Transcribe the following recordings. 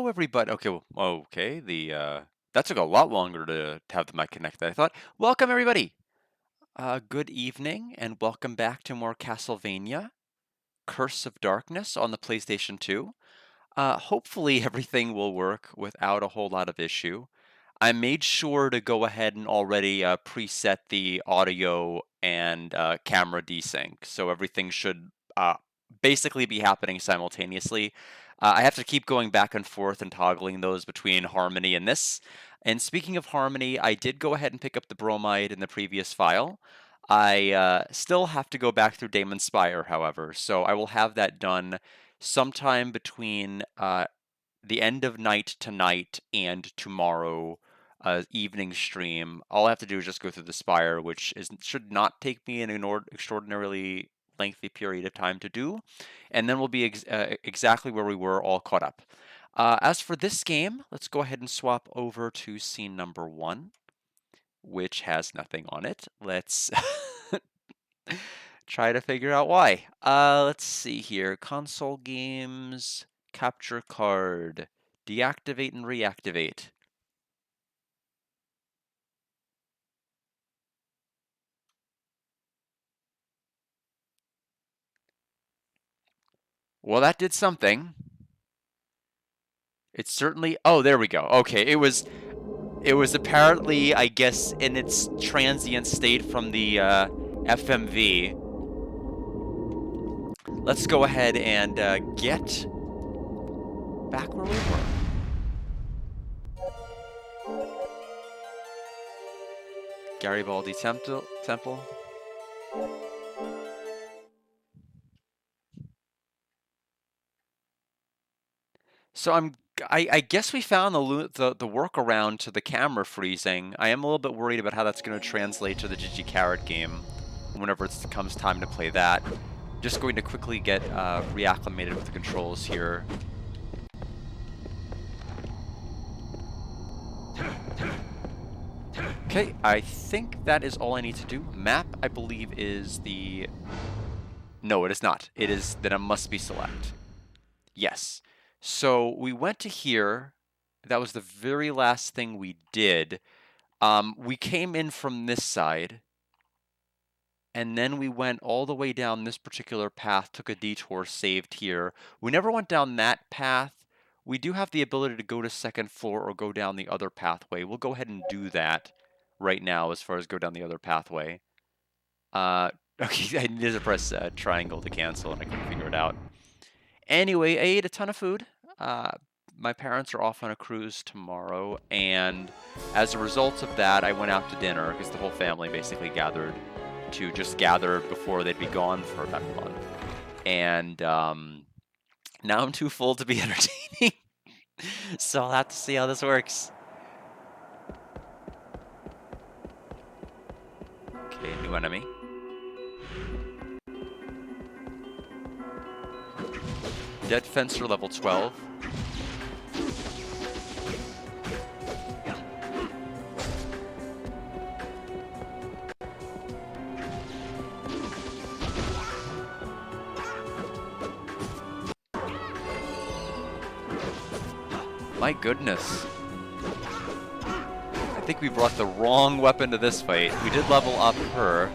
everybody. Okay, okay. That took a lot longer to have the mic connected than I thought. Welcome, everybody. Good evening, and welcome back to more Castlevania: Curse of Darkness on the PlayStation 2. Hopefully, everything will work without a whole lot of issue. I made sure to go ahead and already preset the audio and camera desync, so everything should basically be happening simultaneously. I have to keep going back and forth and toggling those between Harmony and this. And speaking of Harmony, I did go ahead and pick up the bromide in the previous file. I still have to go back through Daemon Spire, however, so I will have that done sometime between the end of night tonight and tomorrow evening stream. All I have to do is just go through the Spire, which should not take me an extraordinarily lengthy period of time to do, and then we'll be exactly where we were, all caught up. As for this game, let's go ahead and swap over to scene number 1, which has nothing on it. Let's try to figure out why. Let's see here. Console games, capture card, deactivate and reactivate. Well, that did something. It certainly. Oh, there we go. Okay, it was apparently, I guess, in its transient state from the FMV. Let's go ahead and get back where we were. Garibaldi Temple. So I guess we found the workaround to the camera freezing. I am a little bit worried about how that's going to translate to the Gigi Carrot game whenever it comes time to play that. Just going to quickly get reacclimated with the controls here. Okay, I think that is all I need to do. Map, I believe, is the... No, it is not. It is... Then it must be select. Yes. So we went to here. That was the very last thing we did. We came in from this side, and then we went all the way down this particular path, took a detour, saved here. We never went down that path. We do have the ability to go to second floor or go down the other pathway. We'll go ahead and do that right now as far as go down the other pathway. Okay, I needed to press triangle to cancel, and I couldn't figure it out. Anyway, I ate a ton of food. My parents are off on a cruise tomorrow, and as a result of that, I went out to dinner because the whole family basically gathered to just gather before they'd be gone for about a month. And now I'm too full to be entertaining, so I'll have to see how this works. Okay, new enemy. Dead Fencer level 12. My goodness. I think we brought the wrong weapon to this fight. We did level up her.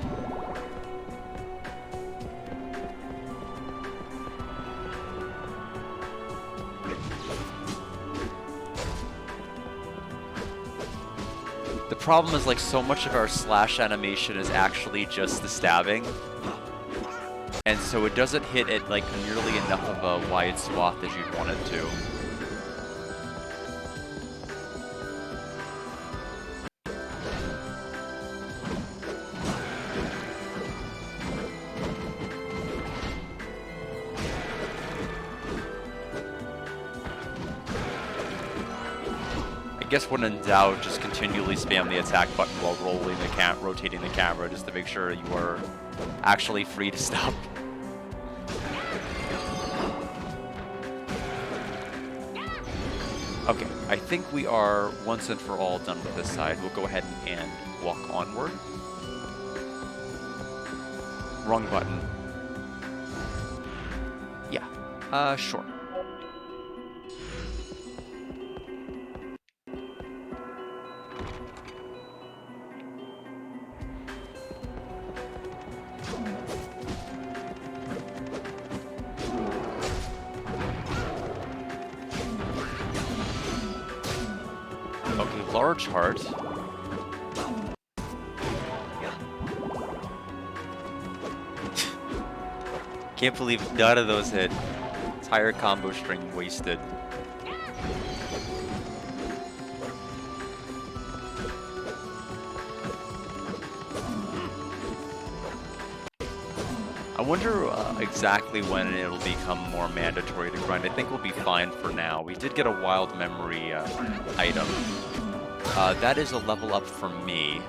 The problem is, like, so much of our slash animation is actually just the stabbing. And so it doesn't hit at, like, nearly enough of a wide swath as you'd want it to. I guess when in doubt, just continually spam the attack button while rotating the camera just to make sure you are actually free to stop. Okay, I think we are once and for all done with this side. We'll go ahead and walk onward. Wrong button. Yeah, sure. Okay, large heart. Can't believe none of those hit. Entire combo string wasted. I wonder exactly when it'll become more mandatory to grind. I think we'll be fine for now. We did get a wild memory item. That is a level up for me.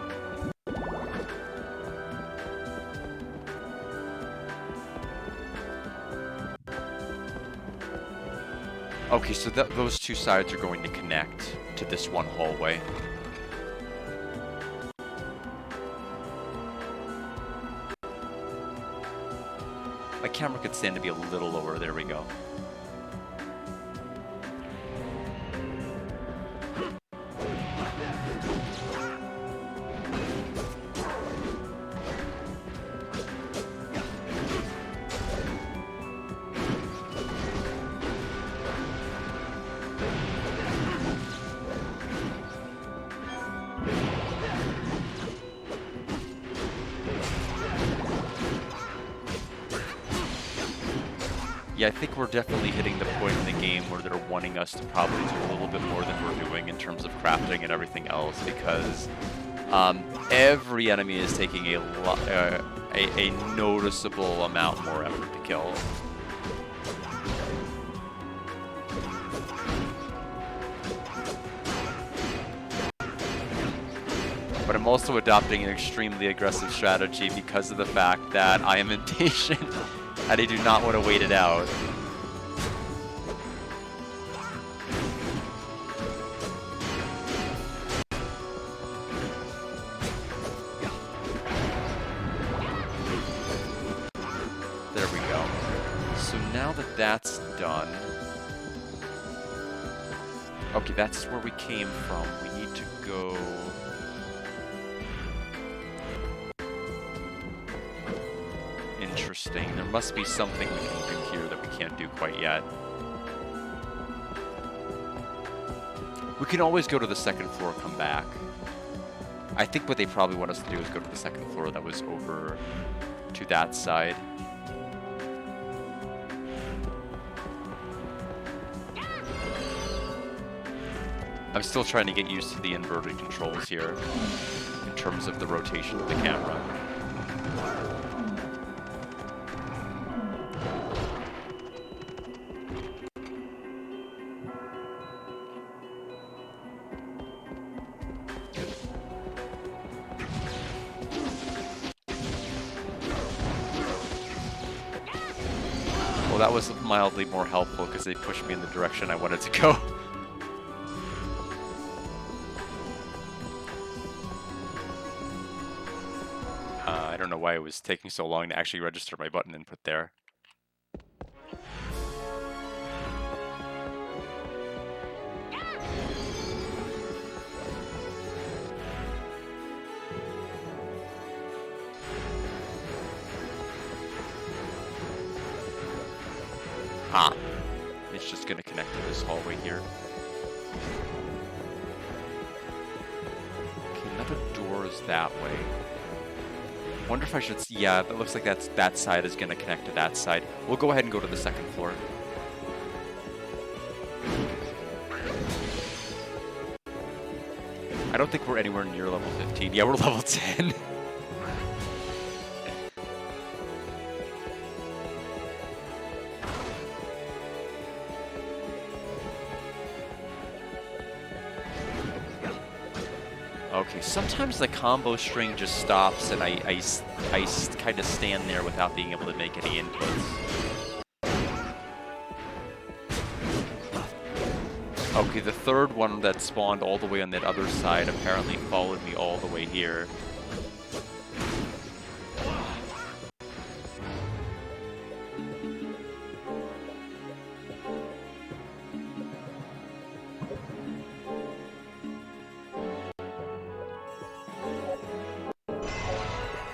Okay, so those two sides are going to connect to this one hallway. My camera could stand to be a little lower. There we go. Yeah, I think we're definitely hitting the point in the game where they're wanting us to probably do a little bit more than we're doing in terms of crafting and everything else, because every enemy is taking a noticeable amount more effort to kill. But I'm also adopting an extremely aggressive strategy because of the fact that I am impatient and I do not want to wait it out. There we go. So now that that's done... Okay, that's where we came from. We need to go... Interesting. There must be something we can do here that we can't do quite yet. We can always go to the second floor, come back. I think what they probably want us to do is go to the second floor that was over to that side. I'm still trying to get used to the inverted controls here in terms of the rotation of the camera. Well, that was mildly more helpful because they pushed me in the direction I wanted to go. I don't know why it was taking so long to actually register my button input there. Ah, it's just going to connect to this hallway here. Okay, another door is that way. Wonder if I should... Yeah, it looks like that side is going to connect to that side. We'll go ahead and go to the second floor. I don't think we're anywhere near level 15. Yeah, we're level 10. Okay, sometimes the combo string just stops and I kind of stand there without being able to make any inputs. Okay, the third one that spawned all the way on that other side apparently followed me all the way here.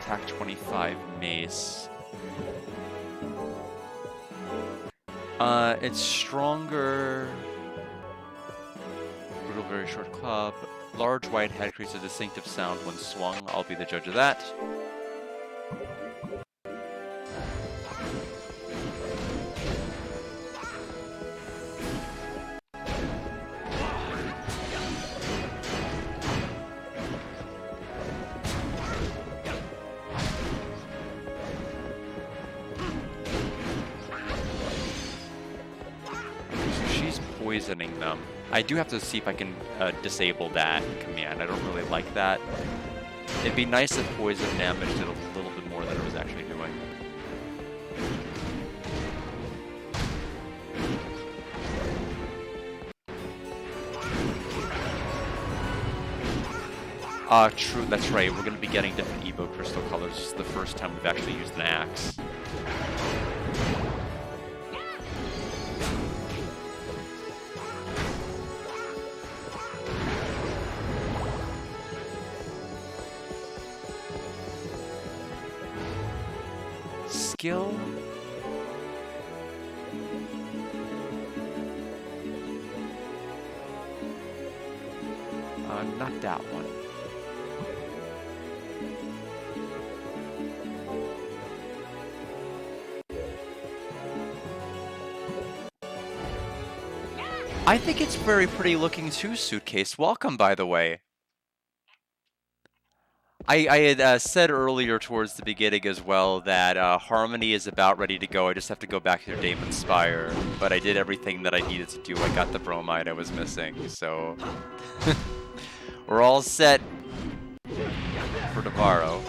Attack 25 mace. It's stronger. very short club. Large white head creates a distinctive sound when swung. I'll be the judge of that. Poisoning them. I do have to see if I can disable that command. I don't really like that. It'd be nice if poison damage did a little bit more than it was actually doing. True, that's right. We're going to be getting different Evo crystal colors. This is the first time we've actually used an axe. Skill. Not that one. I think it's very pretty looking too, Suitcase. Welcome, by the way. I had said earlier towards the beginning as well that Harmony is about ready to go. I just have to go back to Damon's Spire. But I did everything that I needed to do. I got the bromide I was missing, so... We're all set for tomorrow.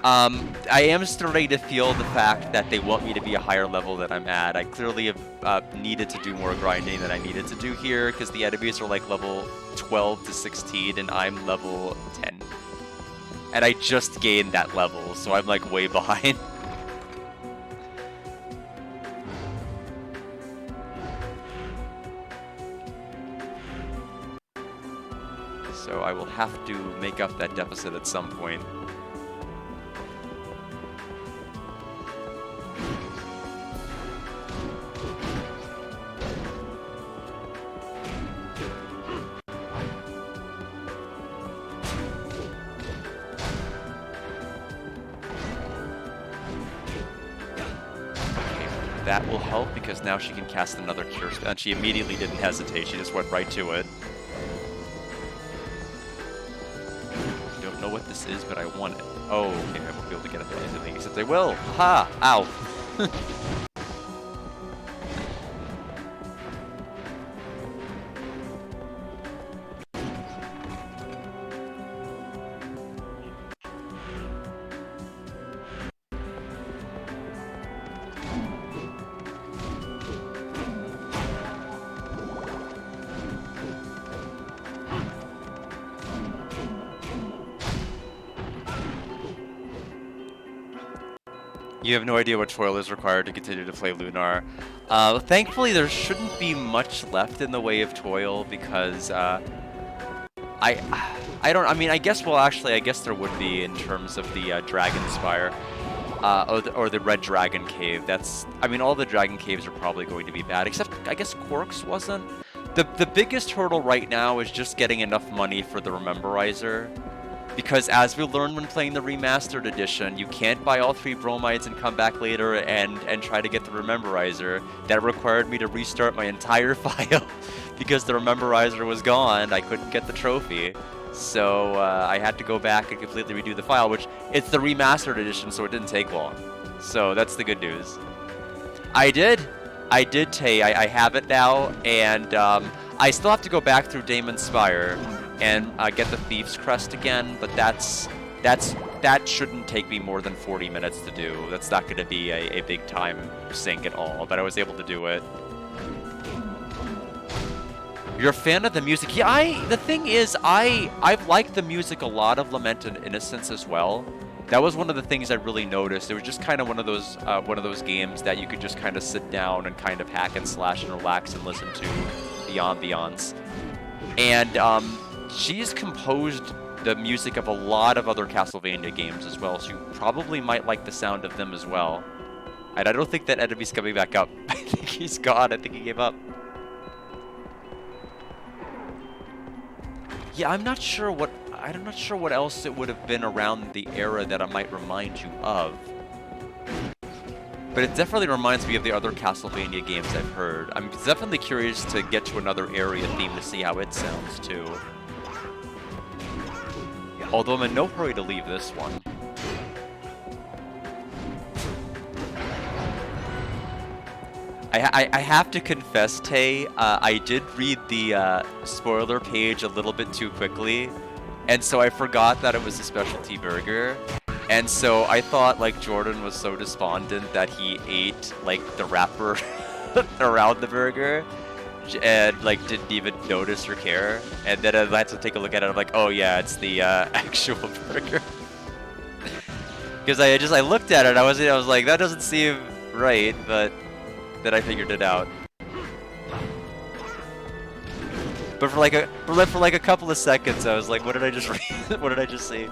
I am starting to feel the fact that they want me to be a higher level than I'm at. I clearly have needed to do more grinding than I needed to do here, because the enemies are like level 12 to 16, and I'm level 10. And I just gained that level, so I'm like way behind. So I will have to make up that deficit at some point. That will help because now she can cast another cure spell, and she immediately didn't hesitate. She just went right to it. Don't know what this is, but I want it. Oh, okay, I won't be able to get it anything, except I will. Ha! Ow! You have no idea what toil is required to continue to play Lunar. Thankfully, there shouldn't be much left in the way of toil because I mean, I guess, well, actually, I guess there would be in terms of the Dragon Spire or the Red Dragon Cave. That's, I mean, all the Dragon Caves are probably going to be bad, except I guess Quark's wasn't. The biggest hurdle right now is just getting enough money for the Rememberizer. Because as we learned when playing the Remastered Edition, you can't buy all 3 bromides and come back later and try to get the Rememberizer. That required me to restart my entire file because the Rememberizer was gone. I couldn't get the trophy. So I had to go back and completely redo the file, which it's the Remastered Edition, so it didn't take long. So that's the good news. I did, Tay. I have it now, and I still have to go back through Damon's Spire and get the Thief's Crest again, but that shouldn't take me more than 40 minutes to do. That's not going to be a big time sink at all, but I was able to do it. You're a fan of the music? Yeah, the thing is, I've liked the music a lot of Lament and Innocence as well. That was one of the things I really noticed. It was just kind of one of those games that you could just kind of sit down and kind of hack and slash and relax and listen to the ambiance. And she's composed the music of a lot of other Castlevania games as well, so you probably might like the sound of them as well. And I don't think that enemy's coming back up. I think he's gone. I think he gave up. Yeah, I'm not sure what else it would have been around the era that I might remind you of. But it definitely reminds me of the other Castlevania games I've heard. I'm definitely curious to get to another area theme to see how it sounds too. Although I'm in no hurry to leave this one. I have to confess, Tay, I did read the spoiler page a little bit too quickly, and so I forgot that it was a specialty burger. And so I thought, like, Jordan was so despondent that he ate, like, the wrapper around the burger and, like, didn't even notice or care. And then I had to take a look at it, I'm like, oh yeah, it's the actual burger. Because I looked at it, I was like, that doesn't seem right, but then I figured it out. But for like a couple of seconds, I was like, what did I just read? What did I just see?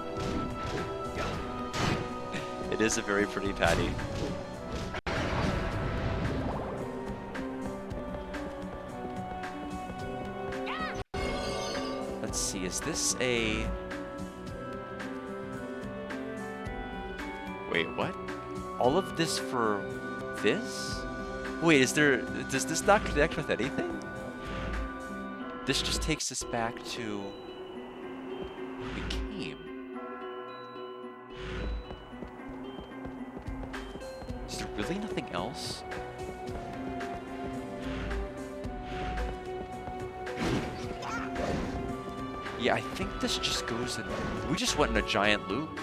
It is a very pretty patty. Let's see, is this a... Wait, what? All of this for this? Wait, does this not connect with anything? This just takes us back to the game. Is there really nothing else? Yeah, I think this just goes in... We just went in a giant loop.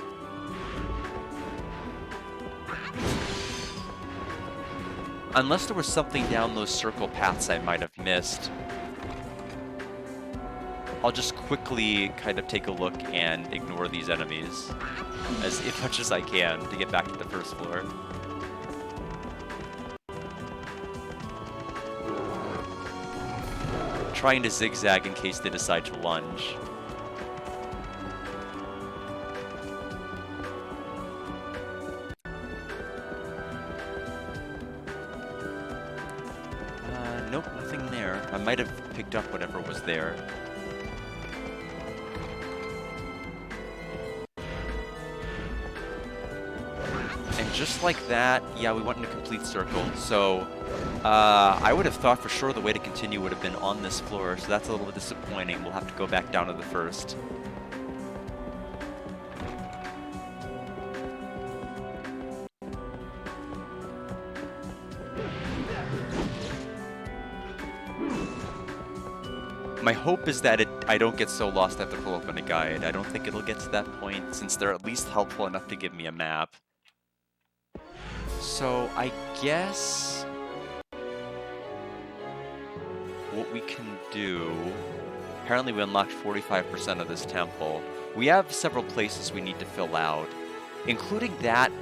Unless there was something down those circle paths I might have missed. I'll just quickly kind of take a look and ignore these enemies as much as I can to get back to the first floor. Trying to zigzag in case they decide to lunge. Nope, nothing there. I might have picked up whatever was there. And just like that, yeah, we went in a complete circle. So, I would have thought for sure the way to continue would have been on this floor, so that's a little bit disappointing. We'll have to go back down to the first. My hope is that I don't get so lost I have to pull open a guide. I don't think it'll get to that point, since they're at least helpful enough to give me a map. So, I guess... what we can do... Apparently we unlocked 45% of this temple. We have several places we need to fill out, including that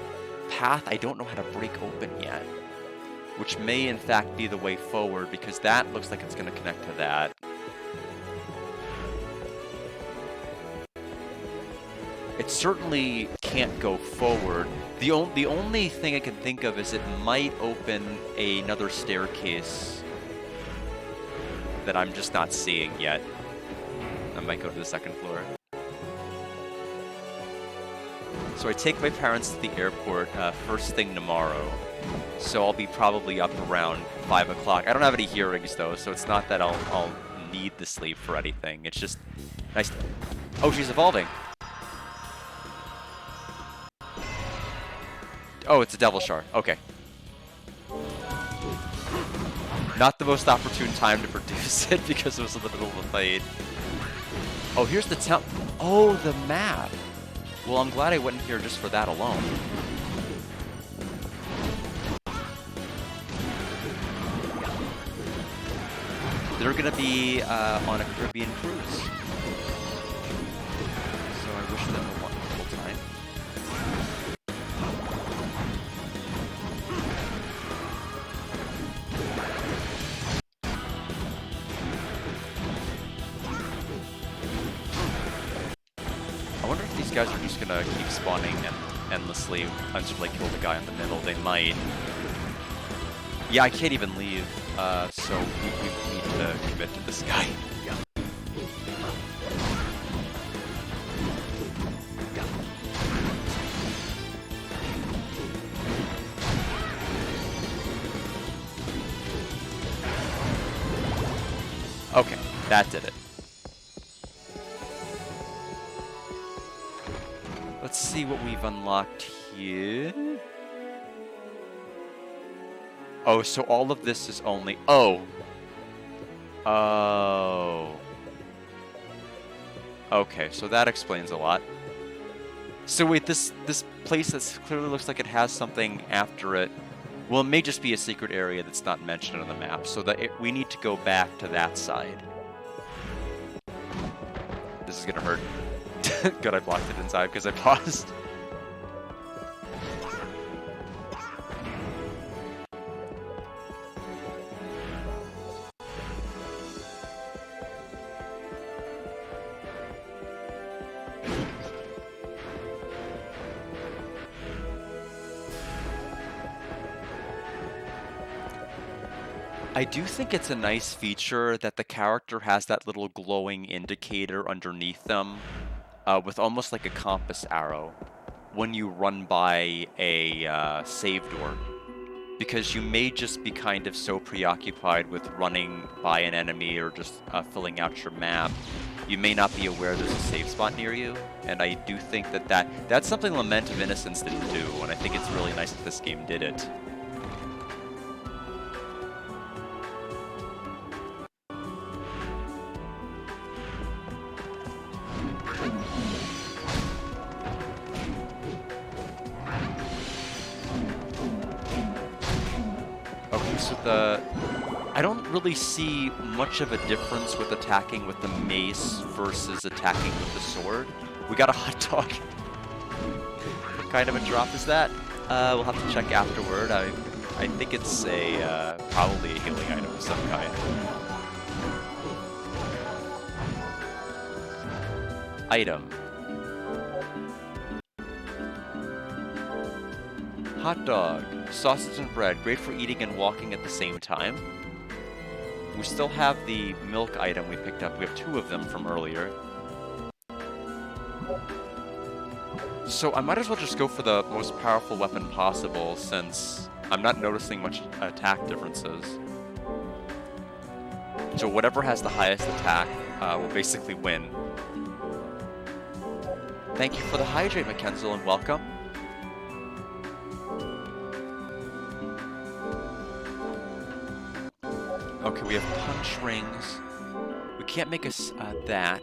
path I don't know how to break open yet, which may in fact be the way forward, because that looks like it's going to connect to that. It certainly can't go forward. The only thing I can think of is it might open another staircase that I'm just not seeing yet. I might go to the second floor. So I take my parents to the airport first thing tomorrow. So I'll be probably up around 5 o'clock. I don't have any hearings though, so it's not that I'll need the sleep for anything. It's just nice. Oh, she's evolving. Oh, it's a Devil Shard. Okay. Not the most opportune time to produce it because it was in the middle of the fight. Oh, here's the temp. Oh, the map. Well, I'm glad I went in here just for that alone. They're gonna be on a Caribbean cruise. So I wish them a wonderful time. I wonder if these guys are just gonna keep spawning and endlessly until I kill the guy in the middle. They might. Yeah, I can't even leave, so we need to commit to this guy. That did it. Let's see what we've unlocked here. Oh, so all of this is only... Oh. Oh. Okay, so that explains a lot. So wait, this place that clearly looks like it has something after it. Well, it may just be a secret area that's not mentioned on the map, so that we need to go back to that side. This is gonna hurt. Good, I blocked it inside because I paused. I do think it's a nice feature that the character has that little glowing indicator underneath them, with almost like a compass arrow, when you run by a save door. Because you may just be kind of so preoccupied with running by an enemy or just filling out your map, you may not be aware there's a save spot near you. And I do think that's something Lament of Innocence didn't do, and I think it's really nice that this game did it. Okay, so I don't really see much of a difference with attacking with the mace versus attacking with the sword. We got a hot dog. What kind of a drop is that? We'll have to check afterward. I think it's probably a healing item of some kind. Item. Hot dog. Sausage and bread. Great for eating and walking at the same time. We still have the milk item we picked up. We have 2 of them from earlier. So I might as well just go for the most powerful weapon possible, since I'm not noticing much attack differences. So whatever has the highest attack will basically win. Thank you for the hydrate, Mackenzie, and welcome. Okay, we have punch rings. We can't make that.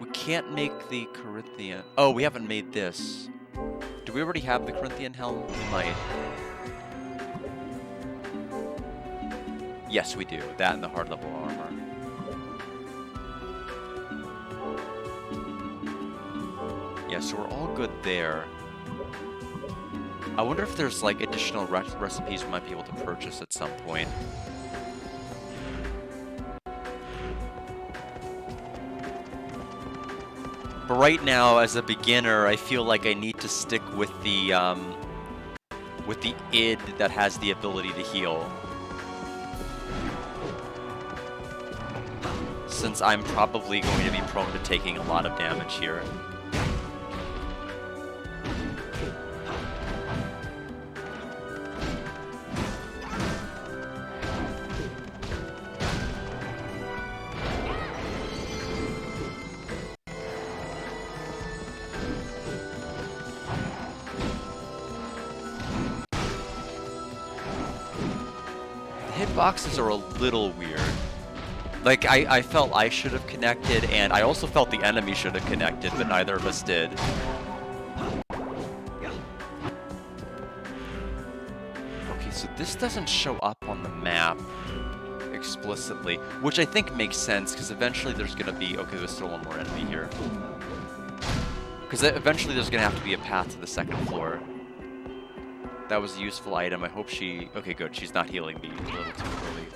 We can't make the Corinthian... Oh, we haven't made this. Do we already have the Corinthian helm? We might. Yes, we do. That and the hard level armor. Yeah, so we're all good there. I wonder if there's like additional recipes we might be able to purchase at some point. But right now, as a beginner, I feel like I need to stick with the id that has the ability to heal. Since I'm probably going to be prone to taking a lot of damage here. Hitboxes are a little weird. Like, I felt I should have connected, and I also felt the enemy should have connected, but neither of us did. Okay, so this doesn't show up on the map explicitly, which I think makes sense, because eventually there's going to be... Okay, there's still one more enemy here. Because eventually there's going to have to be a path to the second floor. That was a useful item. I hope she... Okay, good. She's not healing me a little too early.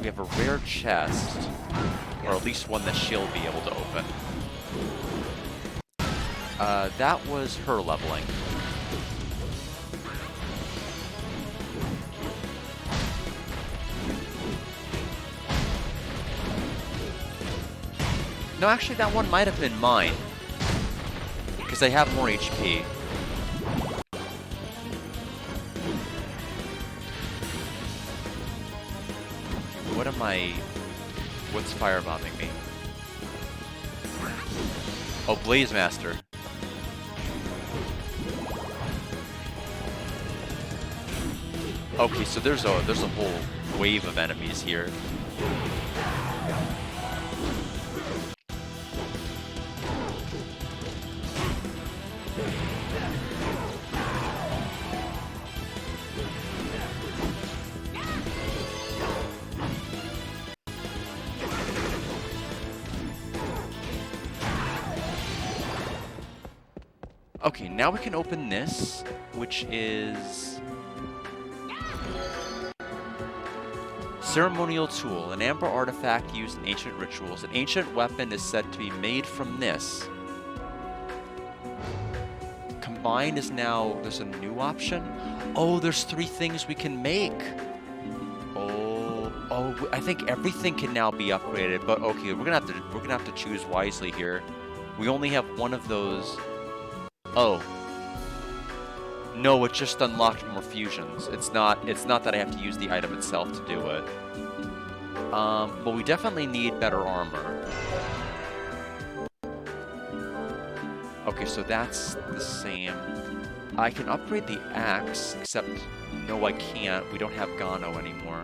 We have a rare chest, or at least one that she'll be able to open. That was her leveling. No, actually, that one might have been mine, because I have more HP. What's firebombing me? Oh, Blaze Master. Okay, so there's a whole wave of enemies here. Okay, now we can open this, which is Ceremonial Tool, an amber artifact used in ancient rituals. An ancient weapon is said to be made from this. Combine is now, there's a new option. Oh, there's 3 things we can make. Oh, I think everything can now be upgraded, but okay, we're gonna have to choose wisely here. We only have one of those. Oh. No, it just unlocked more fusions. It's not that I have to use the item itself to do it. But we definitely need better armor. Okay, so that's the same. I can upgrade the axe, except no, I can't. We don't have Gano anymore.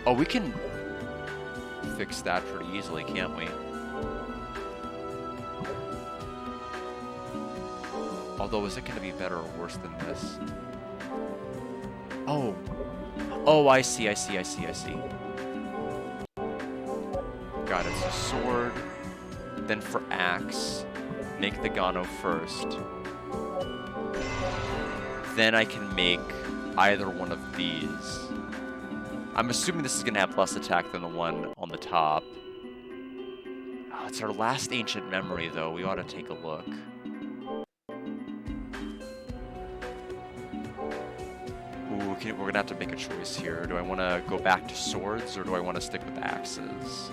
Oh, we can fix that pretty easily, can't we? Although, is it going to be better or worse than this? Oh. Oh, I see. Got it. So sword, then for axe, make the Gano first. Then I can make either one of these. I'm assuming this is going to have less attack than the one on the top. Oh, it's our last ancient memory, though. We ought to take a look. Ooh, we're going to have to make a choice here. Do I want to go back to swords, or do I want to stick with axes?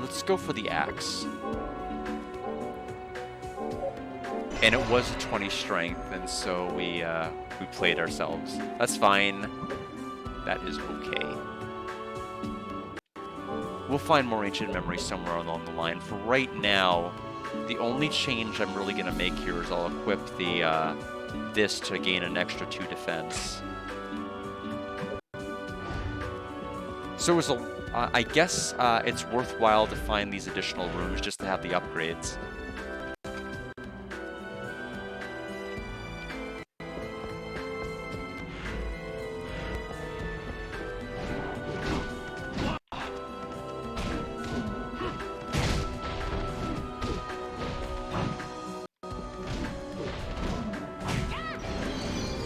Let's go for the axe. And it was a 20 strength, and so we played ourselves. That's fine. That is okay. We'll find more ancient memories somewhere along the line. For right now, the only change I'm really going to make here is I'll equip the this to gain an extra 2 defense. So I guess it's worthwhile to find these additional rooms just to have the upgrades.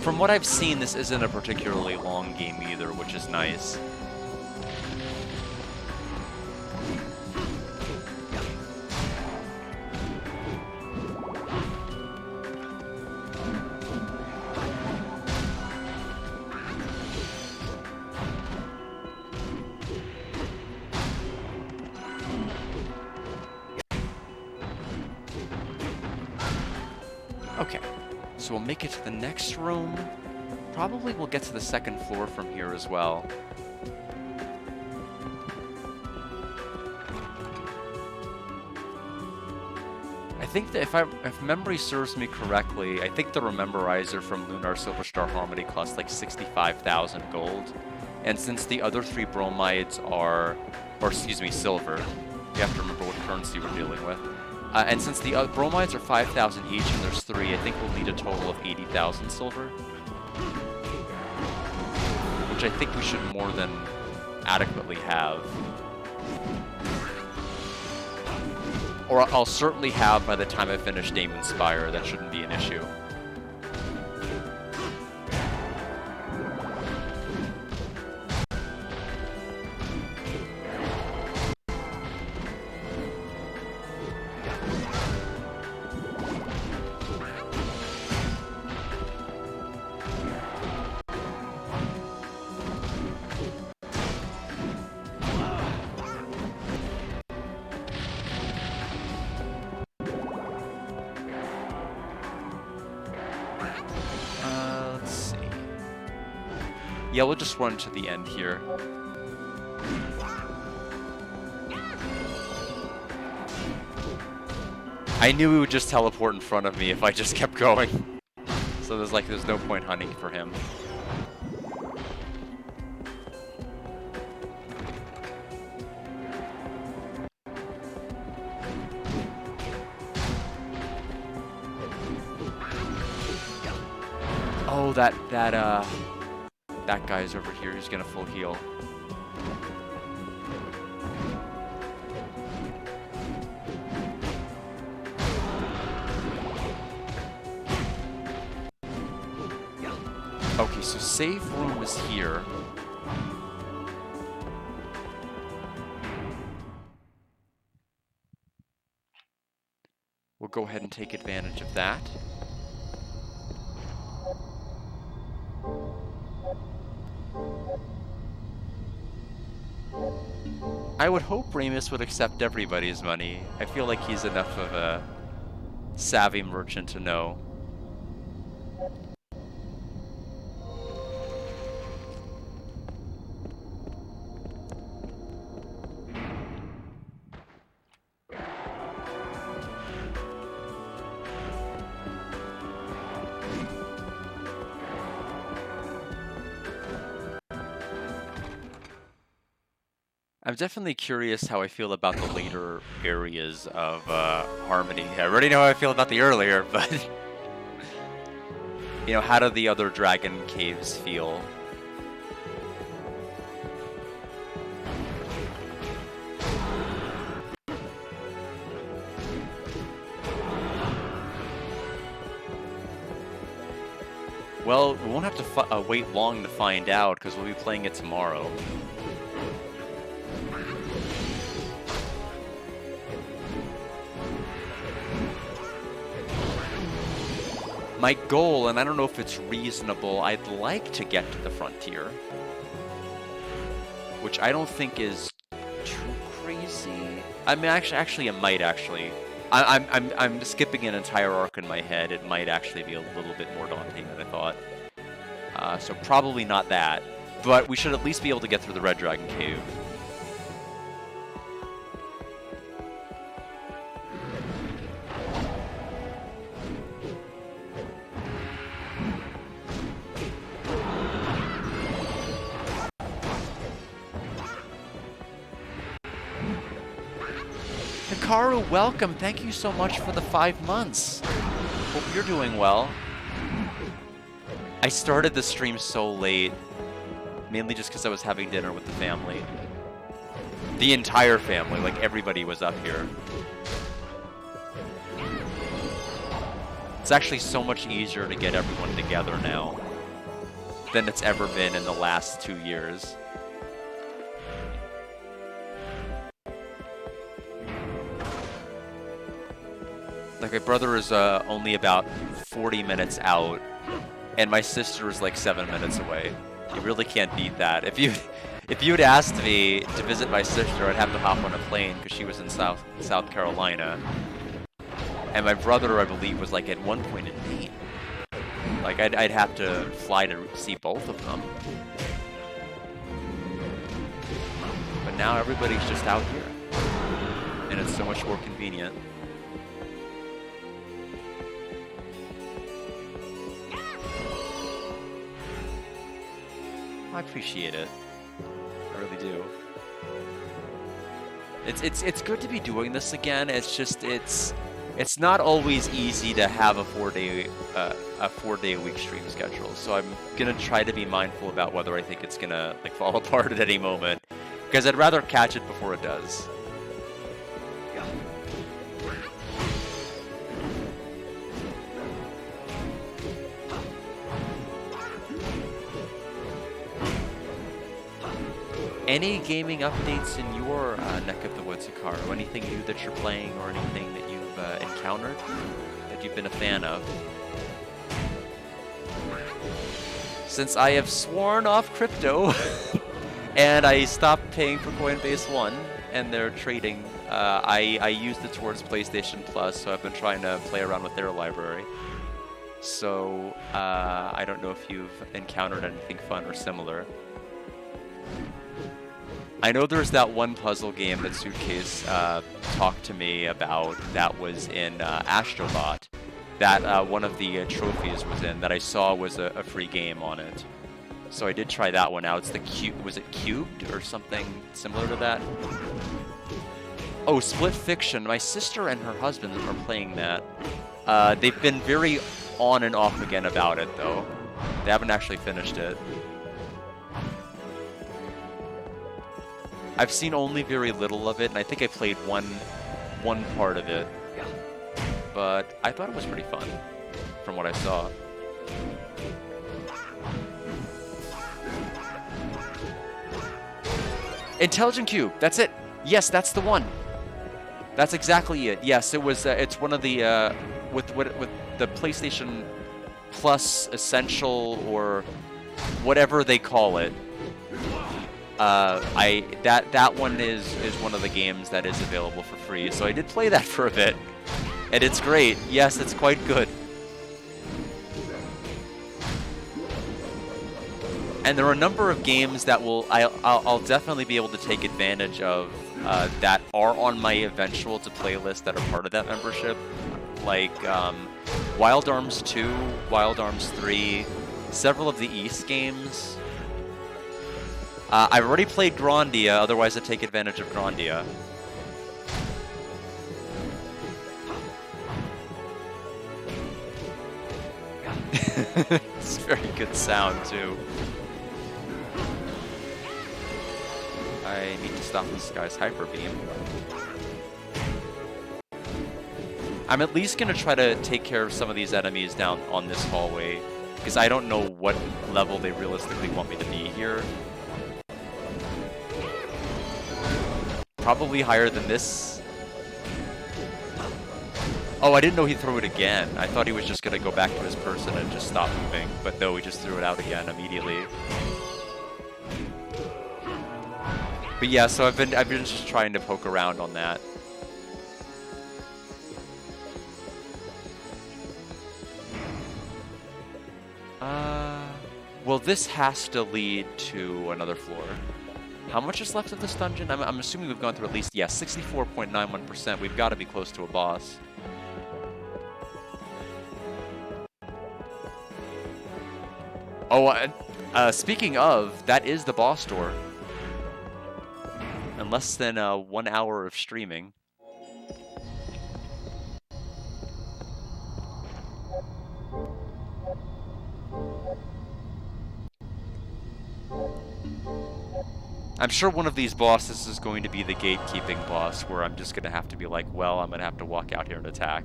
From what I've seen, this isn't a particularly long game either, which is nice. Okay, so we'll make it to the next room. Probably we'll get to the second floor from here as well. I think that if memory serves me correctly, I think the Rememberizer from Lunar Silver Star Harmony costs like 65,000 gold. And since the other 3 bromides are, or excuse me, silver, you have to remember what currency we're dealing with. And since the bromides are 5,000 each and there's 3, I think we'll need a total of 80,000 silver. Which I think we should more than adequately have. Or I'll certainly have by the time I finish Daemon Spire. That shouldn't be an issue. Yeah, we'll just run to the end here. I knew he would just teleport in front of me if I just kept going. So there's no point hunting for him. Oh, that guy's over here. He's gonna full heal. Okay, so save room is here. We'll go ahead and take advantage of that. I would hope Ramus would accept everybody's money. I feel like he's enough of a savvy merchant to know. I'm definitely curious how I feel about the later areas of Harmony. I already know how I feel about the earlier, but you know, how do the other dragon caves feel? Well, we won't have to wait long to find out because we'll be playing it tomorrow. My goal, and I don't know if it's reasonable, I'd like to get to the frontier, which I don't think is too crazy. I mean, actually, it might actually. I'm skipping an entire arc in my head. It might actually be a little bit more daunting than I thought. So probably not that, but we should at least be able to get through the Red Dragon Cave. Hikaru, welcome. Thank you so much for the 5 months. Hope you're doing well. I started the stream so late, mainly just because I was having dinner with the family. The entire family, like everybody was up here. It's actually so much easier to get everyone together now than it's ever been in the last 2 years. Like, my brother is only about 40 minutes out, and my sister is like 7 minutes away. You really can't beat that. If you'd asked me to visit my sister, I'd have to hop on a plane because she was in South Carolina, and my brother, I believe, was like at one point in Maine. Like, I'd have to fly to see both of them. But now everybody's just out here, and it's so much more convenient. I appreciate it. I really do. It's good to be doing this again. It's just it's not always easy to have a 4-day a week stream schedule. So I'm gonna try to be mindful about whether I think it's gonna like fall apart at any moment, because I'd rather catch it before it does. Any gaming updates in your neck of the woods, Hikaru? Anything new that you're playing or anything that you've encountered that you've been a fan of? Since I have sworn off crypto and I stopped paying for Coinbase One and their trading, I used it towards PlayStation Plus, so I've been trying to play around with their library. So I don't know if you've encountered anything fun or similar. I know there's that one puzzle game that Suitcase talked to me about that was in Astrobot, that one of the trophies was in, that I saw was a free game on it. So I did try that one out. It's the was it Cubed or something similar to that? Oh, Split Fiction. My sister and her husband are playing that. They've been very on and off again about it, though. They haven't actually finished it. I've seen only very little of it, and I think I played one part of it. But I thought it was pretty fun, from what I saw. Intelligent Cube, that's it. Yes, that's the one. That's exactly it. Yes, it was. It's one of the with the PlayStation Plus Essential or whatever they call it. That one is one of the games that is available for free. So I did play that for a bit, and it's great. Yes, it's quite good. And there are a number of games that I'll definitely be able to take advantage of that are on my eventual to playlist that are part of that membership, like Wild Arms 2, Wild Arms 3, several of the East games. I've already played Grandia, otherwise I take advantage of Grandia. It's very good sound, too. I need to stop this guy's Hyper Beam. I'm at least going to try to take care of some of these enemies down on this hallway, because I don't know what level they realistically want me to be here. Probably higher than this. Oh, I didn't know he'd throw it again. I thought he was just going to go back to his person and just stop moving, but no, he just threw it out again immediately. But yeah, so I've been just trying to poke around on that. Well, this has to lead to another floor. How much is left of this dungeon? I'm assuming we've gone through at least, yeah, 64.91%. We've got to be close to a boss. Oh, speaking of, that is the boss door. In less than 1 hour of streaming. I'm sure one of these bosses is going to be the gatekeeping boss, where I'm just going to have to be like, well, I'm going to have to walk out here and attack.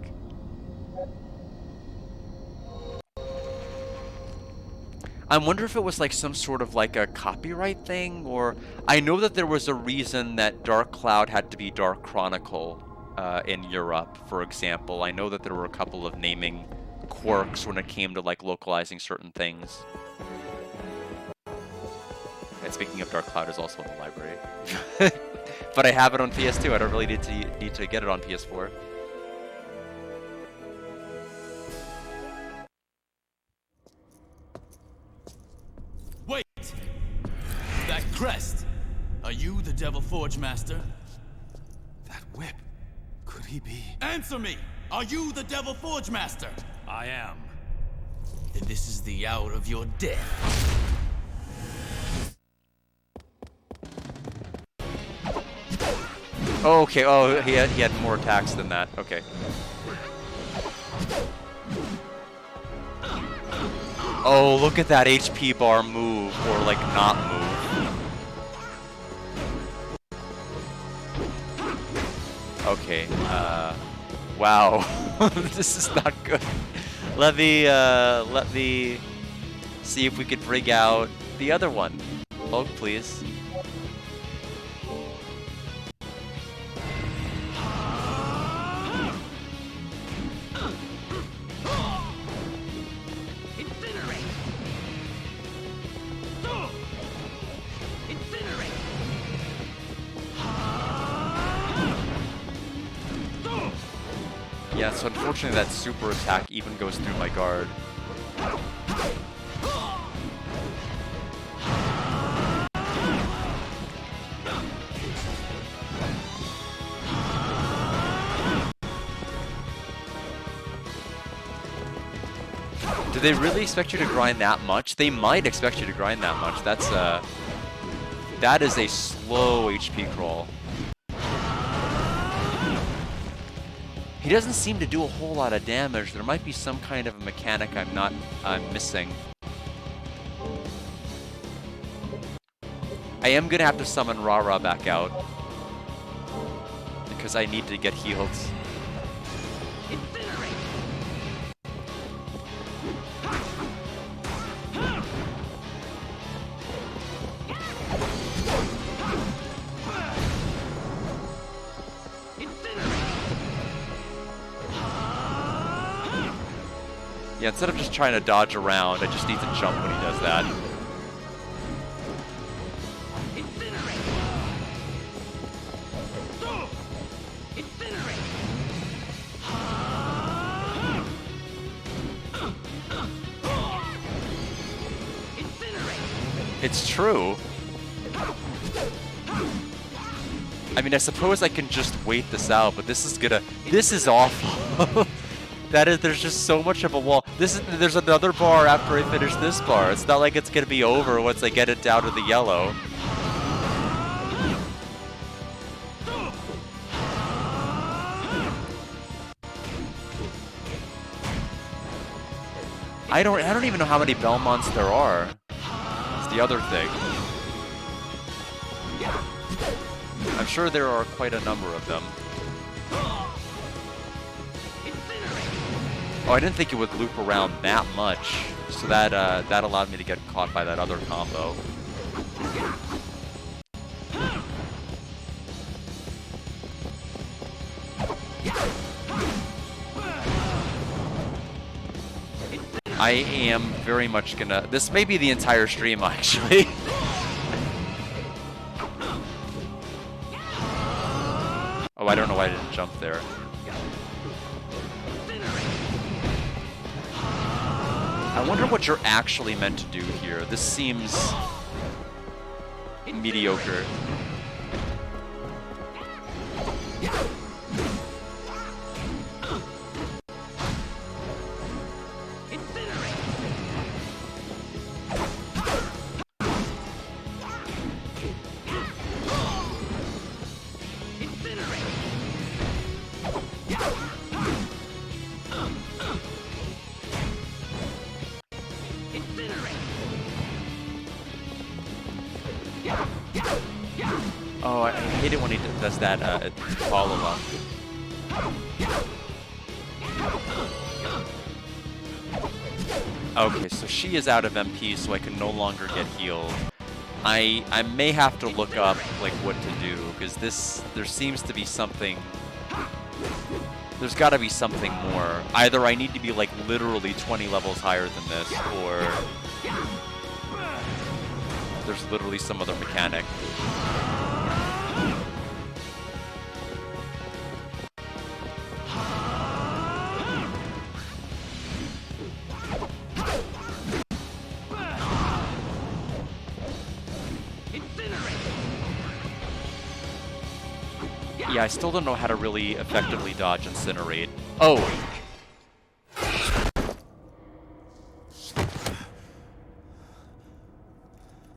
I wonder if it was like some sort of like a copyright thing, or I know that there was a reason that Dark Cloud had to be Dark Chronicle in Europe, for example. I know that there were a couple of naming quirks when it came to like localizing certain things. And speaking of Dark Cloud, is also in the library. But I have it on PS2. I don't really need to get it on PS4. Wait! That crest! Are you the Devil Forge Master? That whip. Could he be? Answer me! Are you the Devil Forge Master? I am. Then this is the hour of your death. Oh, okay. Oh, he had more attacks than that. Okay. Oh, look at that HP bar move, or like not move. Okay. Wow. This is not good. Let me see if we could bring out the other one. Oh, please. so unfortunately that super attack even goes through my guard. Do they really expect you to grind that much? They might expect you to grind that much. That is a slow HP crawl. He doesn't seem to do a whole lot of damage. There might be some kind of a mechanic I'm missing. I am gonna have to summon Rara back out because I need to get healed. Yeah, instead of just trying to dodge around, I just need to jump when he does that. It's true. I mean, I suppose I can just wait this out, but this is awful. There's just so much of a wall. There's another bar after I finish this bar. It's not like it's gonna be over once I get it down to the yellow. I don't even know how many Belmonts there are. It's the other thing. I'm sure there are quite a number of them. Oh, I didn't think it would loop around that much, so that allowed me to get caught by that other combo. I am very much gonna... This may be the entire stream, actually. Oh, I don't know why I didn't jump there. I wonder what you're actually meant to do here. This seems mediocre. Oh, I hate it when he does that follow-up. Okay, so she is out of MP, so I can no longer get healed. I may have to look up like what to do, because there seems to be something. There's got to be something more. Either I need to be like literally 20 levels higher than this, or there's literally some other mechanic. Yeah, I still don't know how to really effectively dodge Incinerate. Oh!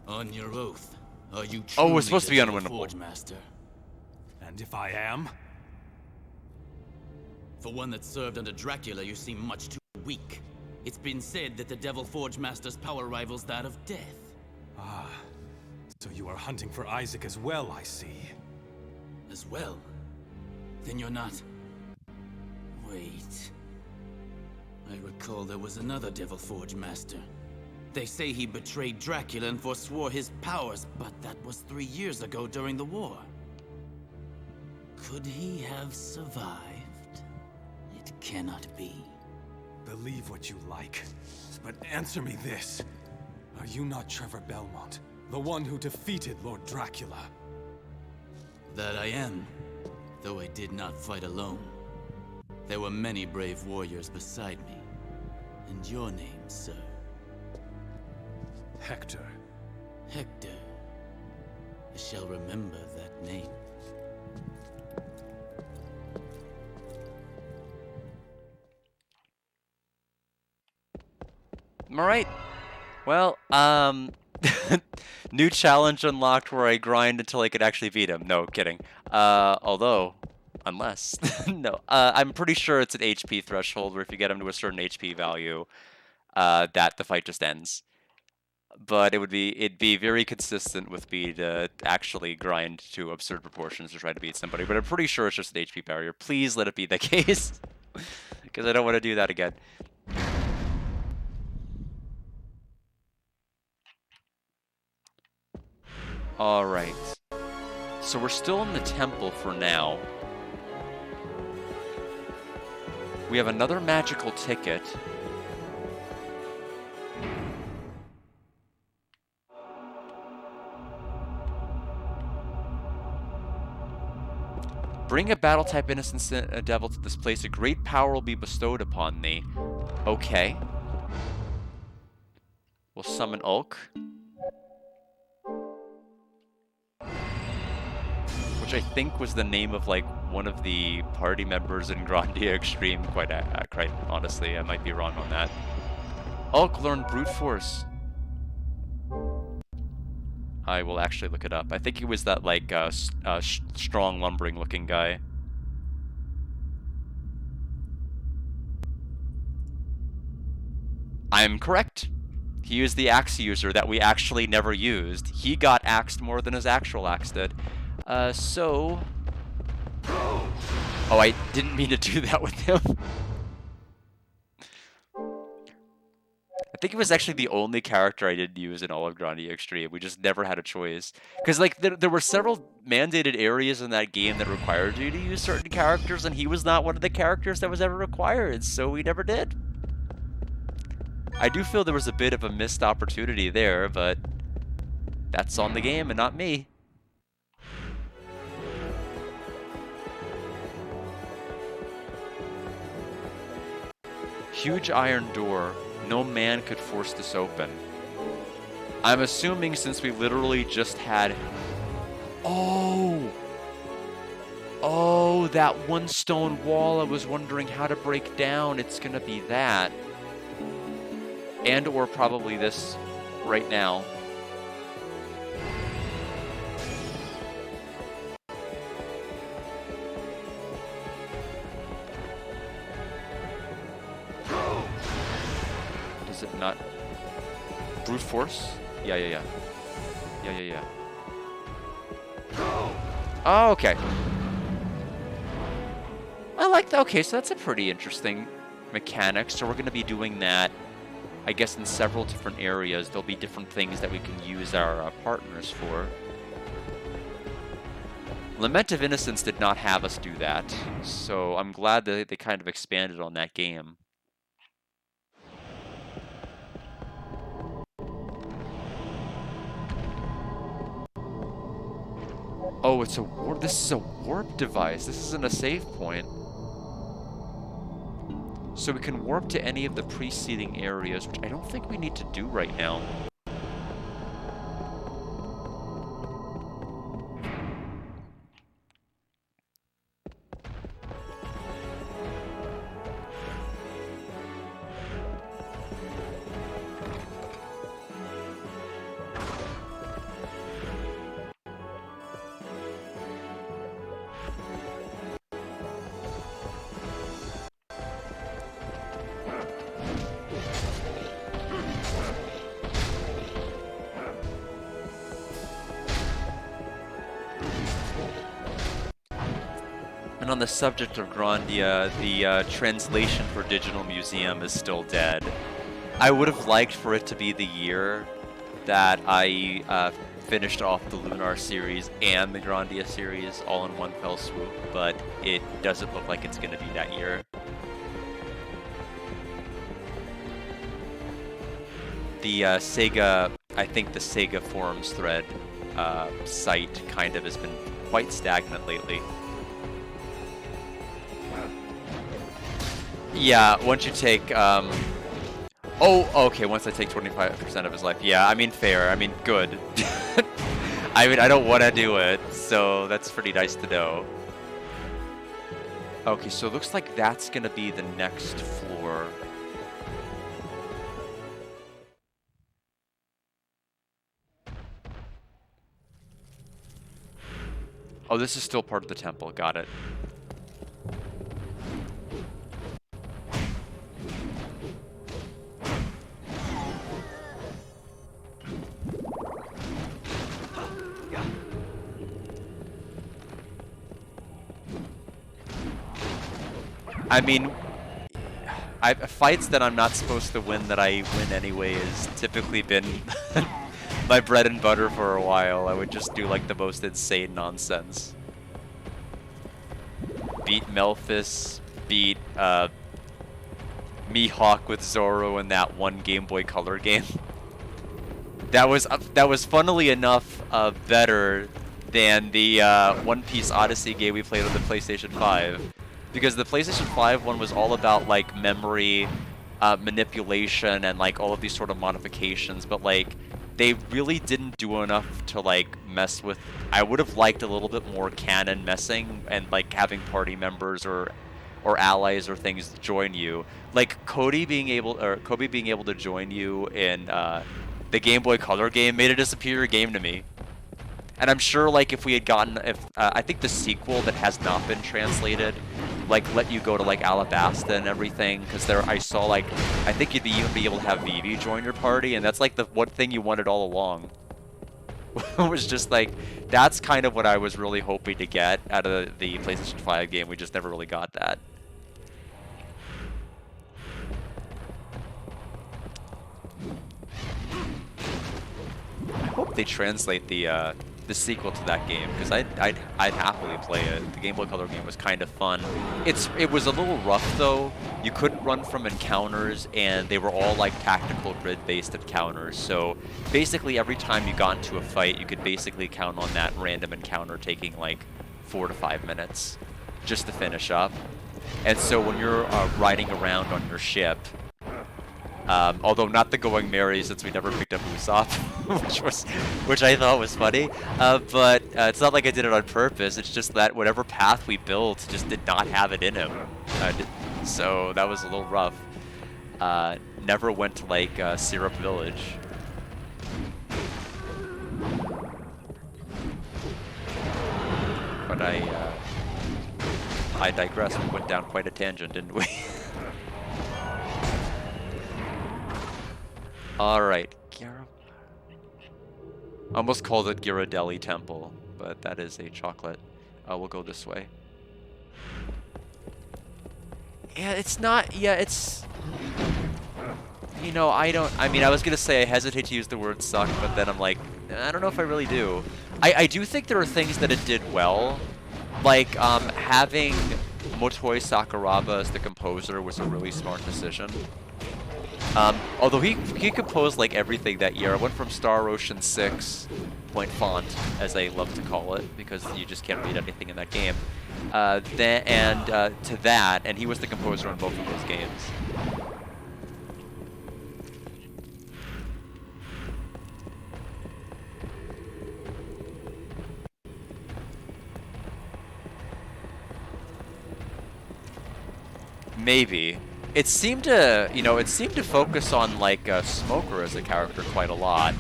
On your oath, are you Oh, truly it's supposed to be the unwinnable. Forge Master? And if I am? For one that served under Dracula, you seem much too weak. It's been said that the Devil Forge Master's power rivals that of death. Ah, so you are hunting for Isaac as well, I see. As well? Then you're not... Wait... I recall there was another Devil Forge Master. They say he betrayed Dracula and forswore his powers, but that was 3 years ago during the war. Could he have survived? It cannot be. Believe what you like, but answer me this. Are you not Trevor Belmont, the one who defeated Lord Dracula? That I am, though I did not fight alone. There were many brave warriors beside me. And your name, sir? Hector. Hector. I shall remember that name. Alright. Well, new challenge unlocked where I grind until I could actually beat him. No, kidding. Unless, no, I'm pretty sure it's an HP threshold where if you get him to a certain HP value, that the fight just ends. But it'd be very consistent with me to actually grind to absurd proportions to try to beat somebody. But I'm pretty sure it's just an HP barrier. Please let it be the case, because I don't want to do that again. Alright. So we're still in the temple for now. We have another magical ticket. Bring a battle-type innocent devil to this place. A great power will be bestowed upon thee. Okay. We'll summon Ulk. Which I think was the name of, like, one of the party members in Grandia Extreme. Quite honestly, I might be wrong on that. Ulk learned Brute Force. I will actually look it up. I think he was that, like, strong, lumbering-looking guy. I'm correct. He is the axe user that we actually never used. He got axed more than his actual axe did. Oh, I didn't mean to do that with him. I think it was actually the only character I didn't use in all of Grandia Extreme. We just never had a choice. Because, like, there were several mandated areas in that game that required you to use certain characters, and he was not one of the characters that was ever required, so we never did. I do feel there was a bit of a missed opportunity there, but that's on the game and not me. Huge iron door. No man could force this open. I'm assuming since we literally just had... Oh! Oh, that one stone wall I was wondering how to break down. It's gonna be that. And or probably this right now. Is it not? Brute Force? Yeah. Oh, okay. I like that. Okay, so that's a pretty interesting mechanic. So we're going to be doing that, I guess, in several different areas. There'll be different things that we can use our partners for. Lament of Innocence did not have us do that, so I'm glad that they kind of expanded on that game. Oh, it's a warp. This is a warp device. This isn't a save point. So we can warp to any of the preceding areas, which I don't think we need to do right now. And on the subject of Grandia, the translation for Digital Museum is still dead. I would have liked for it to be the year that I finished off the Lunar series and the Grandia series all in one fell swoop, but it doesn't look like it's going to be that year. The Sega, I think the Sega forums thread site kind of has been quite stagnant lately. Yeah, once you take, oh, okay, once I take 25% of his life. Yeah, I mean, fair. I mean, good. I mean, I don't want to do it, so that's pretty nice to know. Okay, so it looks like that's gonna be the next floor. Oh, this is still part of the temple. Got it. I mean, fights that I'm not supposed to win that I win anyway has typically been my bread and butter for a while. I would just do like the most insane nonsense. Beat Melphis, beat Mihawk with Zoro in that one Game Boy Color game. That was funnily enough better than the One Piece Odyssey game we played on the PlayStation 5. Because the PlayStation 5 one was all about like memory manipulation and like all of these sort of modifications, but like they really didn't do enough to like mess with. I would have liked a little bit more canon messing and like having party members or allies or things join you. Like Kobe being able to join you in the Game Boy Color game made it a superior game to me. And I'm sure, like, if we had gotten, I think the sequel that has not been translated, like, let you go to, like, Alabasta and everything, because there, I saw, like, I think you'd even be able to have Vivi join your party, and that's, like, the one thing you wanted all along. It was just, like, that's kind of what I was really hoping to get out of the PlayStation 5 game. We just never really got that. I hope they translate the sequel to that game, because I'd happily play it. The Game Boy Color game was kind of fun. It was a little rough though. You couldn't run from encounters, and they were all like tactical grid-based encounters. So basically, every time you got into a fight, you could basically count on that random encounter taking like 4 to 5 minutes just to finish up. And so when you're riding around on your ship, although not the Going Merry, since we never picked up Usopp, which I thought was funny. But it's not like I did it on purpose. It's just that whatever path we built just did not have it in him. So that was a little rough. Never went to like Syrup Village. But I digress. We went down quite a tangent, didn't we? Alright, almost called it Ghirardelli Temple, but that is a chocolate. We'll go this way. Yeah, it's not, yeah, it's... You know, I mean, I was gonna say I hesitate to use the word suck, but then I'm like, I don't know if I really do. I do think there are things that it did well, like, having Motoi Sakuraba as the composer was a really smart decision. Although he composed like everything that year. I went from Star Ocean 6 point font, as I love to call it, because you just can't read anything in that game. To that, and he was the composer on both of those games. Maybe. It seemed to, you know, focus on, like, Smoker as a character quite a lot.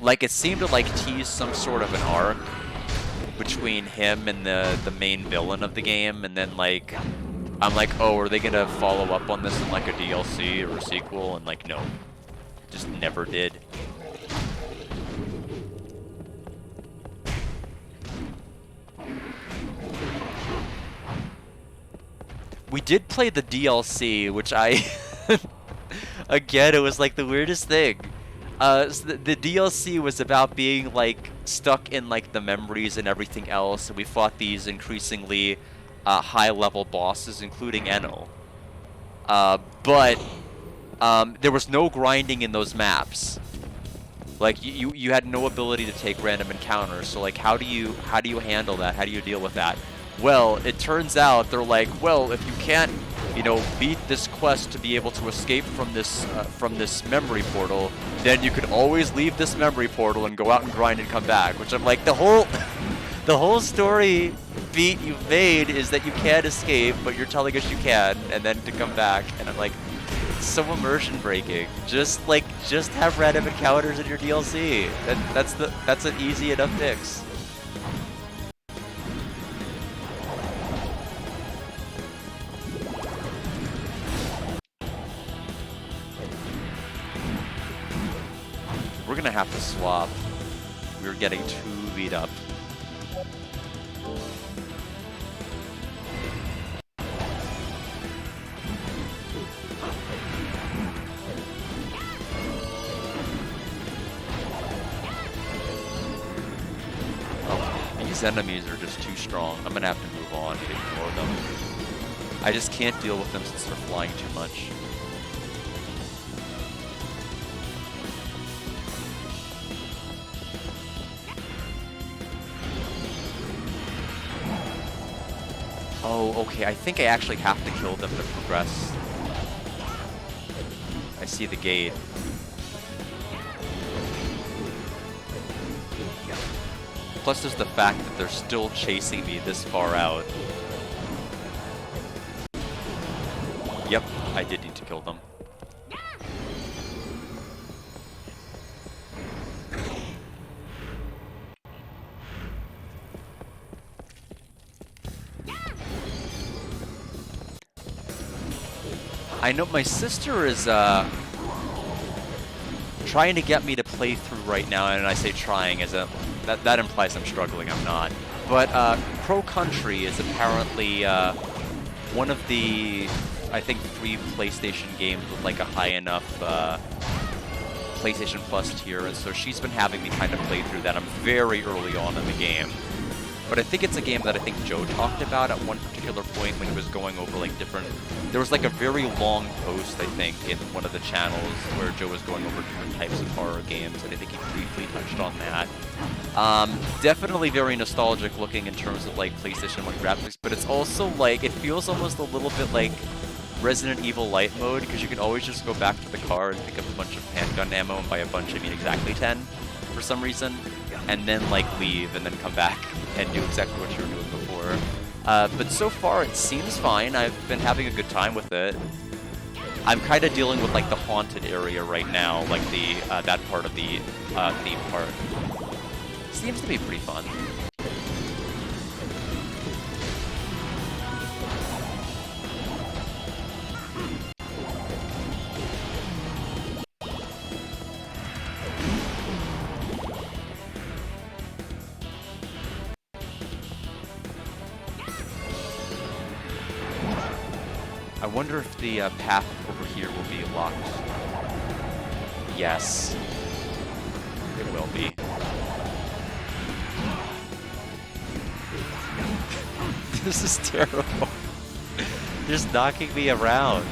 Like, it seemed to, like, tease some sort of an arc between him and the main villain of the game, and then, like, I'm like, oh, are they gonna follow up on this in, like, a DLC or a sequel? And, like, no. Just never did. We did play the DLC, which I... Again, it was like the weirdest thing. So the DLC was about being like stuck in like the memories and everything else, and we fought these increasingly high-level bosses, including Enel. But there was no grinding in those maps. Like you had no ability to take random encounters. So like, how do you handle that? How do you deal with that? Well, it turns out they're like, well, if you can't, you know, beat this quest to be able to escape from this memory portal, then you could always leave this memory portal and go out and grind and come back. Which I'm like, the whole the whole story beat you've made is that you can't escape, but you're telling us you can, and then to come back. And I'm like, it's so immersion breaking. Just have random encounters in your DLC. That's an easy enough fix. We're gonna have to swap. We're getting too beat up. Oh, these enemies are just too strong. I'm gonna have to move on and ignore them. I just can't deal with them since they're flying too much. Oh, okay, I think I actually have to kill them to progress. I see the gate. Plus there's the fact that they're still chasing me this far out. Yep, I did need to kill them. I know my sister is trying to get me to play through right now, and I say trying as that implies I'm struggling. I'm not. But Pro Country is apparently one of the, I think, 3 PlayStation games with like a high enough PlayStation Plus tier, and so she's been having me kind of play through that. I'm very early on in the game. But I think it's a game that I think Joe talked about at one particular point when he was going over like different... There was like a very long post, I think, in one of the channels where Joe was going over different types of horror games, and I think he briefly touched on that. Definitely very nostalgic looking in terms of like PlayStation 1 graphics, but it's also like, it feels almost a little bit like Resident Evil Light mode, because you can always just go back to the car and pick up a bunch of handgun ammo, and by a bunch I mean exactly 10 for some reason, and then like leave and then come back and do exactly what you were doing before. But so far it seems fine. I've been having a good time with it. I'm kind of dealing with like the haunted area right now, like the that part of the theme park. Seems to be pretty fun. I wonder if the path over here will be locked. Yes. It will be. This is terrible. Just knocking me around.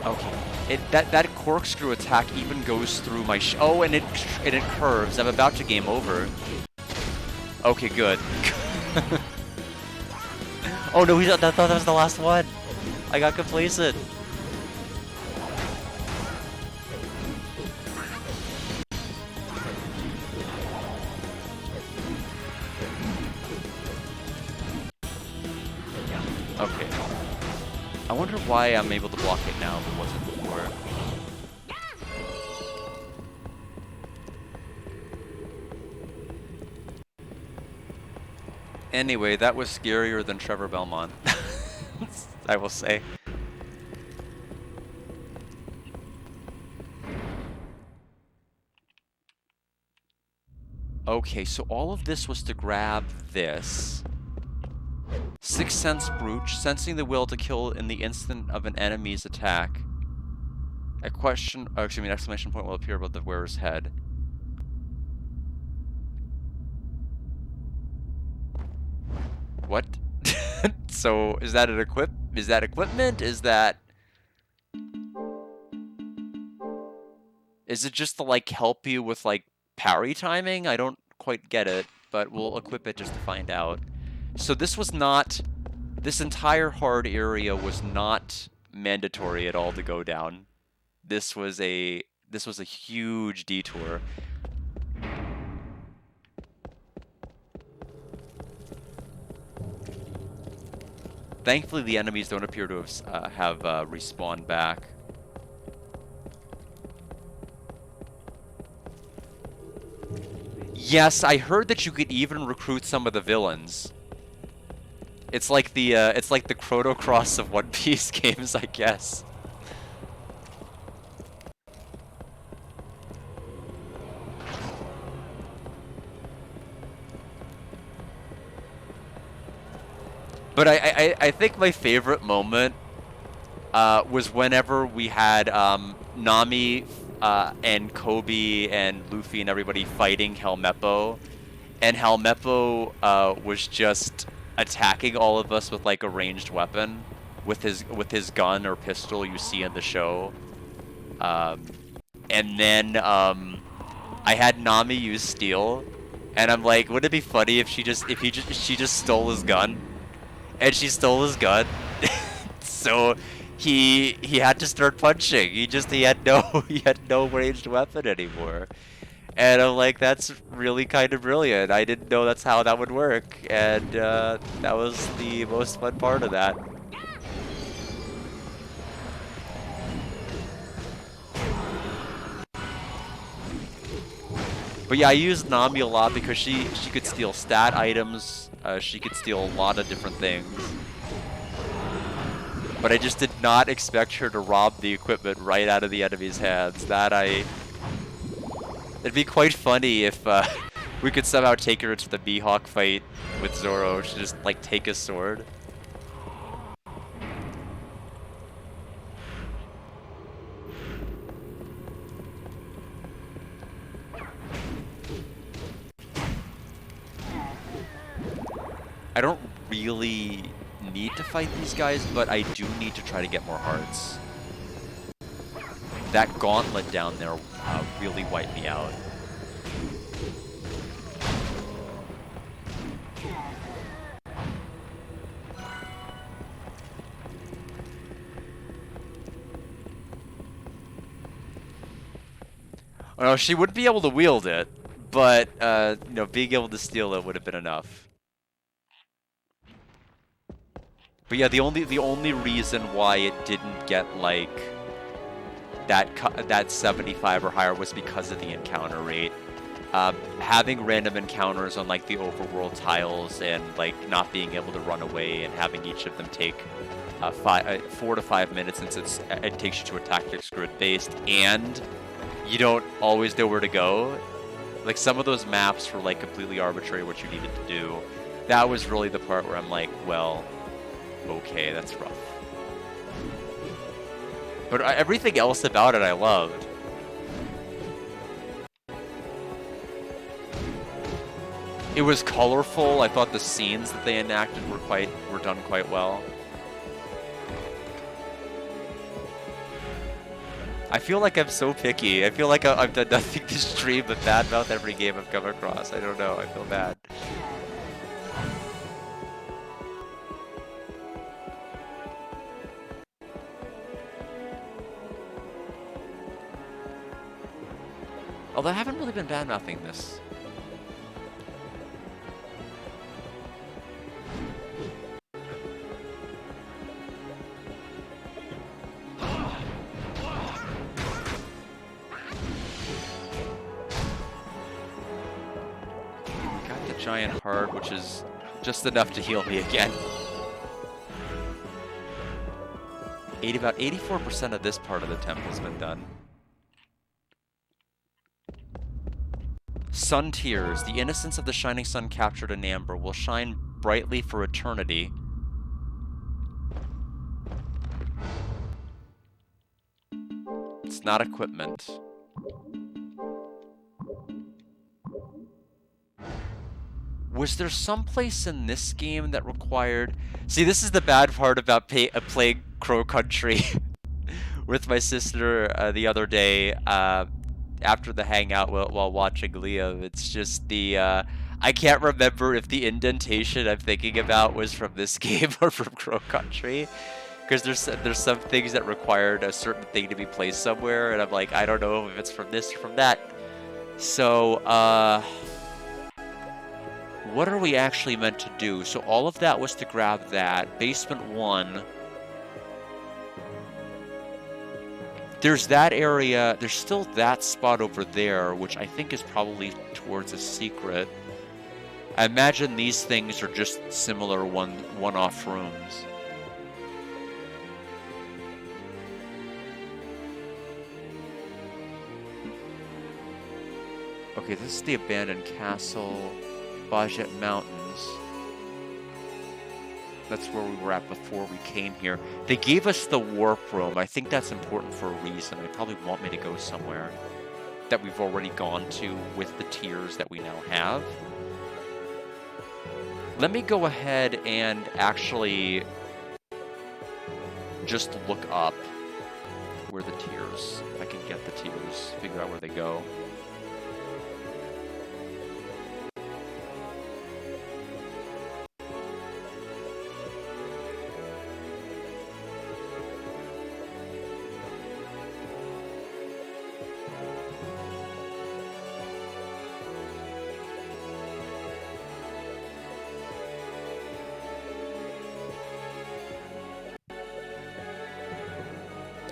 Okay, that corkscrew attack even goes through my oh, and it curves. I'm about to game over. Okay, good. Oh no, I thought that was the last one. I got complacent. Okay. I wonder why I'm able to block it now, but wasn't before. Anyway, that was scarier than Trevor Belmont, I will say. Okay, so all of this was to grab this. Sixth Sense Brooch, sensing the will to kill in the instant of an enemy's attack. A question, oh, excuse me, an exclamation point will appear above the wearer's head. What? So, is that an is that equipment? Is that... Is it just to, like, help you with, like, parry timing? I don't quite get it, but we'll equip it just to find out. So this entire hard area was not mandatory at all to go down. This was a huge detour. Thankfully, the enemies don't appear to have respawned back. Yes, I heard that you could even recruit some of the villains. It's like the Chrono Cross of One Piece games, I guess. But I think my favorite moment was whenever we had Nami and Kobe and Luffy and everybody fighting Helmeppo, and Helmeppo was just attacking all of us with like a ranged weapon, with his gun or pistol you see in the show. And then I had Nami use steel, and I'm like, wouldn't it be funny if she just stole his gun? And she stole his gun. So he had to start punching. He had no ranged weapon anymore. And I'm like, that's really kind of brilliant. I didn't know that's how that would work, and that was the most fun part of that. But yeah, I used Nami a lot because she could steal stat items. She could steal a lot of different things. But I just did not expect her to rob the equipment right out of the enemy's hands. It'd be quite funny if we could somehow take her into the Mihawk fight with Zoro. She just like take his sword. I don't really need to fight these guys, but I do need to try to get more hearts. That gauntlet down there really wiped me out. Oh, no, she wouldn't be able to wield it, but you know, being able to steal it would have been enough. But yeah, the only reason why it didn't get like that 75 or higher was because of the encounter rate. Having random encounters on like the overworld tiles and like not being able to run away and having each of them take 4 to 5 minutes since it takes you to a tactics grid based, and you don't always know where to go. Like some of those maps were like completely arbitrary what you needed to do. That was really the part where I'm like, well, okay, that's rough. But everything else about it I loved. It was colorful. I thought the scenes that they enacted were done quite well. I feel like I'm so picky. I feel like I've done nothing to stream but badmouth every game I've come across. I don't know. I feel bad. Although I haven't really been badmouthing this. Got the giant heart, which is just enough to heal me again. About 84% of this part of the temple's been done. Sun tears. The innocence of the shining sun captured in amber will shine brightly for eternity. It's not equipment. Was there some place in this game that required... See, this is the bad part about playing Crow Country with my sister the other day. after the hangout while watching Liam. It's just I can't remember if the indentation I'm thinking about was from this game or from Crow Country, because there's some things that required a certain thing to be placed somewhere, and I'm like, I don't know if it's from this or from that. So, what are we actually meant to do? So all of that was to grab that. Basement 1. There's that area. There's still that spot over there, which I think is probably towards a secret. I imagine these things are just similar one-off rooms. Okay, this is the abandoned castle, Bajet Mountains. That's where we were at before we came here. They gave us the warp room. I think that's important for a reason. They probably want me to go somewhere that we've already gone to with the tiers that we now have. Let me go ahead and actually just look up where the tiers, if I can get the tiers, figure out where they go.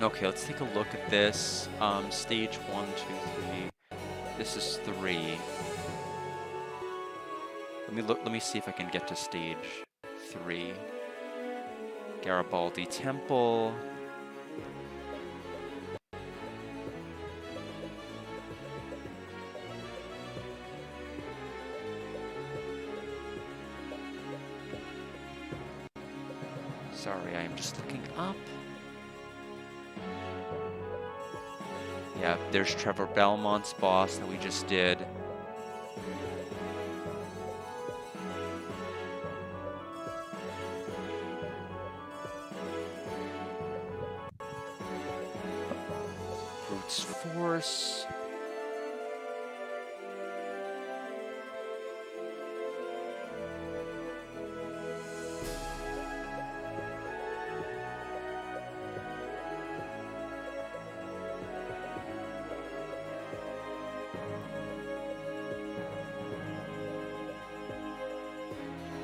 Okay, let's take a look at this. Stage 1, 2, 3. This is 3. Let me see if I can get to stage 3. Garibaldi Temple. Sorry, I am just looking up. Yeah, there's Trevor Belmont's boss that we just did. Brute Force.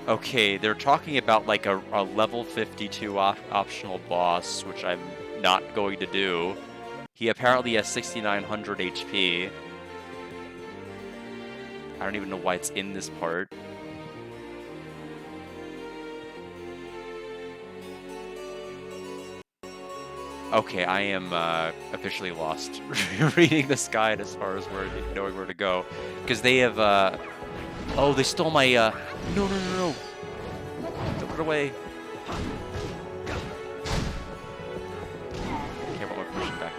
Okay, they're talking about like a level 52 optional boss, which I'm not going to do. He apparently has 6,900 HP. I don't even know why it's in this part. Okay, I am officially lost reading this guide as far as knowing where to go. Because they have, oh, they stole my, no, no, no, no. Don't run away. Okay, we're pushing back.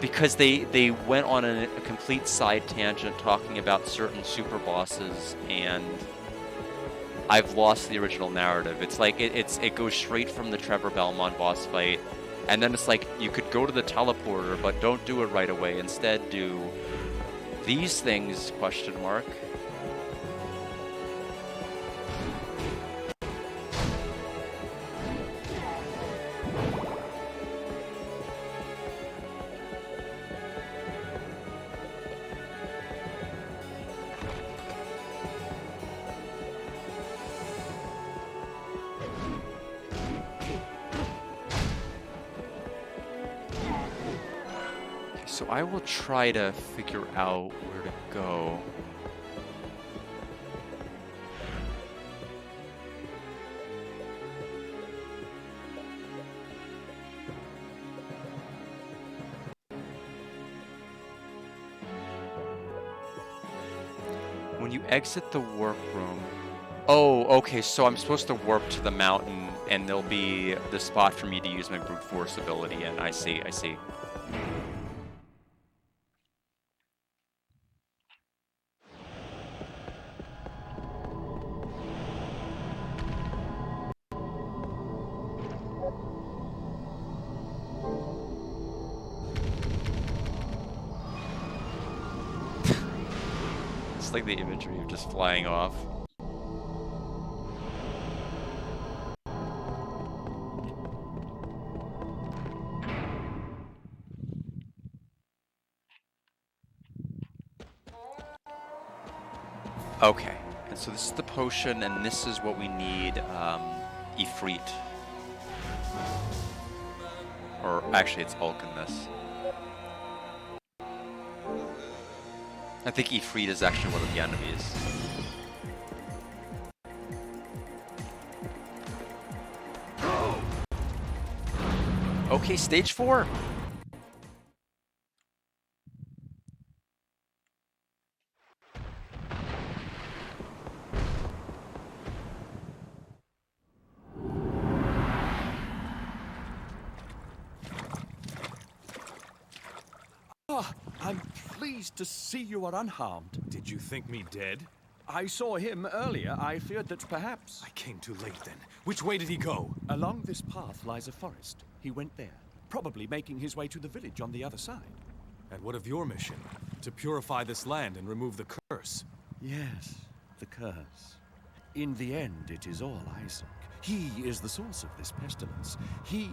Because they went on a complete side tangent talking about certain super bosses, and I've lost the original narrative. It's like it goes straight from the Trevor Belmont boss fight, and then it's like you could go to the teleporter, but don't do it right away. Instead, do these things? Question mark. So I will try to figure out where to go. When you exit the warp room... Oh, okay, so I'm supposed to warp to the mountain, and there'll be the spot for me to use my brute force ability, and I see. Just like the imagery of just flying off. Okay, and so this is the potion, and this is what we need, Ifrit. Or actually, it's Ulk in this. I think Ifrit is actually one of the enemies. Okay, stage 4. Ah, I'm pleased to see you are unharmed. Did you think me dead? I saw him earlier. I feared that perhaps... I came too late then. Which way did he go? Along this path lies a forest. He went there, probably making his way to the village on the other side. And what of your mission? To purify this land and remove the curse. Yes, the curse. In the end, it is all Isaac. He is the source of this pestilence. He...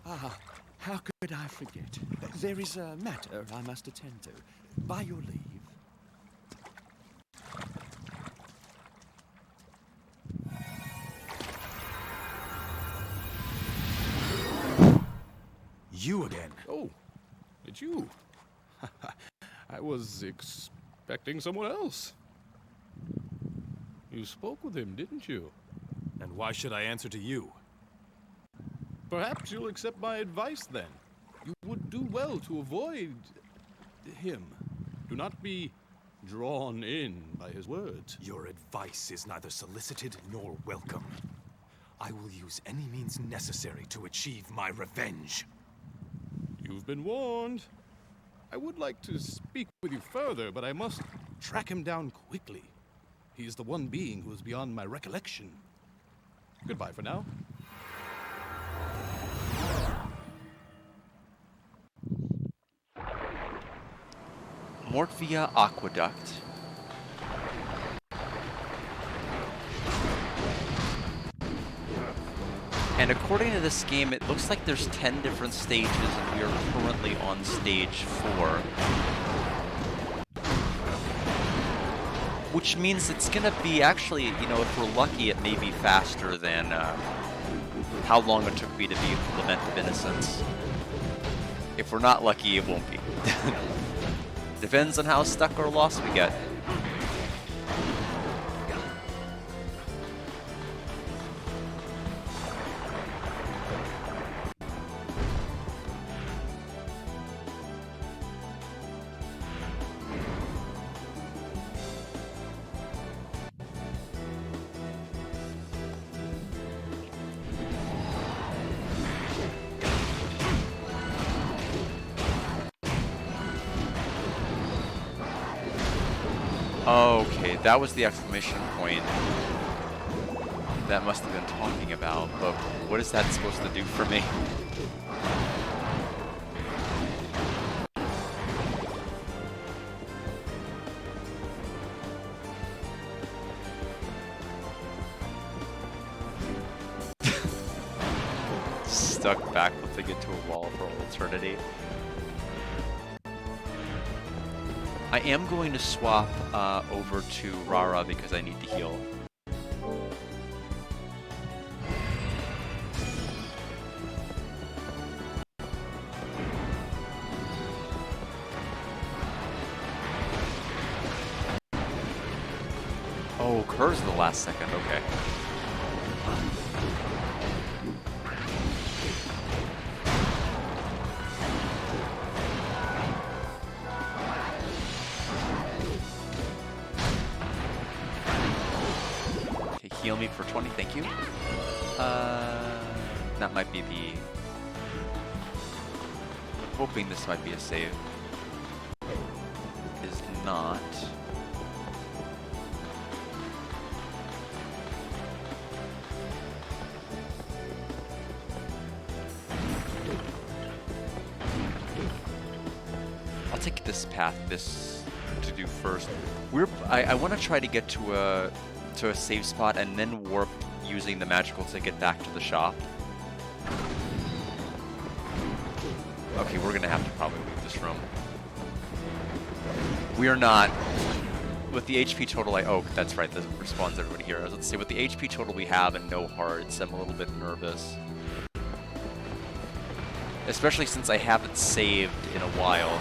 Ah, how could I forget? There is a matter I must attend to. By your leave. You again. Oh, it's you. I was expecting someone else. You spoke with him, didn't you? And why should I answer to you? Perhaps you'll accept my advice then. You would do well to avoid him. Do not be drawn in by his words. Your advice is neither solicited nor welcome. I will use any means necessary to achieve my revenge. You've been warned. I would like to speak with you further, but I must track him down quickly. He is the one being who is beyond my recollection. Goodbye for now. Mortvia Aqueduct. And according to this game, it looks like there's 10 different stages, and we are currently on stage 4. Which means it's gonna be actually, you know, if we're lucky, it may be faster than how long it took me to beat Lament of Innocence. If we're not lucky, it won't be. Depends on how stuck or lost we get. Okay, that was the exclamation point that must have been talking about, but what is that supposed to do for me? Stuck backflipping into a wall for all eternity. I am going to swap over to Rara because I need to heal. Oh, Kerr's the last second, okay. Heal me for 20, thank you. That might be the... Hoping this might be a save. Is not. I'll take this path, this to do first. I want to try to get to a safe spot and then warp using the magical to get back to the shop. Okay, we're gonna have to probably leave this room. We're not with the HP total. Oh, that's right. That respawns everybody here. Let's see. With the HP total we have and no hearts, I'm a little bit nervous. Especially since I haven't saved in a while.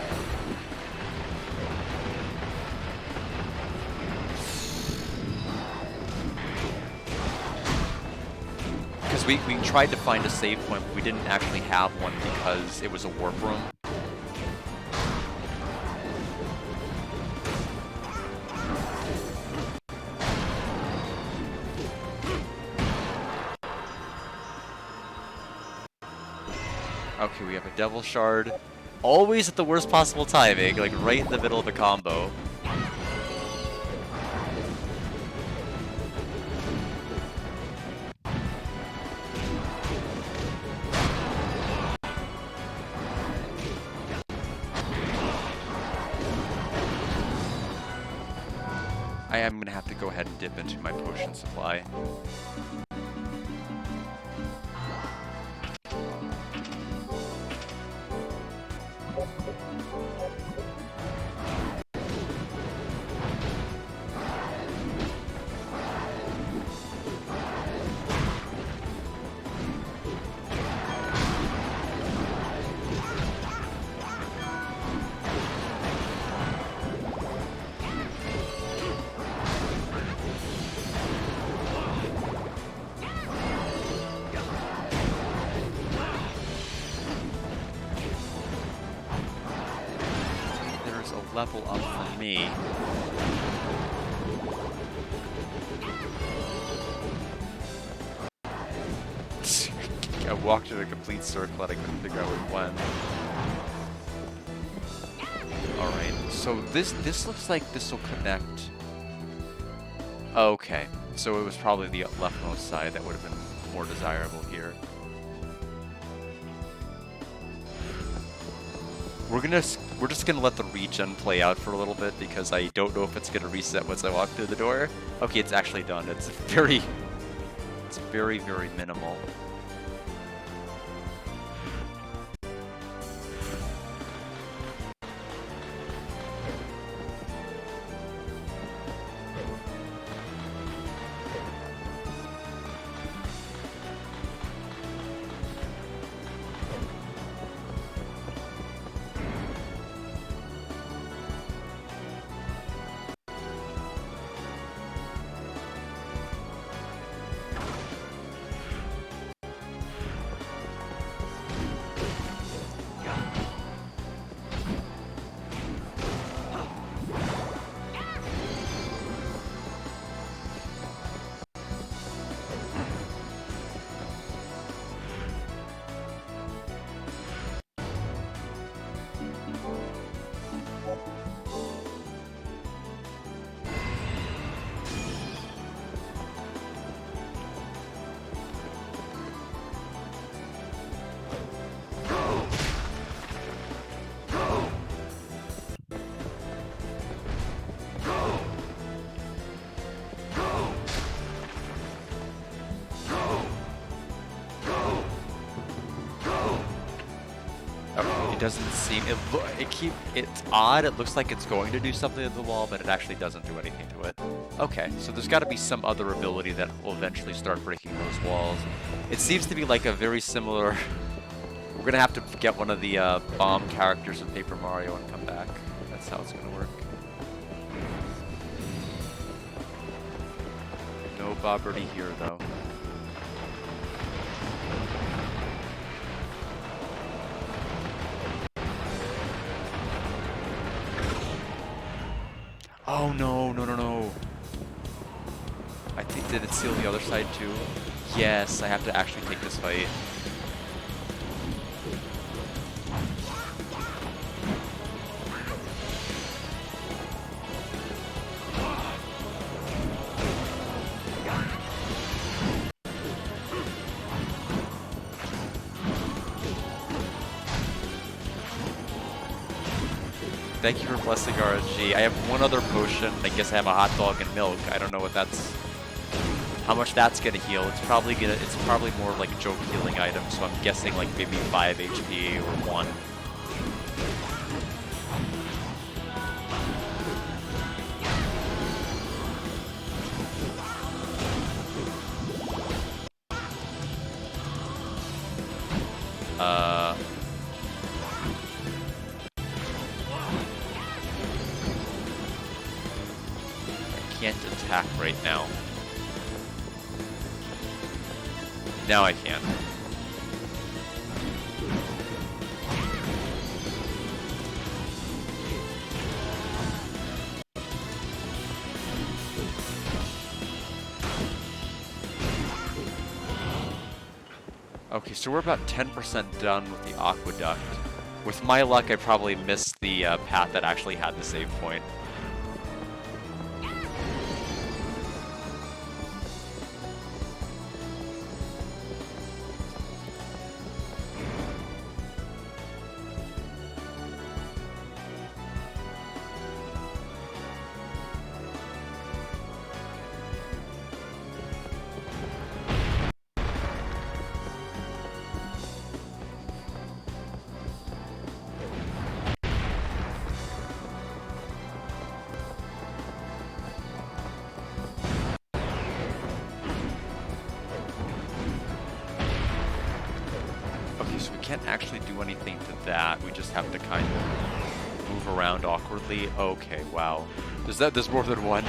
Because we tried to find a save point, but we didn't actually have one because it was a warp room. Okay, we have a Devil Shard. Always at the worst possible timing, like right in the middle of a combo. I am going to have to go ahead and dip into my potion supply. Level up for me. I walked in a complete circle and I couldn't figure out when. Alright, so this looks like this will connect. Okay, so it was probably the leftmost side that would have been more desirable here. We're just gonna let the regen play out for a little bit because I don't know if it's gonna reset once I walk through the door. Okay, it's actually done. It's very, very minimal. Doesn't seem it's odd. It looks like it's going to do something to the wall, but it actually doesn't do anything to it. Okay, so there's got to be some other ability that will eventually start breaking those walls. It seems to be like a very similar. We're gonna have to get one of the bomb characters in Paper Mario and come back. That's how it's gonna work. No Bob Birdie here though. Oh no, no, no, no. I think, did it seal the other side too? Yes, I have to actually take this fight. Thank you for blessing RNG. I have one other potion. I guess I have a hot dog and milk. I don't know what that's, how much that's gonna heal. It's probably more of like a joke healing item, so I'm guessing like maybe 5 HP or 1. I can't attack right now. Now I can. Okay, so we're about 10% done with the aqueduct. With my luck, I probably missed the path that actually had the save point. Can't actually do anything to that. We just have to kind of move around awkwardly. Okay, wow. There's more than one.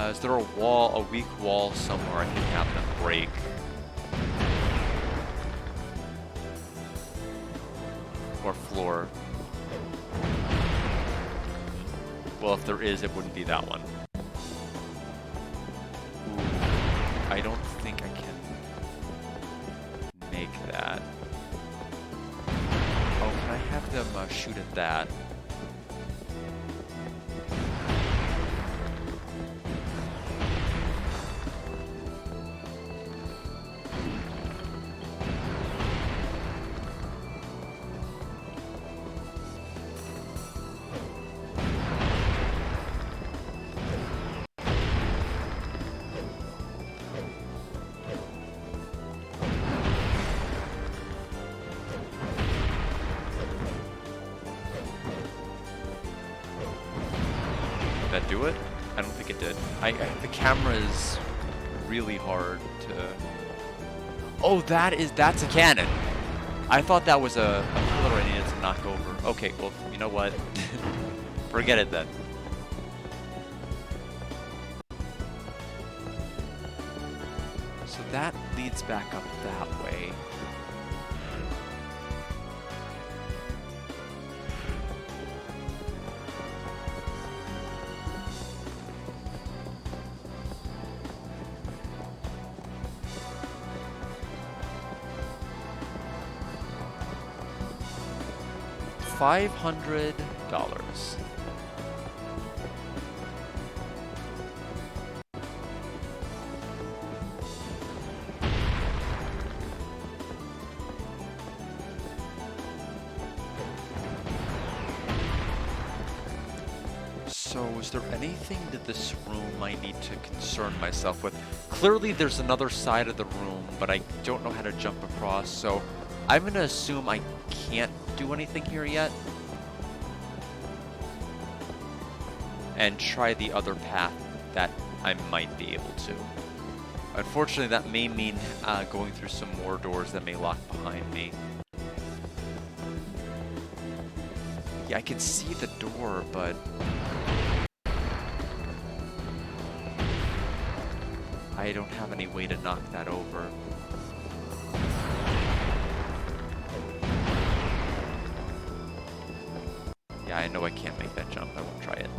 Is there a weak wall somewhere I can have them break? Or floor? Well, if there is, it wouldn't be that one. Ooh, I don't think I can make that. Oh, can I have them shoot at that? That do it? I don't think it did. The camera is really hard to... Oh, that's a cannon! I thought that was a pillar I needed to knock over. Okay, well, you know what? Forget it then. So that leads back up that way. $500. So, is there anything to this room I need to concern myself with? Clearly there's another side of the room, but I don't know how to jump across, so I'm gonna assume I can't do anything here yet. And try the other path that I might be able to. Unfortunately, that may mean going through some more doors that may lock behind me. Yeah, I can see the door, but... I don't have any way to knock that over. Yeah, I know I can't make that jump. I won't try it.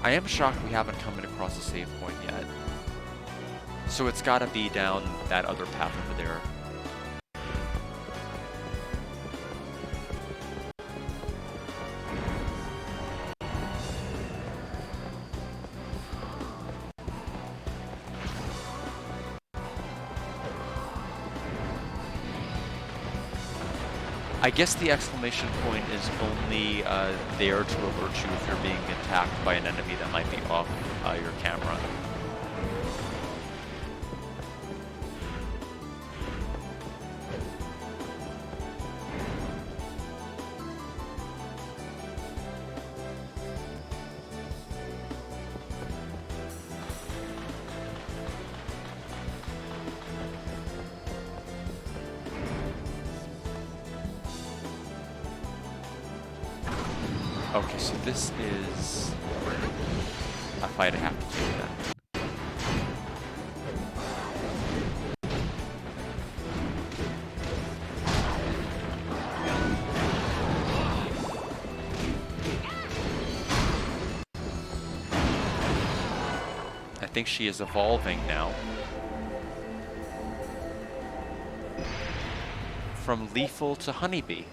I am shocked we haven't come across a save point yet. So it's gotta be down that other path over there. I guess the exclamation point is only there to alert you if you're being attacked by an enemy that might be off your camera. Okay, so this is a fight I have to do then. I think she is evolving now. From lethal to honeybee.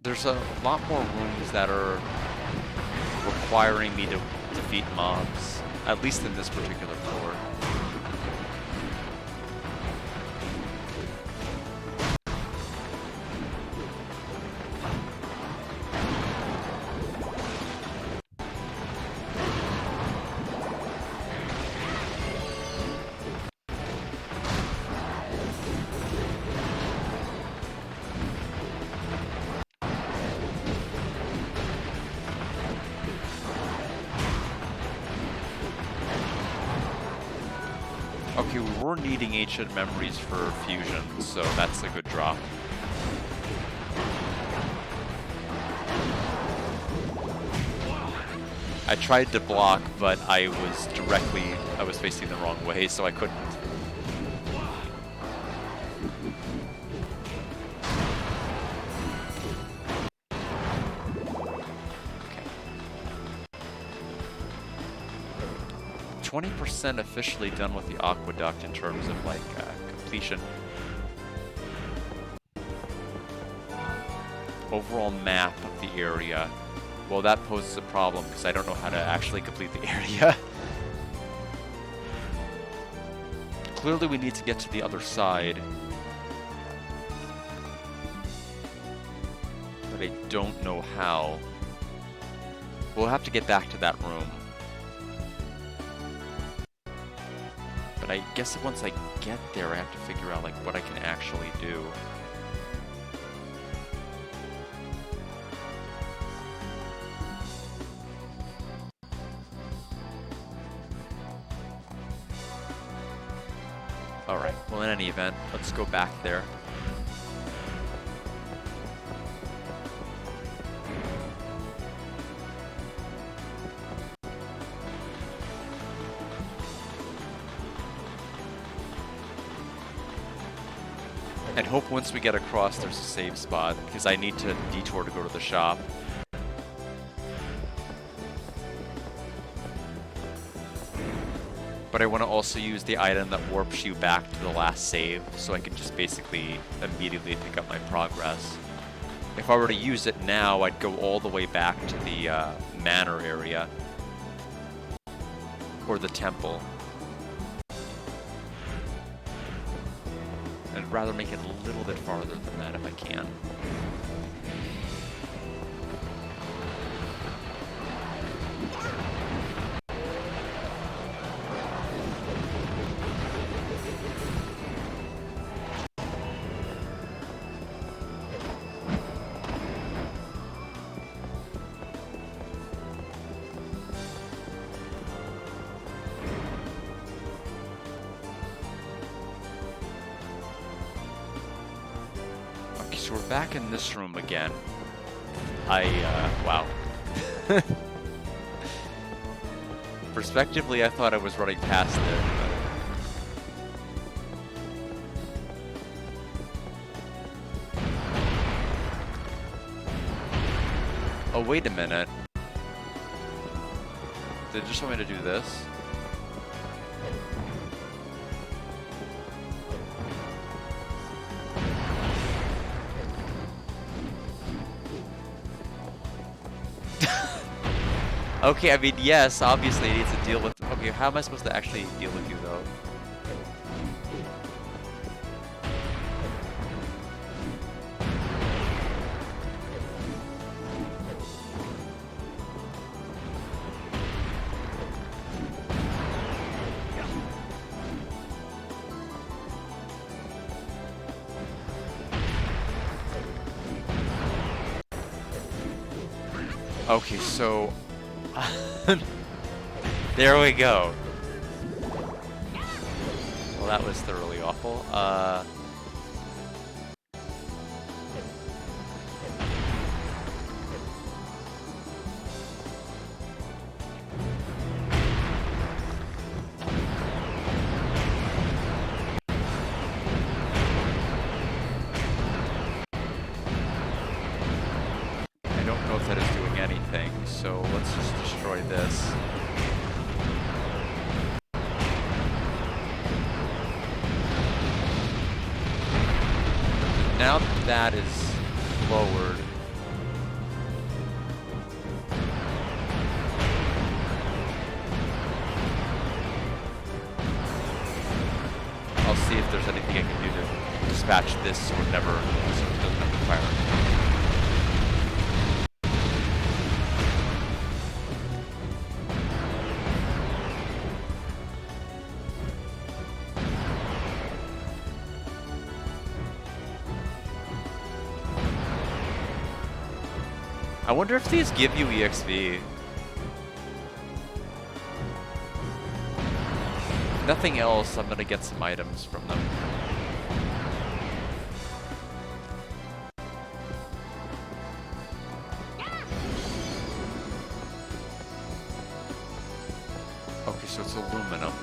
There's a lot more rooms that are requiring me to defeat mobs, at least in this particular floor. Okay, we were needing ancient memories for fusion, so that's a good drop. I tried to block, but I was facing the wrong way, so I couldn't. Okay. 20% officially done with the aqueduct in terms of like completion. Overall map of the area. Well, that poses a problem because I don't know how to actually complete the area. Clearly we need to get to the other side. But I don't know how. We'll have to get back to that room. But I guess once I get there, I have to figure out like what I can actually do. Alright, well in any event, let's go back there. And hope once we get across there's a save spot, because I need to detour to go to the shop. But I want to also use the item that warps you back to the last save, so I can just basically immediately pick up my progress. If I were to use it now, I'd go all the way back to the manor area. Or the temple. I'd rather make it a little bit farther than that if I can. so we're back in this room again. Wow. Perspectively, I thought I was running past it, but... Oh, wait a minute. Did it just want me to do this? Okay, I mean, yes, obviously it needs to deal with... Okay, how am I supposed to actually deal with you, though? Okay, so... there we go. Well, that was thoroughly awful. I don't know if that is doing anything, so let's just destroy this. Now that is lowered. I'll see if there's anything I can do to dispatch this so it never doesn't have to fire. I wonder if these give you EXP. If nothing else, I'm gonna get some items from them. Okay, so it's aluminum.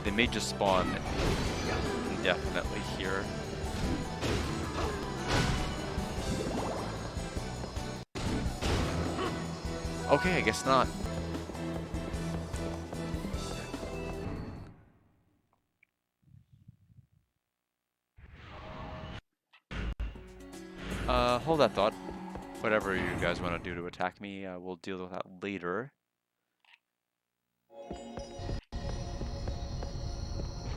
They may just spawn indefinitely here. Okay, I guess not. Hold that thought. Whatever you guys want to do to attack me, we'll deal with that later.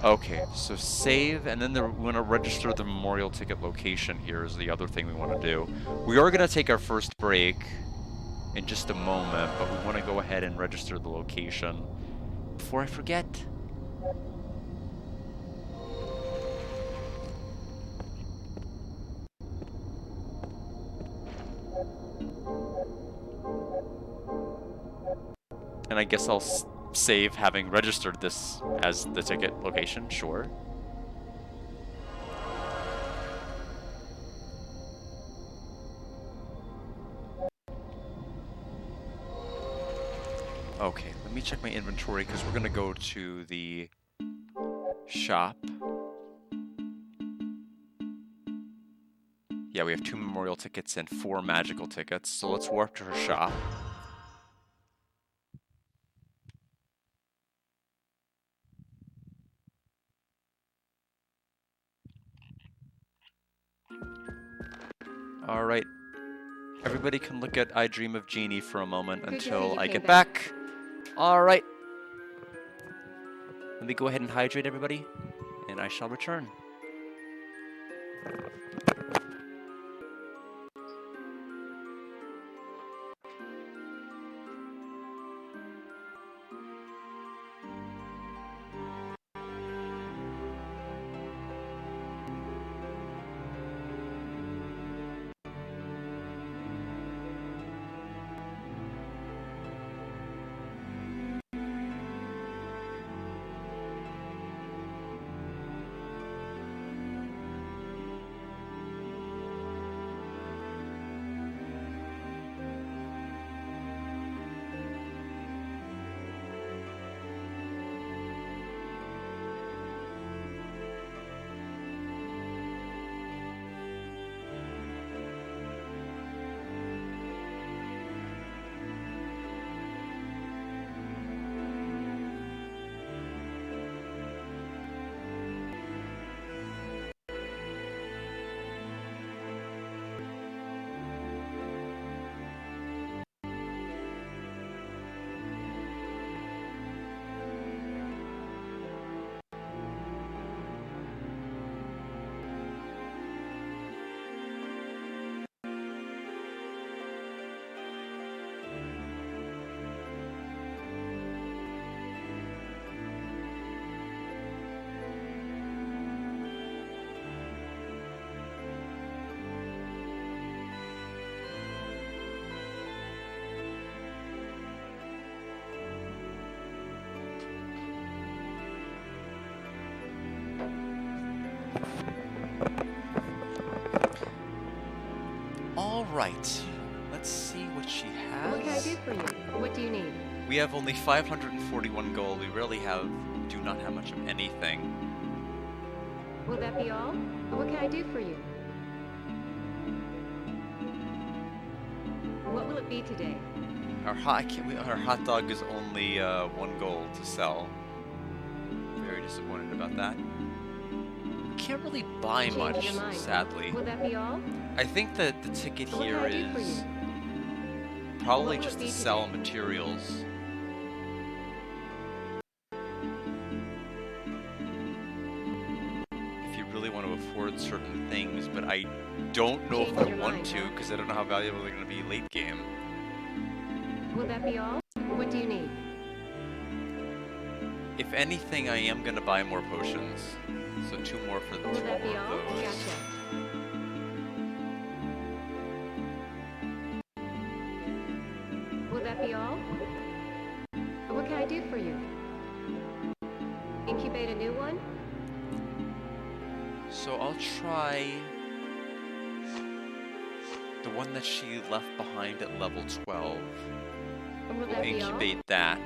Okay, so save, and then we want to register the memorial ticket location here is the other thing we want to do. We are going to take our first break in just a moment, but we want to go ahead and register the location before I forget. And I guess I'll save having registered this as the ticket location, sure. Okay, let me check my inventory because we're gonna go to the shop. Yeah, we have 2 memorial tickets and 4 magical tickets, so let's warp to her shop. Alright, everybody can look at I Dream of Jeannie for a moment until I get back. Alright. Let me go ahead and hydrate everybody, and I shall return. right. Let's see what she has. What can I do for you? What do you need? We have only 541 gold. We really do not have much of anything. Will that be all? What can I do for you? What will it be today? Our hot dog is only 1 gold to sell. Very disappointed about that. Can't really buy Change much, your mind. sadly. Will that be all? I think that the ticket What here can I do for is you? probably What will just it to be sell today? materials. If you really want to afford certain things, but I don't know if Change I your want mind, to huh? because I don't know how valuable they're going to be late game. Will that be all? What do you need? If anything, I am going to buy more potions. So 2 more for Will 2 that be more all? of those. Gotcha. Will that be all? What can I do for you? Incubate a new one? So I'll try the one that she left behind at level 12. Or will We'll that be all? incubate that.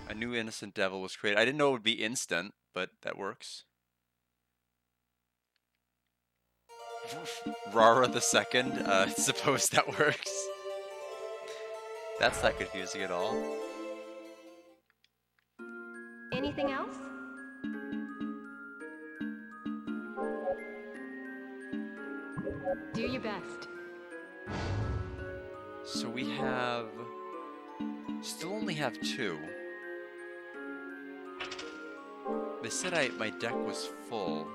A new innocent devil was created. I didn't know it would be instant, but that works. Rara the second, suppose that works. That's not confusing at all. Anything else? Do your best. So we still only have 2. They said my deck was full.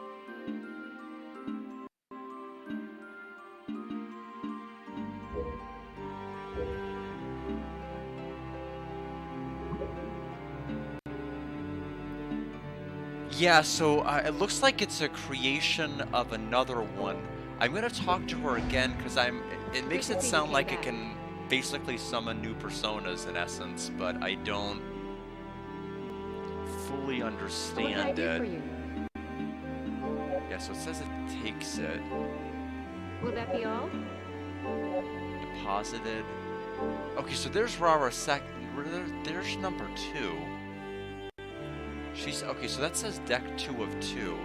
Yeah, so it looks like it's a creation of another one. I'm gonna talk to her again because it makes it sound like it can basically summon new personas in essence, but I don't fully What can I understand do for it. you? Yeah, so it says it takes it. Will that be all? Deposited. Okay, so there's Rara second. There's number 2. She's okay, so that says deck 2 of 2.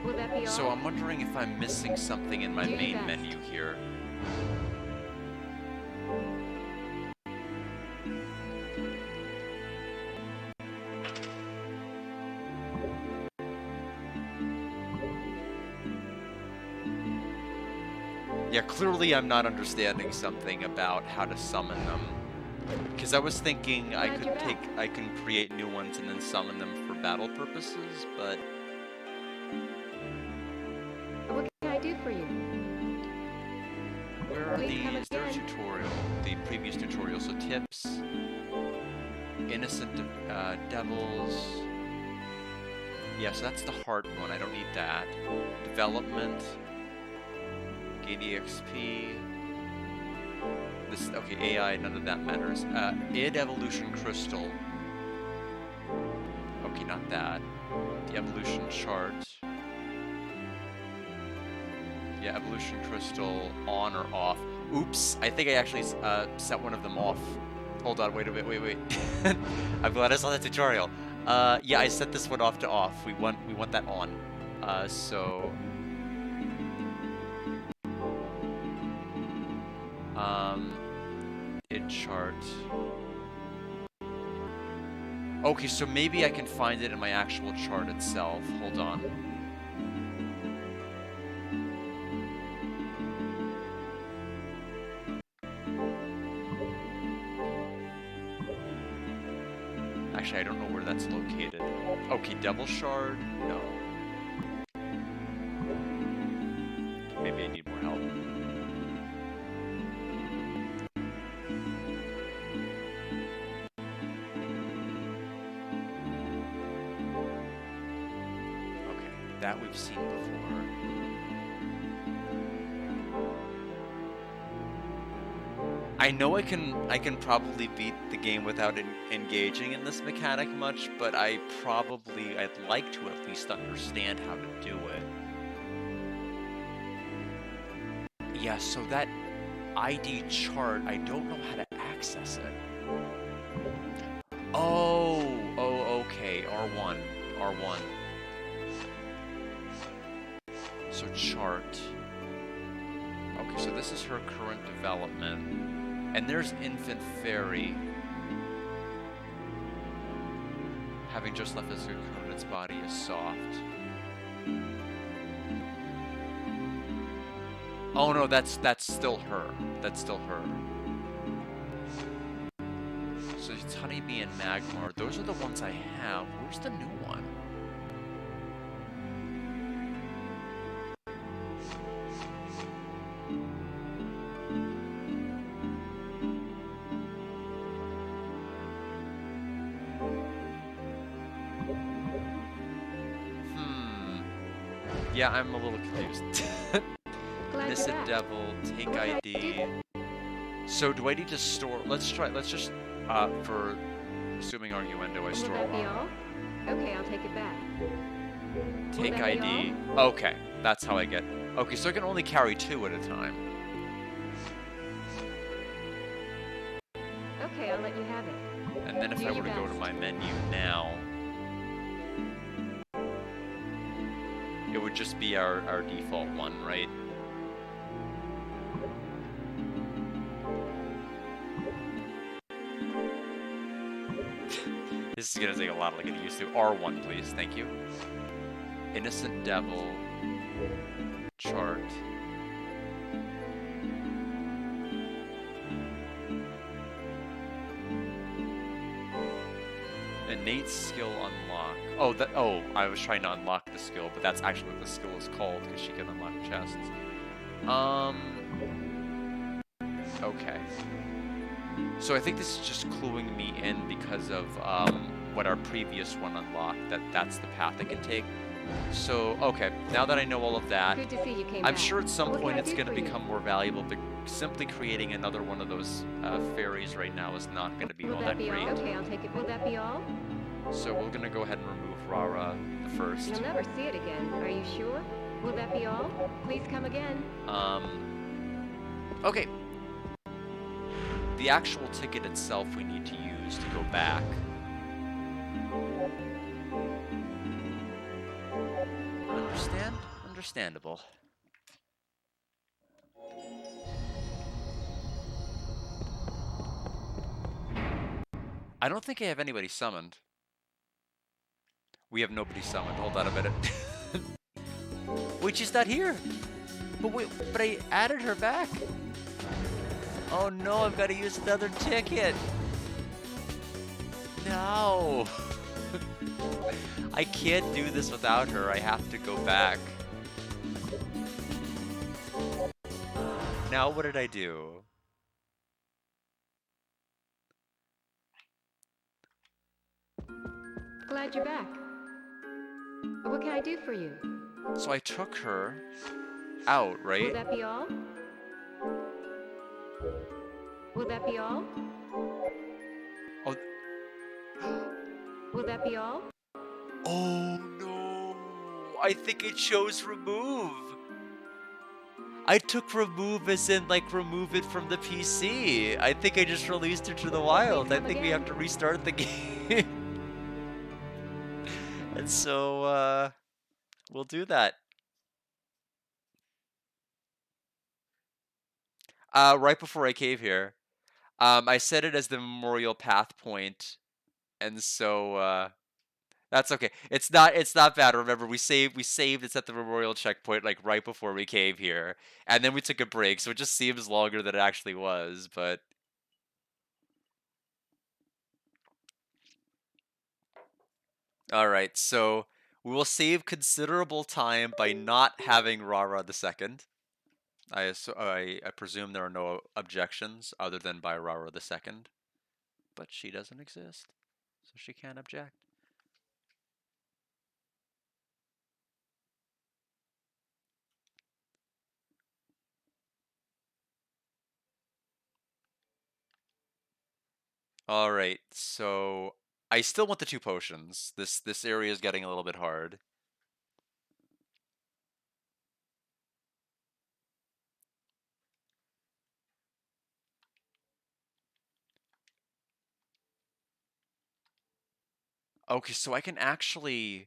Will that be all? So I'm wondering if I'm missing something in my Do your main best. menu here. Yeah, clearly I'm not understanding something about how to summon them. Because I was thinking I Glad you're can create new ones and then summon them for battle purposes, but What can I do for you? where are Please come these? Their again. tutorial, the previous tutorial. So tips, innocent devils. Yeah, so that's the heart one. I don't need that. Development, gain EXP. This okay, AI. None of that matters. Id evolution crystal. Okay, not that. The evolution chart. Yeah, evolution crystal on or off. Oops, I think I actually set one of them off. Hold on, wait a minute, wait. I'm glad I saw that tutorial. Yeah, I set this one off to off. We want that on. So id chart. Okay, so maybe I can find it in my actual chart itself. Hold on. Actually, I don't know where that's located. Okay, Devil Shard? No. Maybe I need more help. Okay, that we've seen before. I know I can probably beat the game without engaging in this mechanic much, but I'd like to at least understand how to do it. Yeah, so that ID chart, I don't know how to access it. Oh, okay, R1, R1. So chart. Okay, so this is her current development. And there's Infant Fairy. Having just left this cocoon, its body is soft. Oh no, that's still her. That's still her. So it's Honeybee and Magmar. Those are the ones I have. Where's the new one? Yeah, I'm a little confused. Innocent Devil, take ID. So do I need to store? Let's just, for assuming arguendo, I store. Will that be all? Okay, I'll take it back. Take ID. Okay, that's how I get. Okay, so I can only carry 2 at a time. Okay, I'll let you have it. And then if I were to go to my menu now, it would just be our default one, right? This is gonna take a lot to get used to. R1, please, thank you. Innocent Devil. Chart. Innate skill unlock. Oh, I was trying to unlock the skill, but that's actually what the skill is called, because she can unlock chests. Okay. So I think this is just cluing me in because of what our previous one unlocked, that's the path I can take. So, okay, now that I know all of that, Good to see you came I'm back. sure at some What point can I it's do going to for you? become more valuable, but simply creating another one of those fairies right now is not going to be Will all that that be all? great. Okay, I'll take it. Will that be all? So we're going to go ahead and remove Rara the first. You'll never see it again. Are you sure? Will that be all? Please come again. Okay. The actual ticket itself we need to use to go back. Understandable. I don't think I have anybody summoned. We have nobody summoned. Hold on a minute. Wait, she's not here. But I added her back. Oh no, I've got to use another ticket. No. I can't do this without her. I have to go back. Now what did I do? Glad you're back. What can I do for you? So I took her out, Will right? that be all? Will that be all? Oh. Will that be all? Oh no. I think it chose remove. I took remove as in, like, remove it from the PC. I think I just released it to the wild. I think we have to restart the game. And so, we'll do that. Right before I cave here, I set it as the memorial path point, and so, that's okay. It's not bad. Remember, we saved it's at the memorial checkpoint, like, right before we cave here, and then we took a break, so it just seems longer than it actually was, but... Alright, so we will save considerable time by not having Rara the Second. I presume there are no objections other than by Rara the Second, but she doesn't exist, so she can't object. Alright, so I still want the 2 potions. This area is getting a little bit hard. Okay, so I can actually...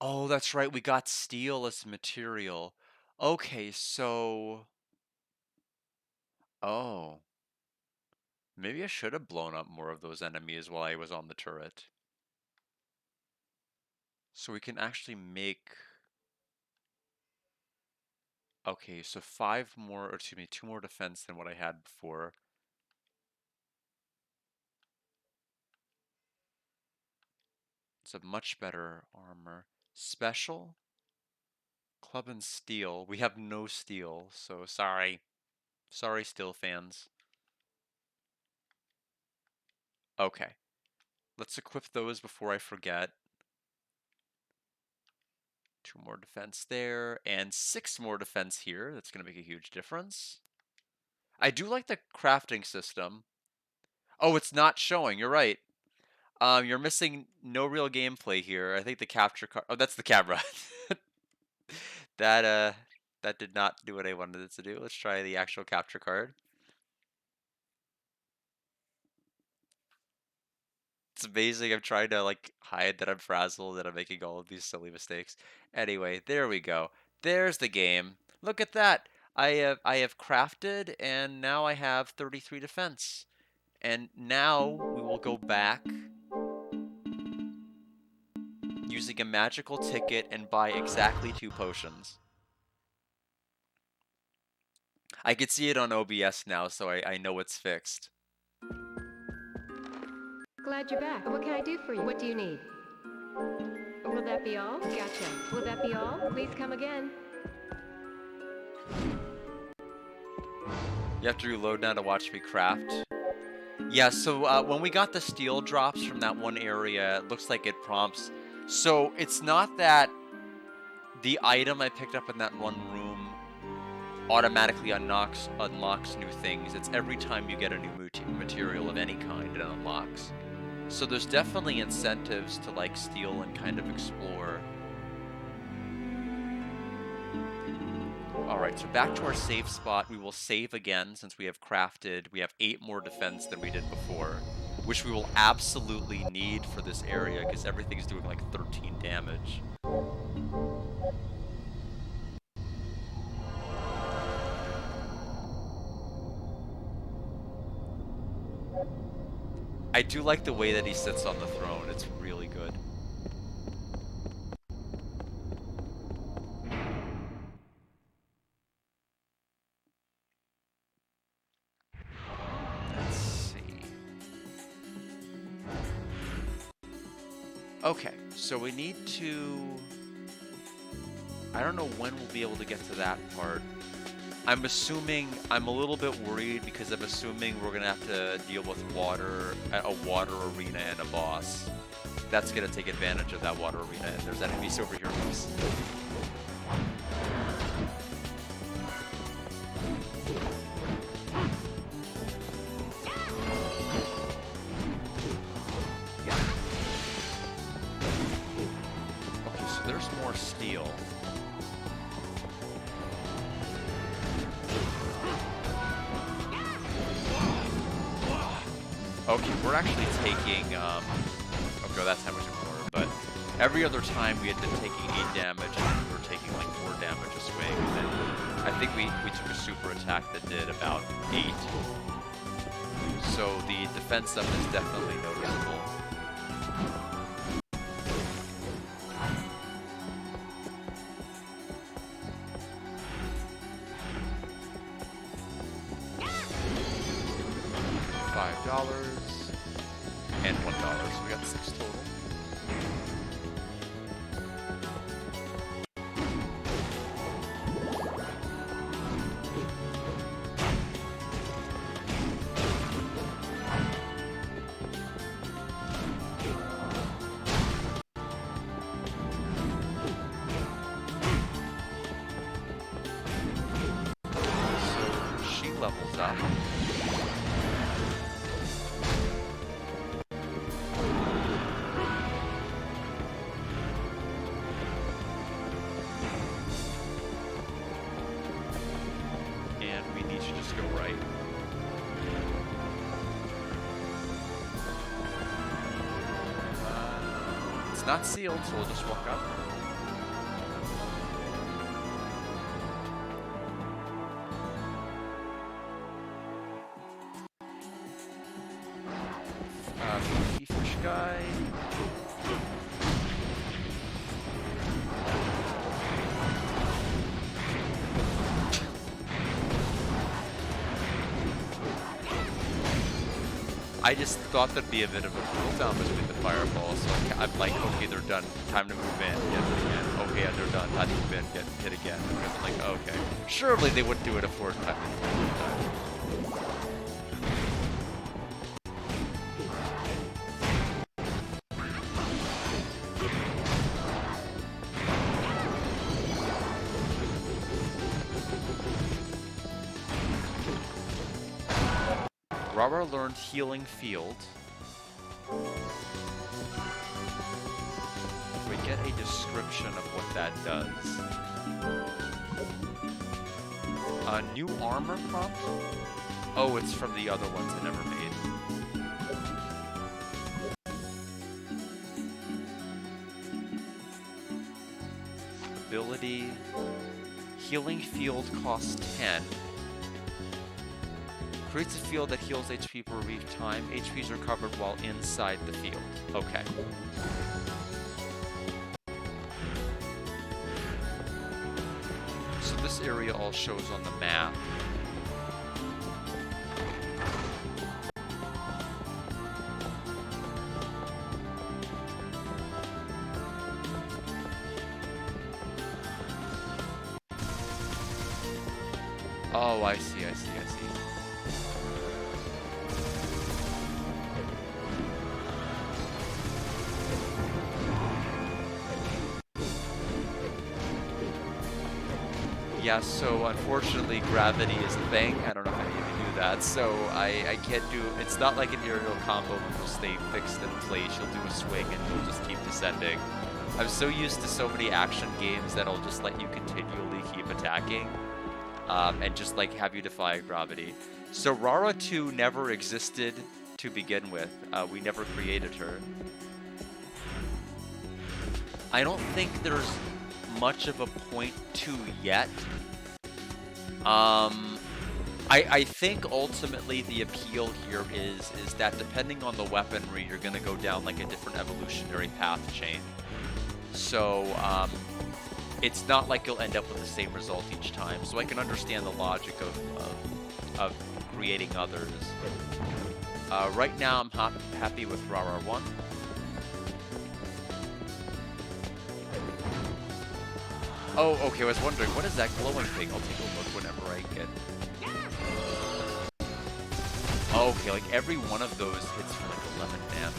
Oh, that's right, we got steel as material. Okay, so... Oh. Maybe I should have blown up more of those enemies while I was on the turret. So we can actually make... Okay, so 5 more, or excuse me, 2 more defense than what I had before. It's a much better armor. Special? Club and steel. We have no steel, so sorry. Sorry, steel fans. Okay. Let's equip those before I forget. 2 more defense there, and 6 more defense here. That's going to make a huge difference. I do like the crafting system. Oh, it's not showing. You're right. You're missing no real gameplay here. I think the capture card... Oh, that's the camera. That, that did not do what I wanted it to do. Let's try the actual capture card. It's amazing. I'm trying to like hide that I'm frazzled and I'm making all of these silly mistakes. Anyway, there we go. There's the game. Look at that. I have crafted and now I have 33 defense. And now we will go back using a magical ticket and buy exactly 2 potions. I can see it on OBS now, so I know it's fixed. Glad you're back. What can I do for you? What do you need? Will that be all? Gotcha. Will that be all? Please come again. You have to reload now to watch me craft. Yeah, so when we got the steel drops from that one area, it looks like it prompts. So it's not that the item I picked up in that one room automatically unlocks new things. It's every time you get a new material of any kind, it unlocks. So there's definitely incentives to like steal and kind of explore. Alright, so back to our save spot. We will save again since we have crafted. We have 8 more defense than we did before, which we will absolutely need for this area because everything's doing like 13 damage. I do like the way that he sits on the throne. It's really good. Let's see. Okay, so we need to... I don't know when we'll be able to get to that part. I'm assuming, I'm a little bit worried because I'm assuming we're gonna have to deal with water, a water arena and a boss. That's gonna take advantage of that water arena, and there's enemies over here. Oops. Okay, so there's more steel. Okay, we're actually taking, okay, that's how much more, but every other time we had been taking 8 damage, and we were taking like 4 damage a swing, and then I think we took a super attack that did about 8. So the defense up is definitely noticeable. $5 and $1, so we got 6 total. So she levels up. And we need to just go right. It's not sealed, so we'll just walk up. Fish guy. I just thought there'd be a bit of a cooldown between the fireballs, so I'm like, okay, they're done. Time to move in, get hit again. Okay, yeah, they're done. Time to move in, get hit again. Because I'm like, okay. Surely they wouldn't do it a fourth time. Rara learned Healing Field. We get a description of what that does. New armor prompt? Oh, it's from the other ones I never made. Ability. Healing Field costs 10. Creates a field that heals HP per brief time. HP is recovered while inside the field. Okay. So this area all shows on the map. Oh, I see. Yeah, so unfortunately gravity is the thing. I don't know how you even do that. So I can't do, it's not like an aerial combo which will stay fixed in place. You'll do a swing and you'll just keep descending. I'm so used to so many action games that'll just let you continually keep attacking. And just like have you defy gravity. So Rara 2 never existed to begin with. We never created her. I don't think there's much of a point to yet. I think ultimately the appeal here is that depending on the weaponry, you're gonna go down like a different evolutionary path chain. So it's not like you'll end up with the same result each time. So I can understand the logic of creating others. Right now I'm happy with Rara 1. Oh, okay, I was wondering, what is that glowing thing? I'll take a look whenever I get... Oh, okay, like every one of those hits for like 11 damage.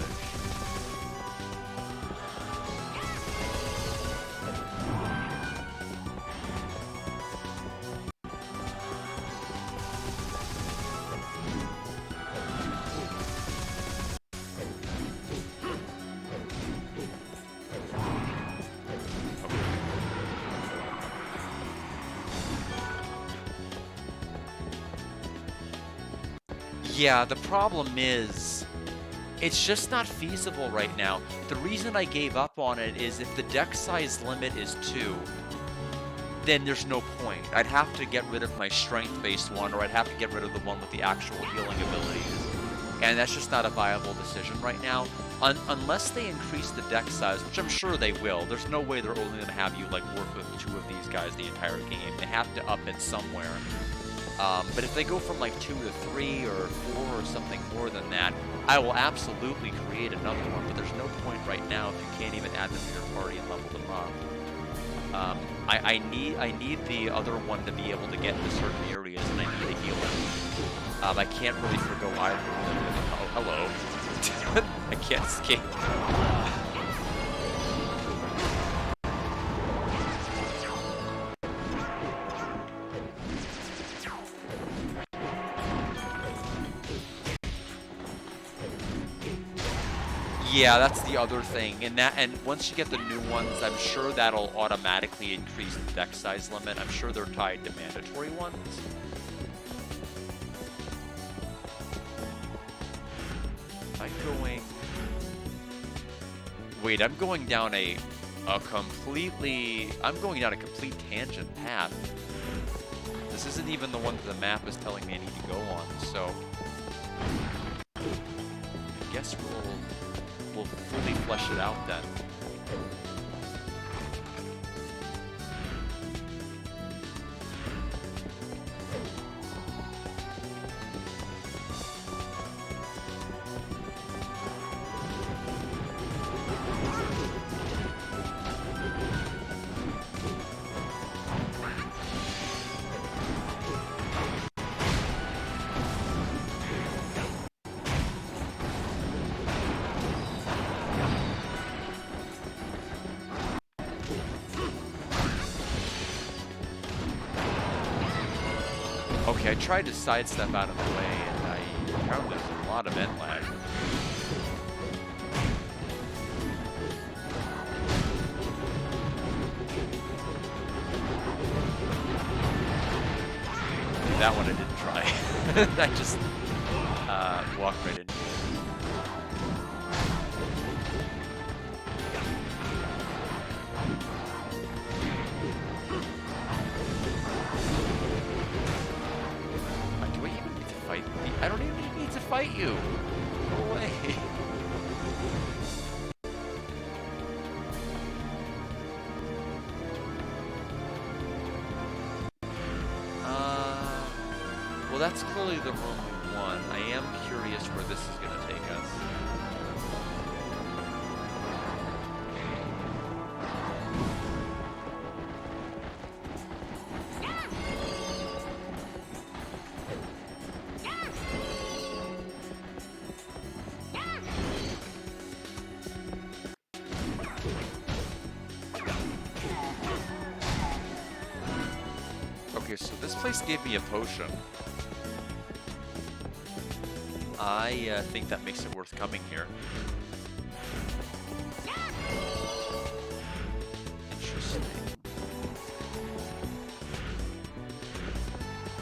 Yeah, the problem is, it's just not feasible right now. The reason I gave up on it is if the deck size limit is 2, then there's no point. I'd have to get rid of my strength-based one, or I'd have to get rid of the one with the actual healing abilities. And that's just not a viable decision right now. Unless they increase the deck size, which I'm sure they will. There's no way they're only going to have you like work with 2 of these guys the entire game. They have to up it somewhere. But if they go from like 2 to 3 or 4 or something more than that, I will absolutely create another one, but there's no point right now if you can't even add them to your party and level them up. I need the other one to be able to get into certain areas, and I need to heal it. I can't really forgo either. Oh, hello. I can't escape. Yeah, that's the other thing, and once you get the new ones, I'm sure that'll automatically increase the deck size limit. I'm sure they're tied to mandatory ones. I'm going Wait, I'm going down I'm going down a complete tangent path. This isn't even the one that the map is telling me I need to go on, so I guess we'll fully flesh it out then. Okay, I tried to sidestep out of the way, and I encountered a lot of vent lag. That one I didn't try. I just walked right into it. Do I even need to fight the... I don't even need to fight you! Go away! Well, that's clearly the room we want. I am curious where this is going to take us. Okay, so this place gave me a potion. I think that makes it worth coming here. Interesting.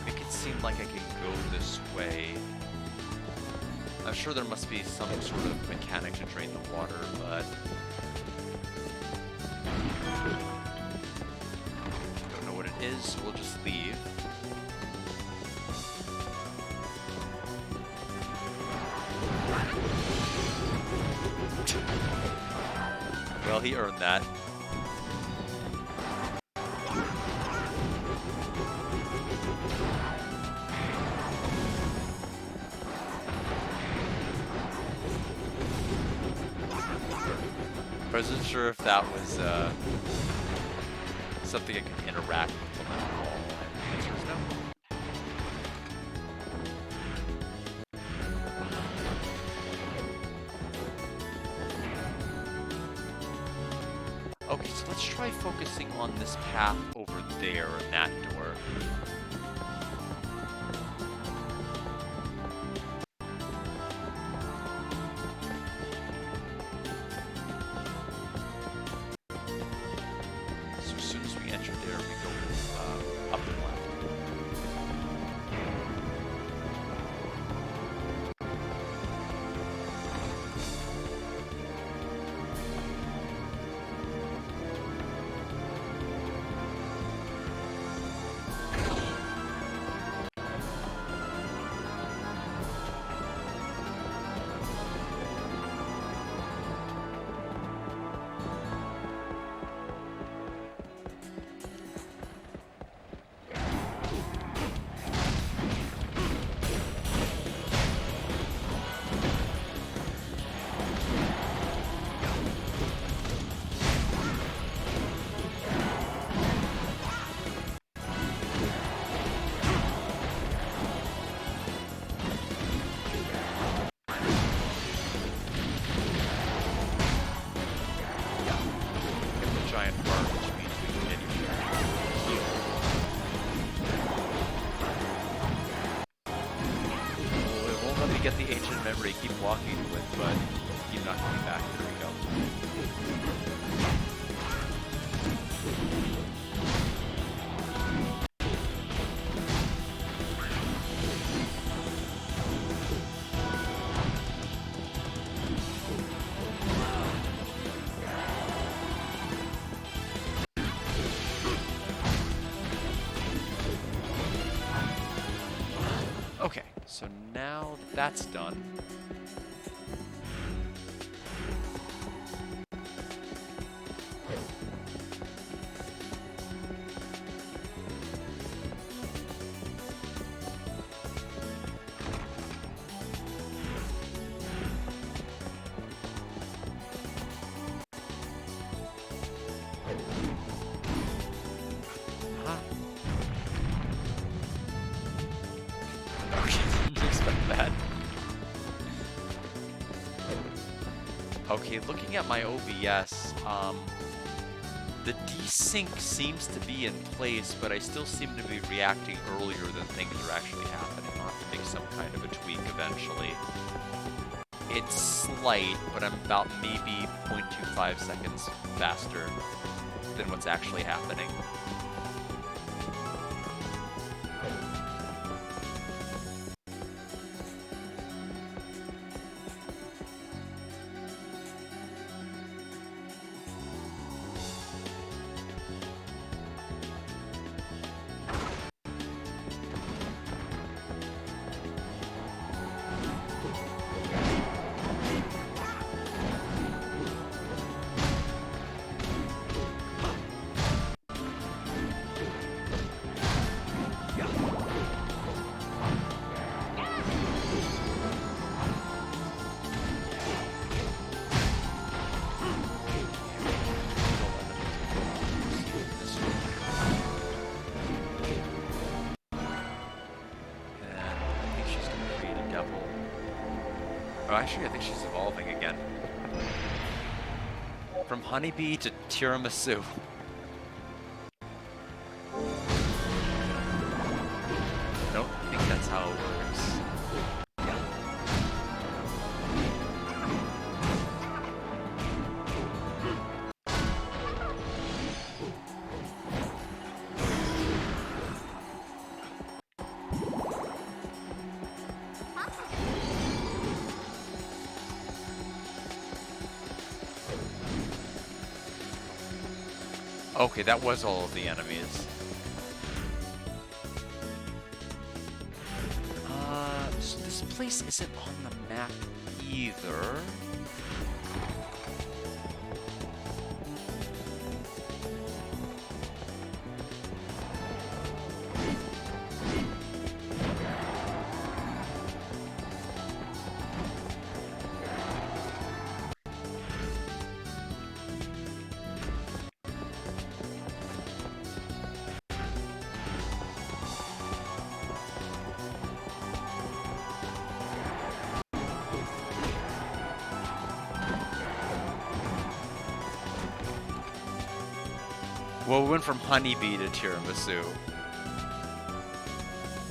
Make it seem like I can go this way. I'm sure there must be some sort of mechanic to drain the water, but... don't know what it is, so we'll just leave. Well, he earned that. I wasn't sure if that was something I could interact with on that wall. The answer is no. Okay, so let's try focusing on this path over there and that door. So as soon as we enter there, we go up and left. Giant bar, which means we can get even heal. Well, it won't let me get the ancient memory, keep walking to it, but keep not coming back. There we go. So now that that's done. Huh. Okay, didn't expect that. Okay, looking at my OBS, the desync seems to be in place, but I still seem to be reacting earlier than things are actually happening. I'll have to make some kind of a tweak eventually. It's slight, but I'm about maybe 0.25 seconds faster than what's actually happening. Oh, actually, I think she's evolving again. From honeybee to tiramisu. I don't think that's how it works. Okay, that was all of the enemies. So this place isn't on the map either. Well, we went from honeybee to tiramisu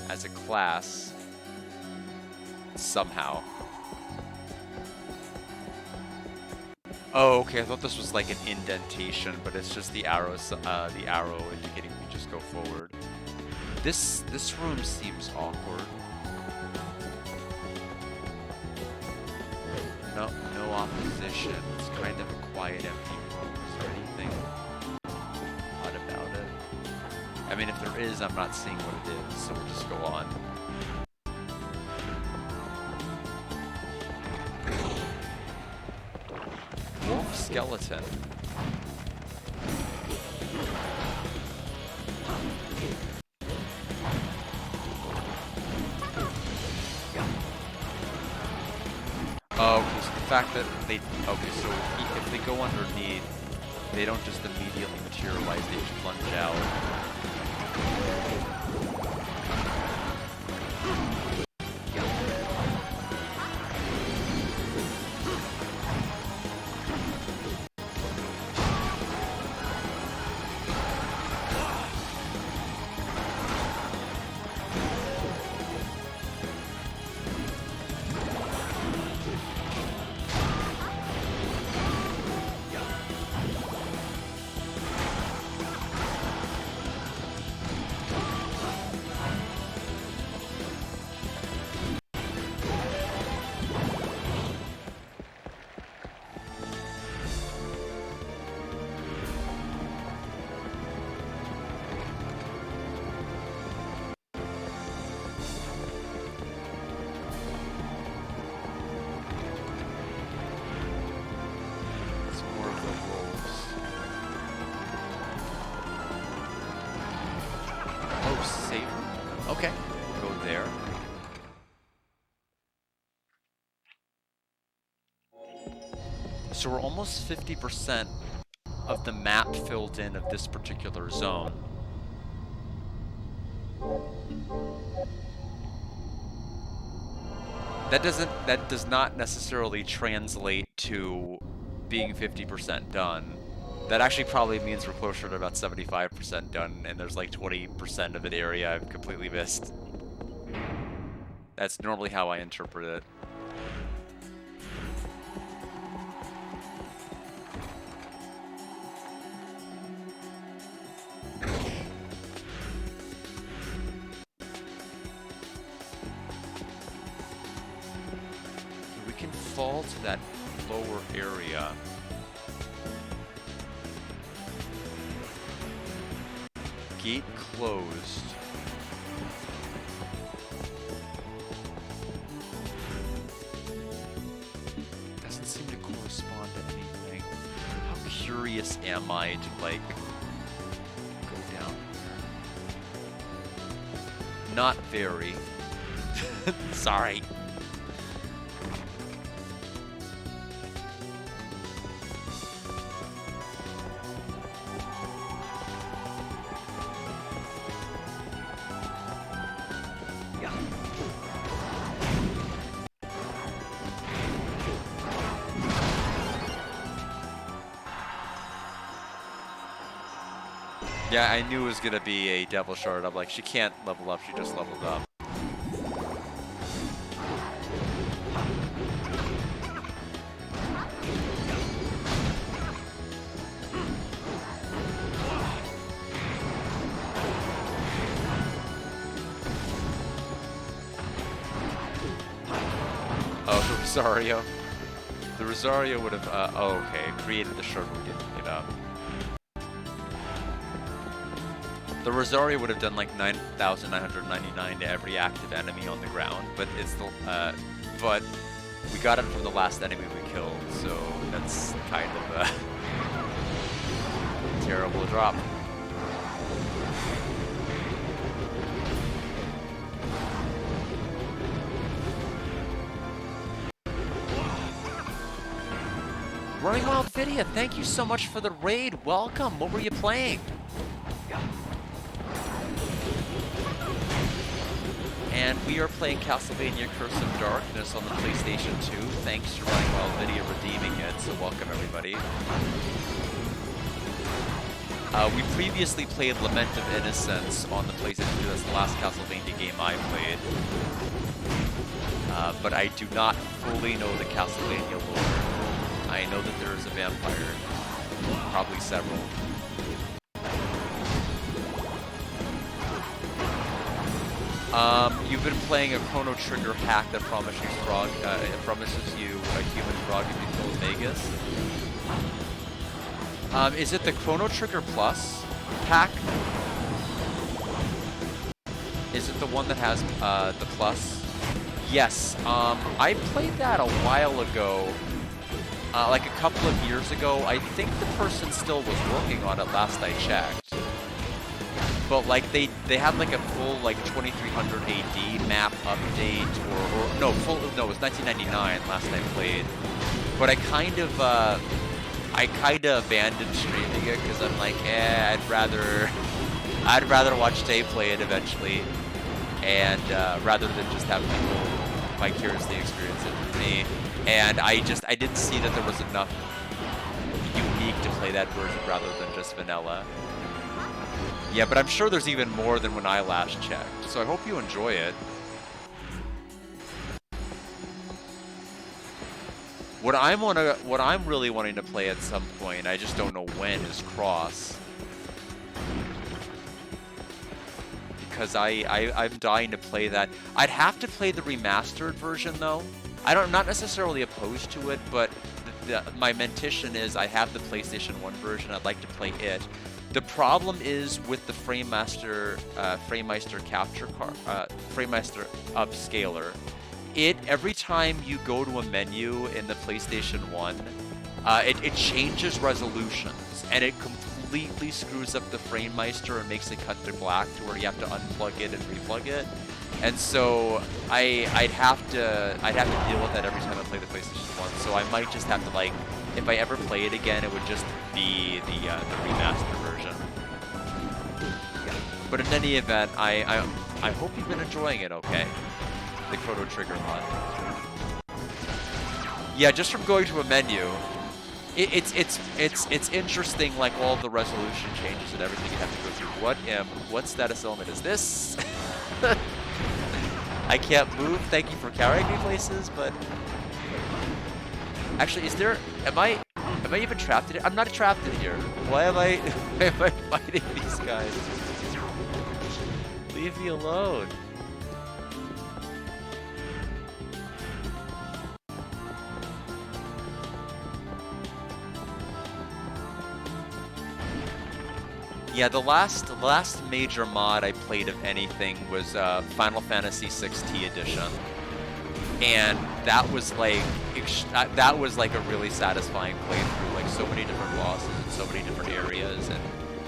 as a class somehow. Oh, okay. I thought this was like an indentation, but it's just the arrows, the arrow indicating we just go forward. This room seems awkward. No opposition. It's kind of a quiet, empty room. Is there anything odd about it? I mean, if there is, I'm not seeing what it is, so we'll just go on. Wolf skeleton. Oh, okay, so the fact that they... Okay, so if they go underneath, they don't just immediately materialize, they just plunge out. Okay, we'll go there. So we're almost 50% of the map filled in of this particular zone. That does not necessarily translate to being 50% done. That actually probably means we're closer to about 75% done, and there's like 20% of an area I've completely missed. That's normally how I interpret it. We can fall to that lower area. Gate closed. Doesn't seem to correspond to anything. How curious am I to, like, go down there? Not very. Sorry. Yeah, I knew it was gonna be a Devil Shard. I'm like, she can't level up, she just leveled up. Oh, the Rosario. The Rosario would have, oh, okay, created the shard, we didn't pick it up. The Rosario would have done like 9,999 to every active enemy on the ground, but it's still, but we got it from the last enemy we killed, so that's kind of a terrible drop. Running Wild Vidya, thank you so much for the raid. Welcome. What were you playing? And we are playing Castlevania Curse of Darkness on the PlayStation 2. Thanks to Running Wild Vidya redeeming it, so welcome everybody. We previously played Lament of Innocence on the PlayStation 2. That's the last Castlevania game I played. But I do not fully know the Castlevania lore. I know that there is a vampire. Probably several. You've been playing a Chrono Trigger hack that promises you a human frog if you kill Vegas. Is it the Chrono Trigger Plus pack? Is it the one that has the plus? Yes. I played that a while ago, like a couple of years ago. I think the person still was working on it last I checked. But like they had like a full like 2300 AD map update or no, it was 1999 last I played. But I kind of abandoned streaming it because I'm like, I'd rather watch Tay play it eventually, and rather than just have people vicariously experience it for me. And I didn't see that there was enough unique to play that version rather than just vanilla. Yeah, but I'm sure there's even more than when I last checked, so I hope you enjoy it. What I'm really wanting to play at some point, I just don't know when, is Cross. Because I'm dying to play that. I'd have to play the remastered version though. I'm not necessarily opposed to it, but my mentition is I have the PlayStation 1 version, I'd like to play it. The problem is with the Framemeister capture card, Framemeister upscaler. Every time you go to a menu in the PlayStation 1, it changes resolutions, and it completely screws up the frame meister and makes it cut to black to where you have to unplug it and replug it. And so I'd have to deal with that every time I play the PlayStation 1. So I might just have to, like, if I ever play it again, it would just be the remastered version. But in any event, I hope you've been enjoying it okay. The Chrono Trigger mod. Yeah, just from going to a menu, it's interesting, like all the resolution changes and everything you have to go through. What status element is this? I can't move. Thank you for carrying me places, but actually, am I even trapped in it? I'm not trapped in here. Why am I fighting these guys? Leave me alone. Yeah, the last major mod I played of anything was Final Fantasy XVI Edition, and that was like a really satisfying playthrough. Like so many different bosses and so many different areas, and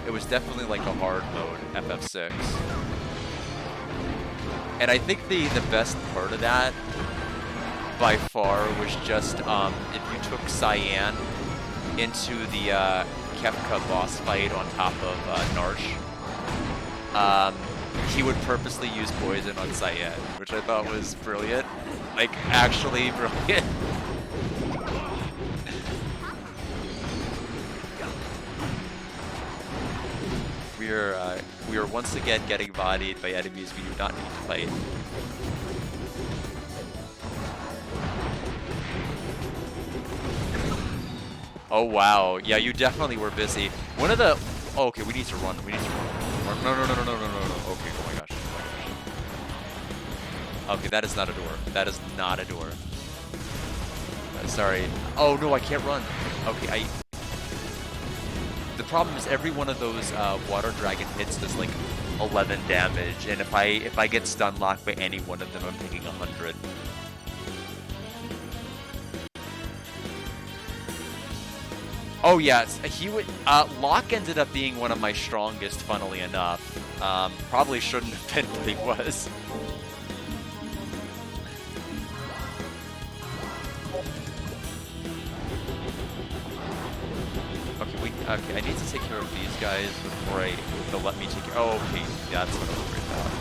it was definitely like a hard mode FF6. And I think the best part of that by far was just if you took Cyan into the Kefka boss fight on top of Narsh, he would purposely use poison on Cyan, which I thought was brilliant. Like, actually brilliant. We are once again getting bodied by enemies we do not need to fight. Oh wow, yeah, you definitely were busy. One of the okay, we need to run. We need to run. No. Okay, oh my gosh. Okay, that is not a door. That is not a door. Sorry. Oh no, I can't run. Okay, the problem is every one of those water dragon hits does like 11 damage, and if I get stun locked by any one of them, I'm taking 100. Oh yes, he would. Locke ended up being one of my strongest, funnily enough. Probably shouldn't have been, but he was. Okay, I need to take care of these guys before they'll let me take care. Oh, okay, that's what I was worried about.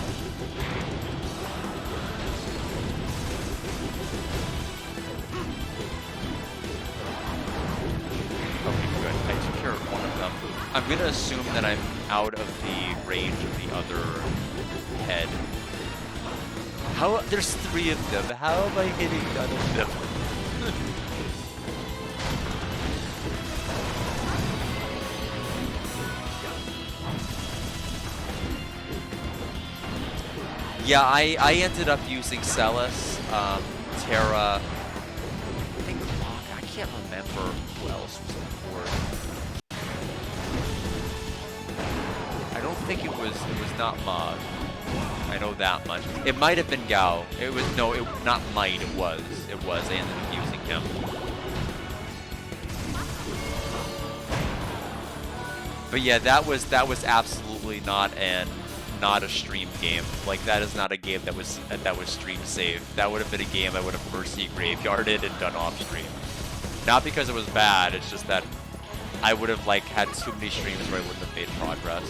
Okay, good. I took care of one of them. I'm gonna assume that I'm out of the range of the other head. There's 3 of them. How am I hitting none of them? Yeah, I ended up using Celis, Terra, I think Locke, I can't remember who else was on board. I don't think it was not Mog. I know that much. It might have been Gao. Not might, it was. I ended up using him. But yeah, that was absolutely not a stream game. Like, that is not a game that was stream safe. That would have been a game I would have mercy graveyarded and done off stream. Not because it was bad, it's just that I would have like had too many streams where I wouldn't have made progress.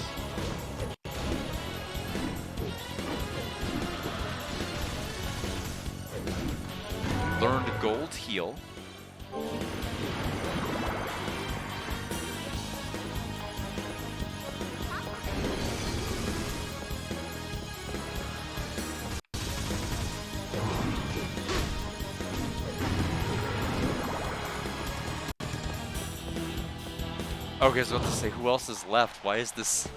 Learned Gold Heal. Okay, I was about to say, who else is left? Why is this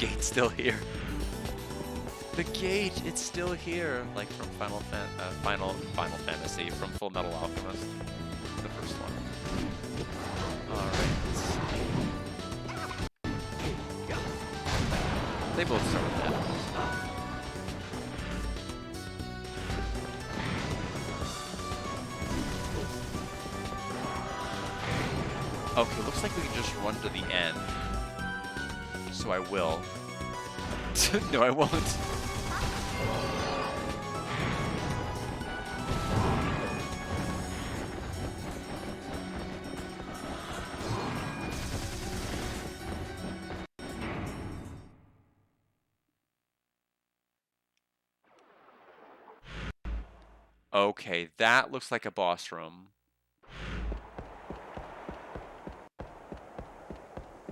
gate still here? The gate, it's still here, like from Final Fantasy, from Full Metal Alchemist, the first one. All right, let's see. They both start with that. Okay, looks like we can just run to the end. so I will. No, I won't. Okay, that looks like a boss room.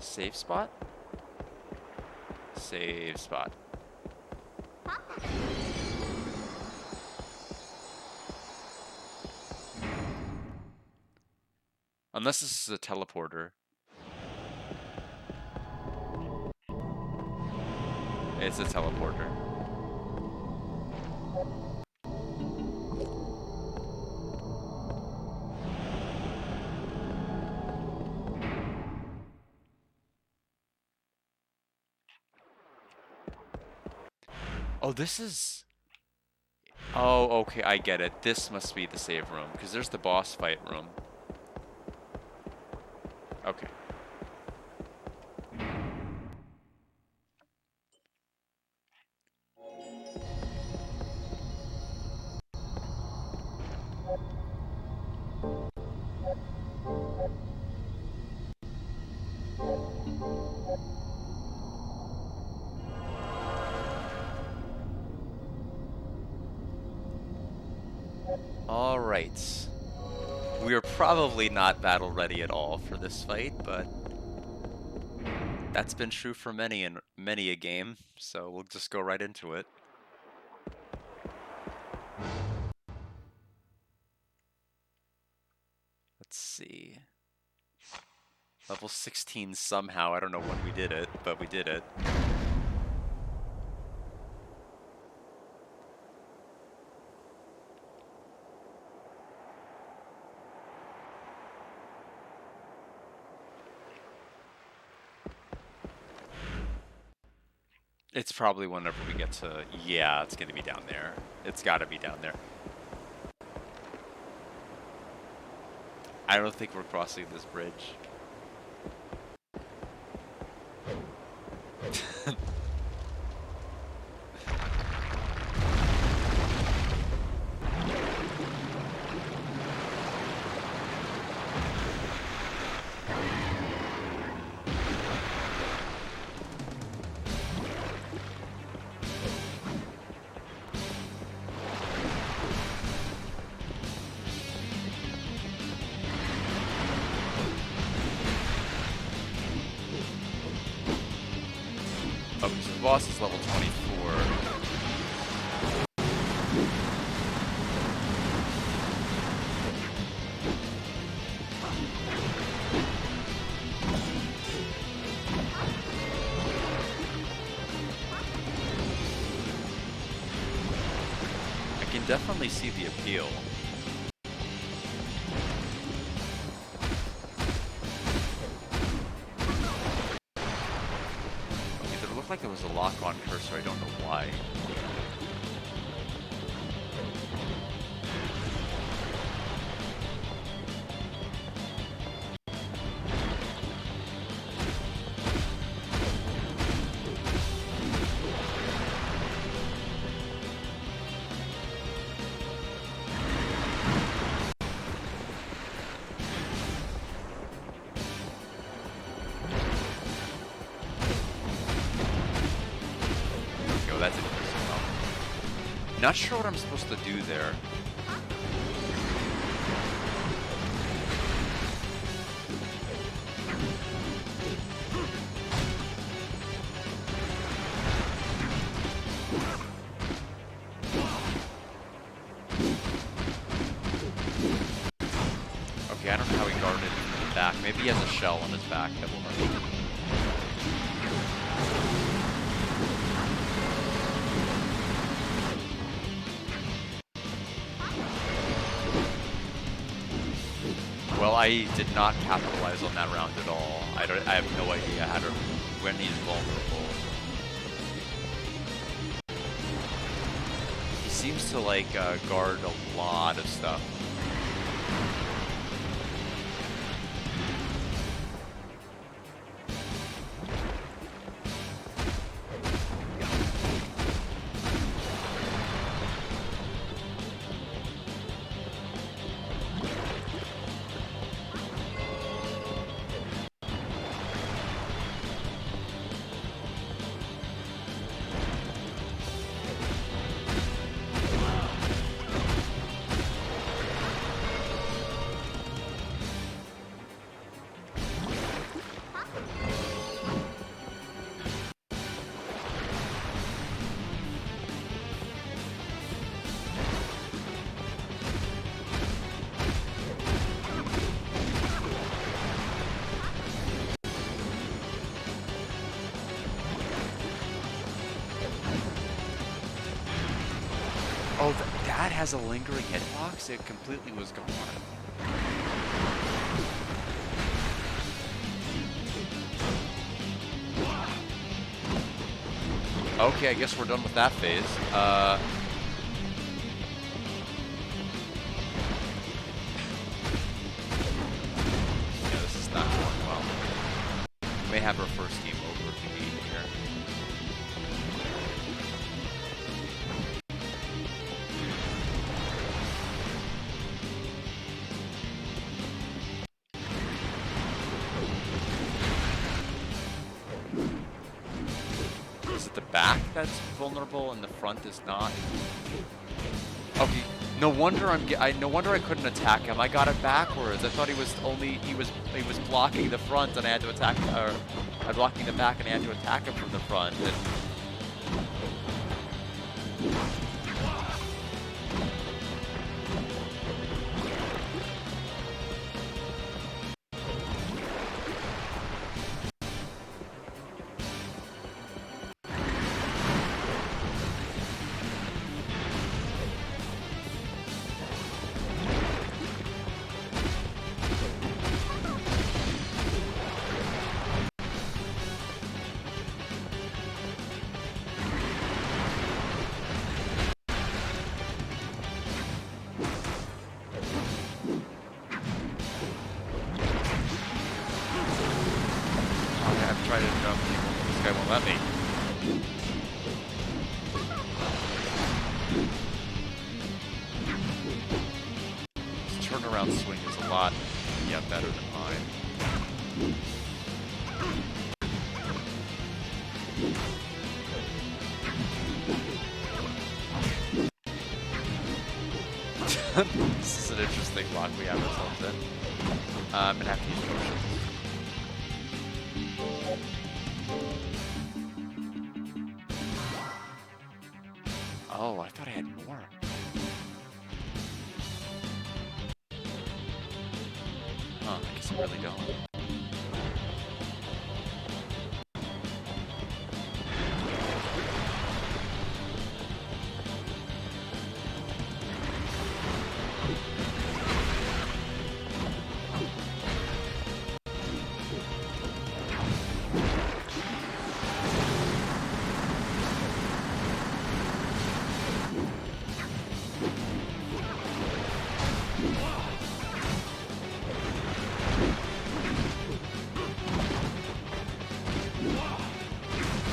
Save spot? Save spot. Unless this is a teleporter. It's a teleporter. Oh, this is... Oh, okay, I get it. This must be the save room, because there's the boss fight room. Okay. Alright. We are probably not battle ready at all for this fight, but that's been true for many and many a game, so we'll just go right into it. Let's see. Level 16 somehow. I don't know when we did it, but we did it. It's probably whenever we get to... Yeah, it's gonna be down there. It's gotta be down there. I don't think we're crossing this bridge. Oh, so the boss is level 24. I can definitely see the appeal. It looked like there was a lock-on cursor, I don't know why. That's interesting though. Not sure what I'm supposed to do there. Okay, I don't know how he guarded from the back. Maybe he has a shell on his back that will hurt him. Well, I did not capitalize on that round at all. I have no idea how to, when he's vulnerable. He seems to like guard a lot of stuff. Oh, that has a lingering hitbox? It completely was gone. Okay, I guess we're done with that phase. Yeah, this is not going well. We may have our first game over if we need here. Is it the back that's vulnerable and the front is not? Okay, no wonder no wonder I couldn't attack him. I got it backwards. I thought he was blocking the front and I had to attack, or blocking the back and I had to attack him from the front. And I've tried to jump. This guy won't let me. His turnaround swing is a lot, yeah, better than mine. This is an interesting lock we have ourselves in. I'm gonna have to use potions. Oh, I thought I had more. Huh, I guess I really don't.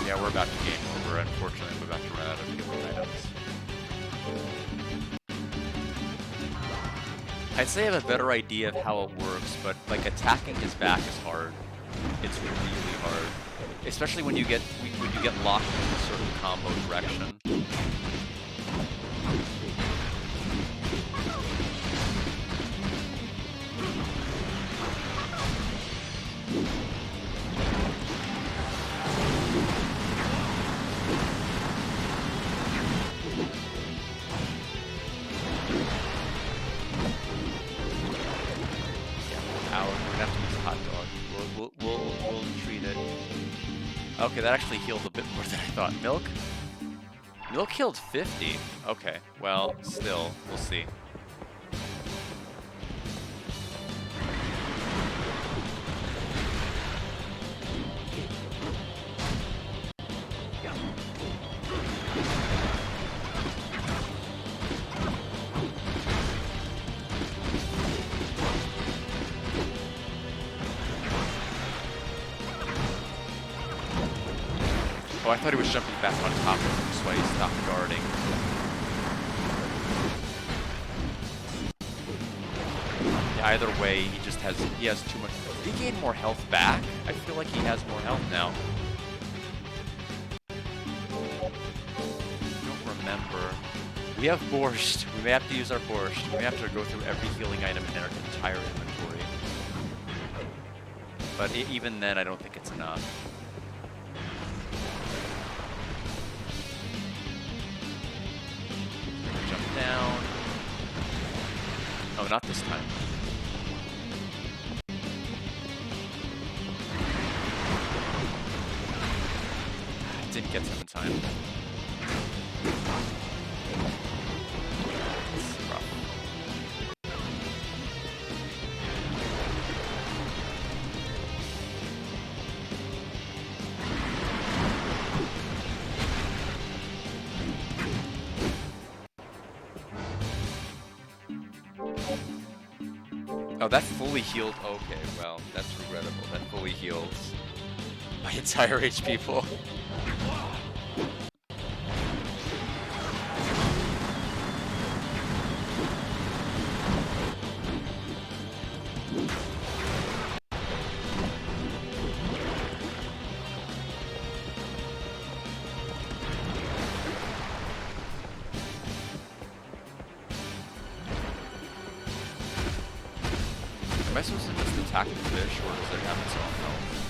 Yeah, we're about to game over. Unfortunately, I'm about to run out of healing items. I'd say I have a better idea of how it works, but like attacking his back is hard. It's really hard, especially when you get locked in a certain combo direction. We'll treat it. Okay, that actually healed a bit more than I thought. Milk? Milk healed 50. Okay, well, still, we'll see. Oh, I thought he was jumping back on top of him, so I stopped guarding. Yeah, either way, he has too much. Did he gain more health back? I feel like he has more health now. I don't remember. We have borscht. We may have to use our borscht. We may have to go through every healing item in our entire inventory. But even then, I don't think it's enough. Jump down. Oh, not this time. Didn't get him in time. Oh, that fully healed. Okay, well, that's regrettable. That fully heals my entire HP pool. Am I supposed to just attack the fish, or does it have its own health?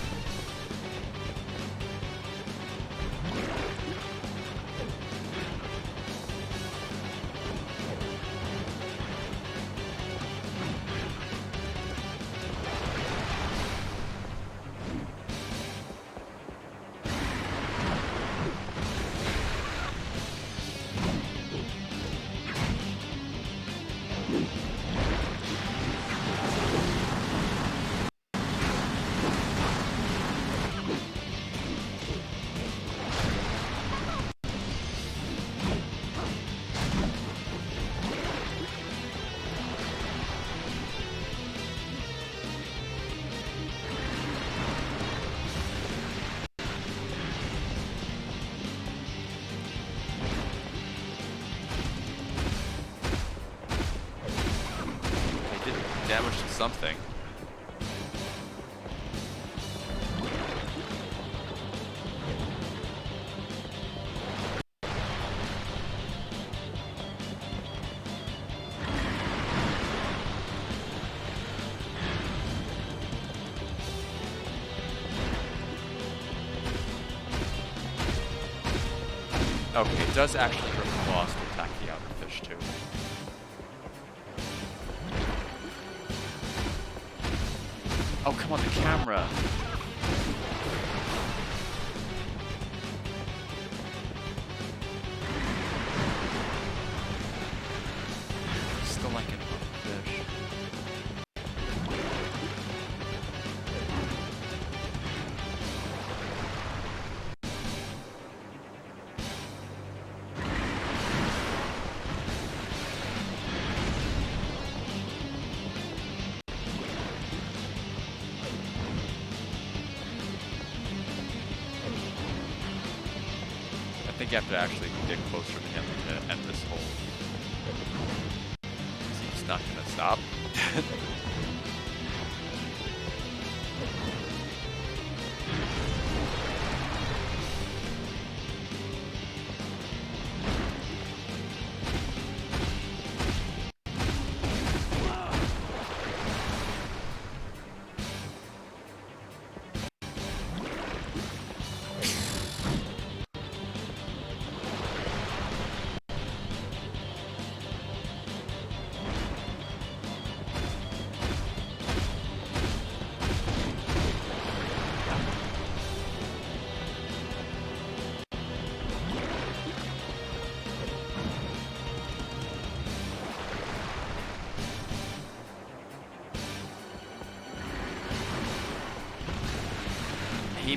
I did damage to something. Okay, it does actually hurt the boss to attack the outer fish too. Oh, come on, the camera! Still like it on the fish. I think you have to actually get closer to him to end this hole. He's not gonna stop. He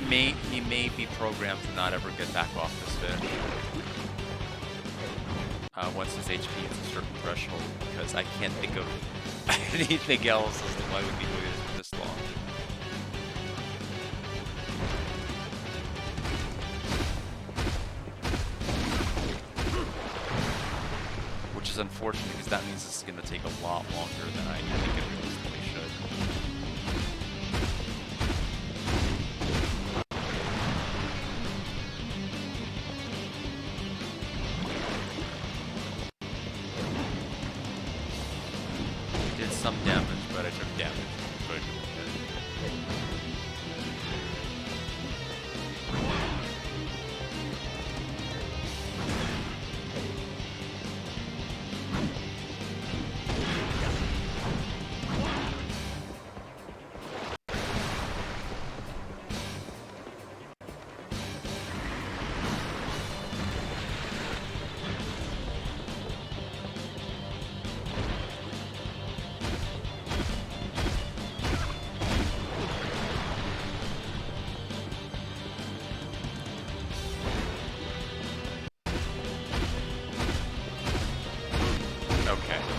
may be programmed to not ever get back off this fish. Once his HP hits a certain threshold, because I can't think of anything else as to why we'd be doing this for this long. Which is unfortunate, because that means this is going to take a lot longer than I think it realistically should. Did some damage, but I took damage. But,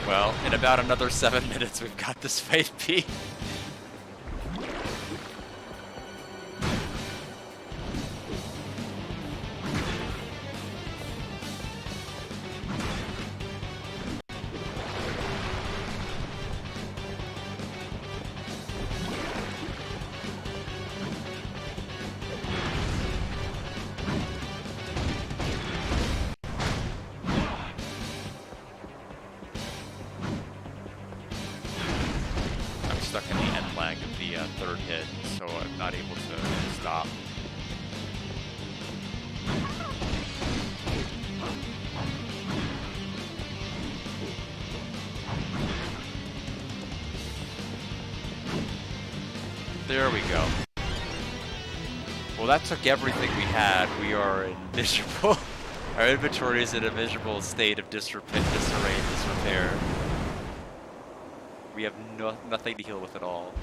Well, in about another 7 minutes, we've got this fight beat. I'm stuck in the end lag of the third hit, so I'm not able to stop. There we go. Well, that took everything we had. We are in miserable. Our inventory is in a miserable state of disarray and disrepair. We have nothing to heal with at all.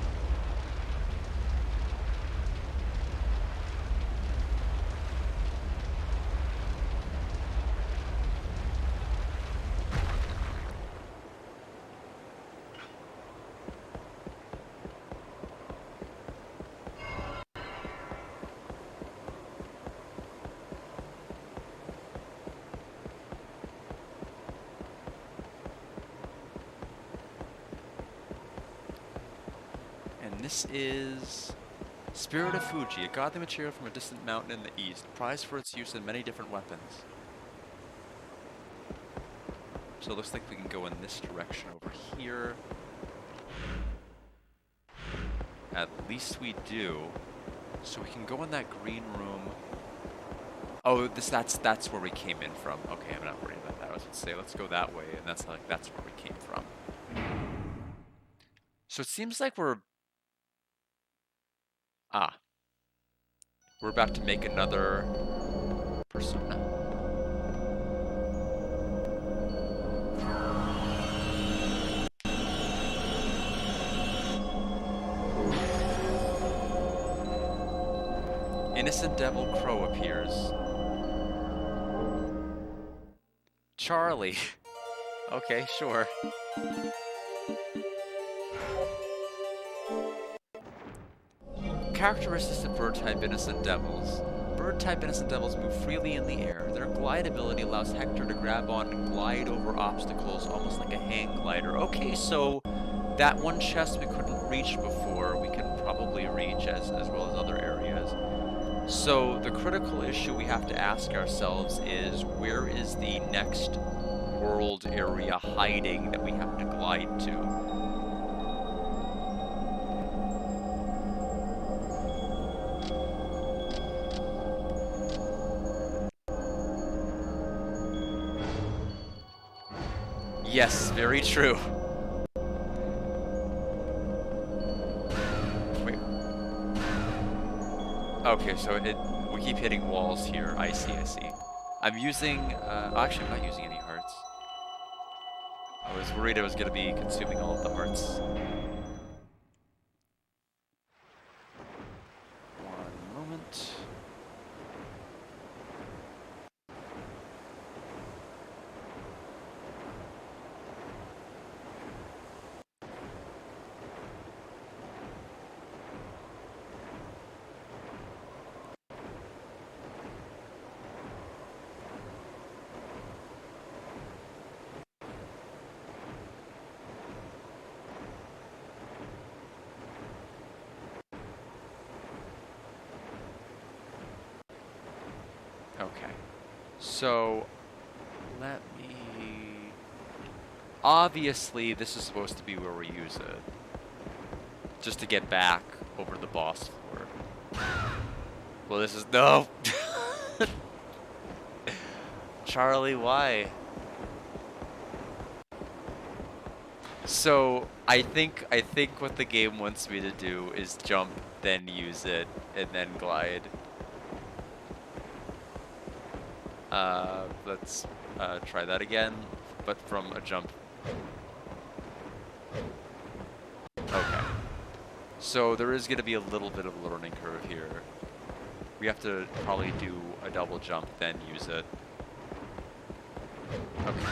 This is Spirit of Fuji, a godly material from a distant mountain in the east, prized for its use in many different weapons. So it looks like we can go in this direction over here. At least we do. So we can go in that green room. Oh, that's where we came in from. Okay, I'm not worried about that. I was going to say, let's go that way, and that's where we came from. So it seems like we're about to make another persona. Innocent Devil Crow appears. Charlie. Okay, sure. Characteristics of bird-type innocent devils. Bird-type innocent devils move freely in the air. Their glide ability allows Hector to grab on and glide over obstacles almost like a hang glider. Okay, so that one chest we couldn't reach before, we can probably reach as well as other areas. So the critical issue we have to ask ourselves is, where is the next world area hiding that we have to glide to? Yes, very true. Wait. Okay, so we keep hitting walls here. I see. I'm using, actually I'm not using any hearts. I was worried I was going to be consuming all of the hearts. One moment. Okay, so let me... Obviously, this is supposed to be where we use it. Just to get back over the boss floor. Well, this is... No! Charlie, why? So, I think what the game wants me to do is jump, then use it, and then glide. Let's try that again, but from a jump. Okay. So there is going to be a little bit of a learning curve here. We have to probably do a double jump, then use it. Okay.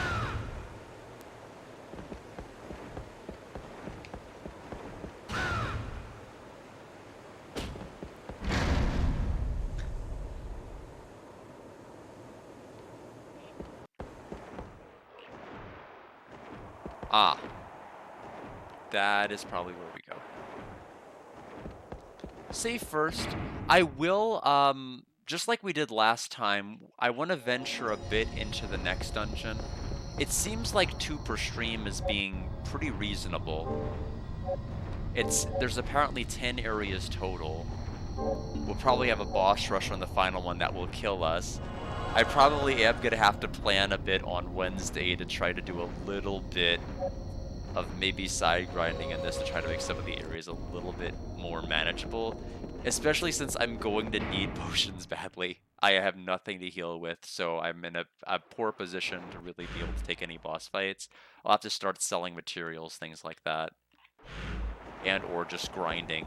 Ah. That is probably where we go. Save first. I will, just like we did last time, I want to venture a bit into the next dungeon. It seems like 2 per stream is being pretty reasonable. There's apparently 10 areas total. We'll probably have a boss rush on the final one that will kill us. I probably am going to have to plan a bit on Wednesday to try to do a little bit of maybe side grinding in this to try to make some of the areas a little bit more manageable, especially since I'm going to need potions badly. I have nothing to heal with, so I'm in a poor position to really be able to take any boss fights. I'll have to start selling materials, things like that, and or just grinding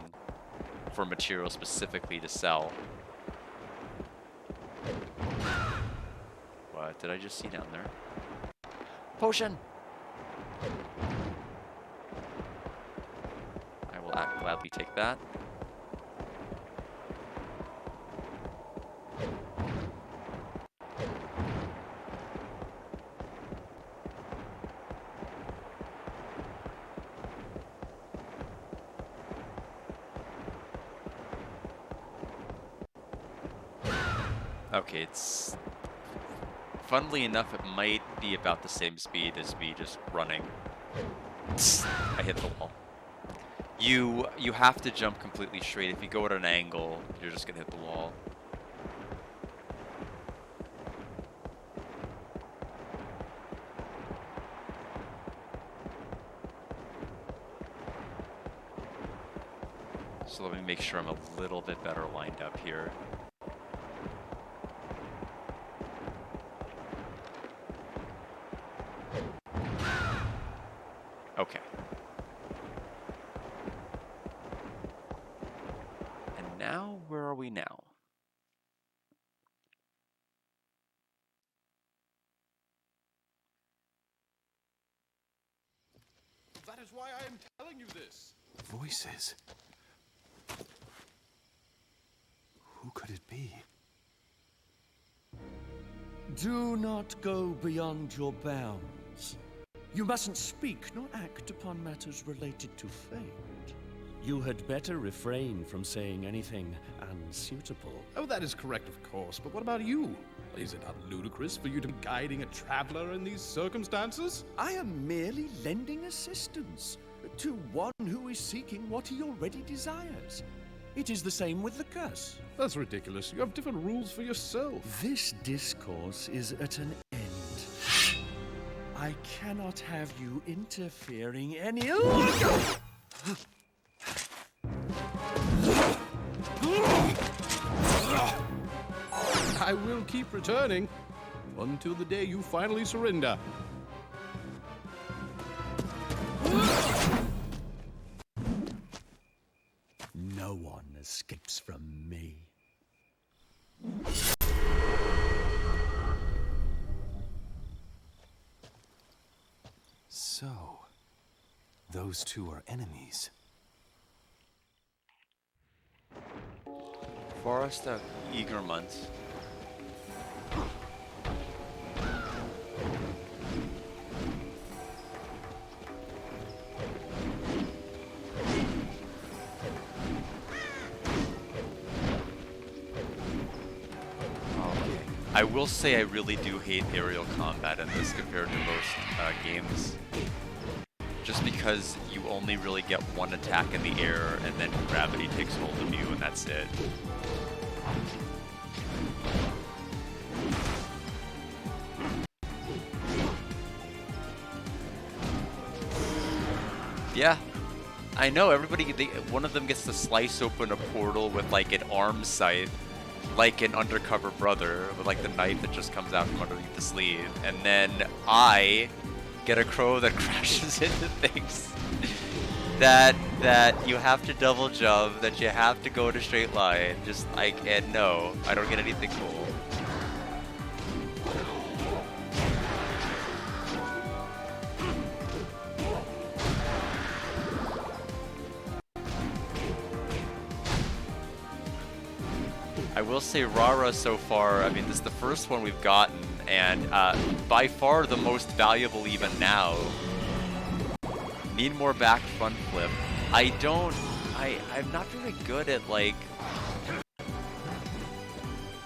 for materials specifically to sell. What did I just see down there? Potion! I will gladly take that. Okay, it's... Funnily enough, it might be about the same speed as me just running. I hit the wall. You have to jump completely straight. If you go at an angle, you're just gonna hit the wall. So let me make sure I'm a little bit better lined up here. Okay. And now, where are we now? That is why I am telling you this. Voices. Who could it be? Do not go beyond your bounds. You mustn't speak nor act upon matters related to fate. You had better refrain from saying anything unsuitable. Oh, that is correct, of course, but what about you? Is it not ludicrous for you to be guiding a traveler in these circumstances? I am merely lending assistance to one who is seeking what he already desires. It is the same with the curse. That's ridiculous. You have different rules for yourself. This discourse is at an end. I cannot have you interfering any... I will keep returning until the day you finally surrender. No one escapes from me. So, those two are enemies. Forest of Eagermont. I will say I really do hate aerial combat in this compared to most games. Just because you only really get one attack in the air and then gravity takes hold of you and that's it. Yeah, I know, one of them gets to slice open a portal with like an arm scythe, like an undercover brother, with like the knife that just comes out from underneath the sleeve, and then I get a crow that crashes into things that you have to double jump, that you have to go in a straight line, and no, I don't get anything cool. I will say Rara so far, I mean, this is the first one we've gotten, and by far the most valuable even now. Need more back front flip. I'm not very good at, like,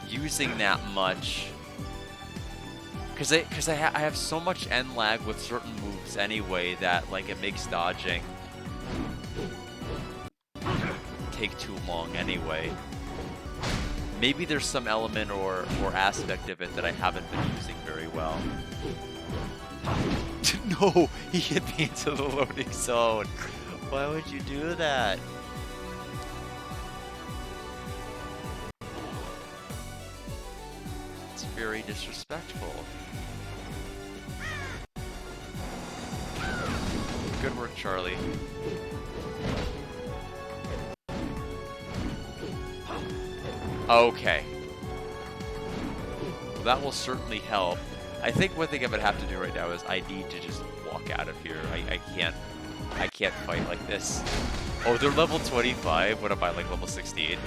using that much. Because I have so much end lag with certain moves anyway that, like, it makes dodging take too long anyway. Maybe there's some element or aspect of it that I haven't been using very well. No, he hit me into the loading zone. Why would you do that? It's very disrespectful. Good work, Charlie. Okay. Well, that will certainly help. I think one thing I'm gonna have to do right now is I need to just walk out of here. I can't fight like this. Oh, they're level 25. What am I, like level 16?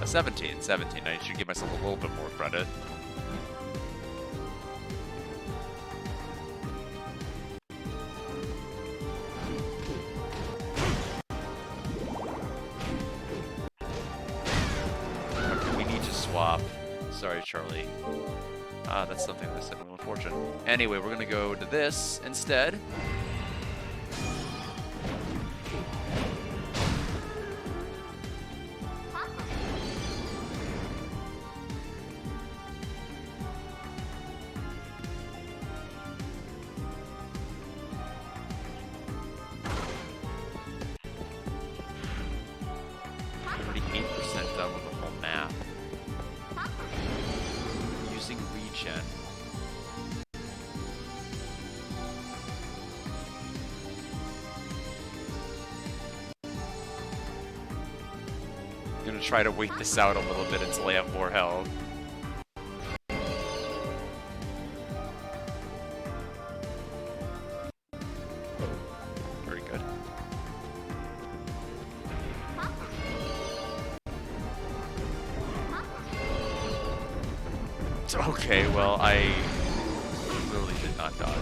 17. I should give myself a little bit more credit. Okay, we need to swap. Sorry, Charlie. Ah, that's something that's a little unfortunate. Anyway, we're gonna go to this instead. Done with the whole map. Using regen. I'm gonna try to wait this out a little bit until I have more health. Very good. Okay, well, I literally did not dodge.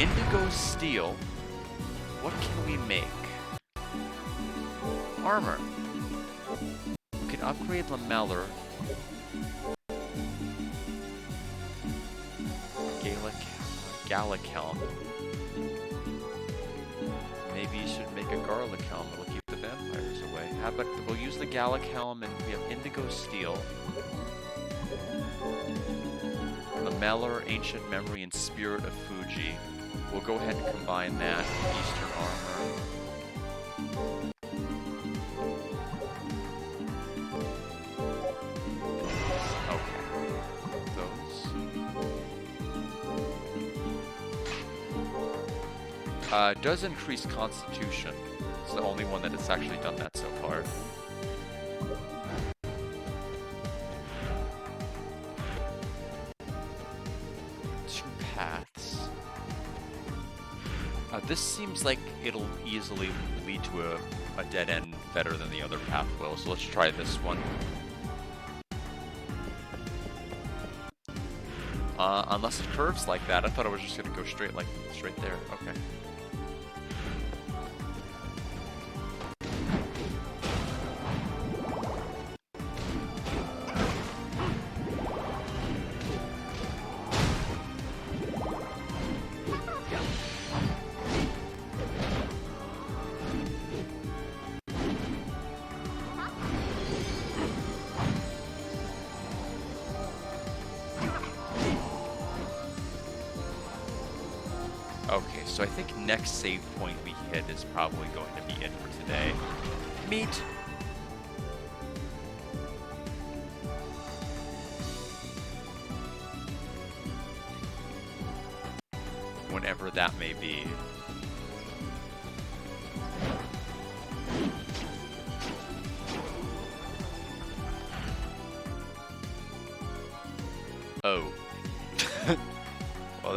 Indigo steel. What can we make? Armor. We can upgrade Lameller. Gallic helm. Maybe you should make a garlic helm. It'll keep the vampires away. How about we'll use the Gallic helm and we have indigo steel. Lameller, Ancient Memory, and Spirit of Fuji. We'll go ahead and combine that with Eastern Armor. Okay. Those. Does increase Constitution. It's the only one that has actually done that so far. This seems like it'll easily lead to a dead end better than the other path will, so let's try this one. Unless it curves like that, I thought I was just gonna go straight there. Okay. Okay, so I think next save point we hit is probably going to be it for today. Meet! Whenever that may be.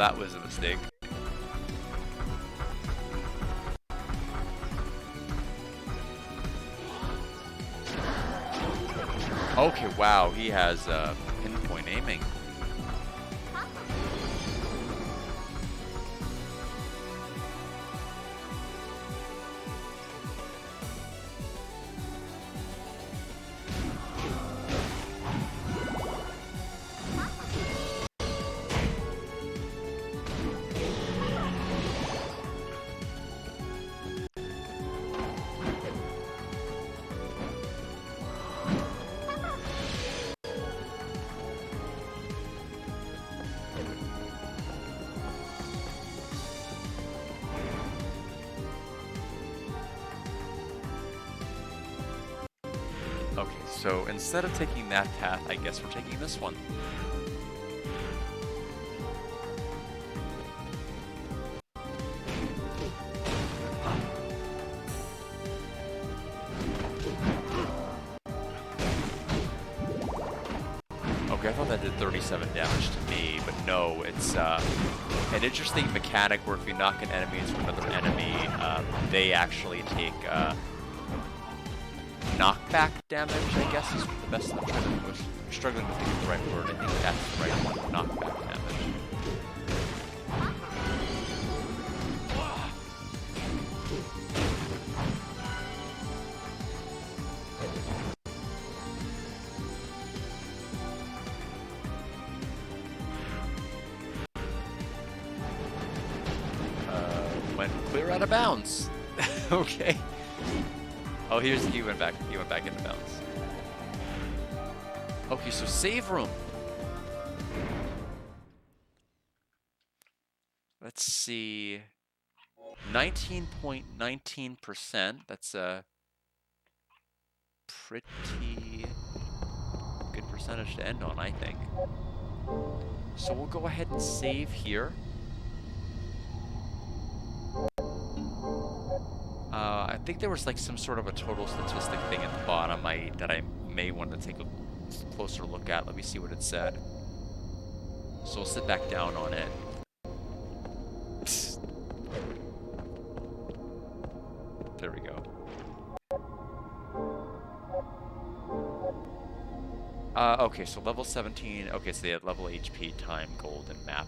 that was a mistake. Okay, wow, he has pinpoint aiming. Okay, so instead of taking that path, I guess we're taking this one. Okay, I thought that did 37 damage to me, but no, it's an interesting mechanic where if you knock an enemy into another enemy, they actually take knockback damage, I guess is the best. I'm struggling to think of the right word. I think that's the right one. Knockback damage. Went clear out of bounds. Okay. Oh, he went back. He went back into bounds. Okay, so save room. Let's see. 19.19%. That's a pretty good percentage to end on, I think. So we'll go ahead and save here. I think there was like some sort of a total statistic thing at the bottom that I may want to take a closer look at. Let me see what it said. So we'll sit back down on it. There we go. Okay, so level 17. Okay, so they had level HP, time, gold, and map.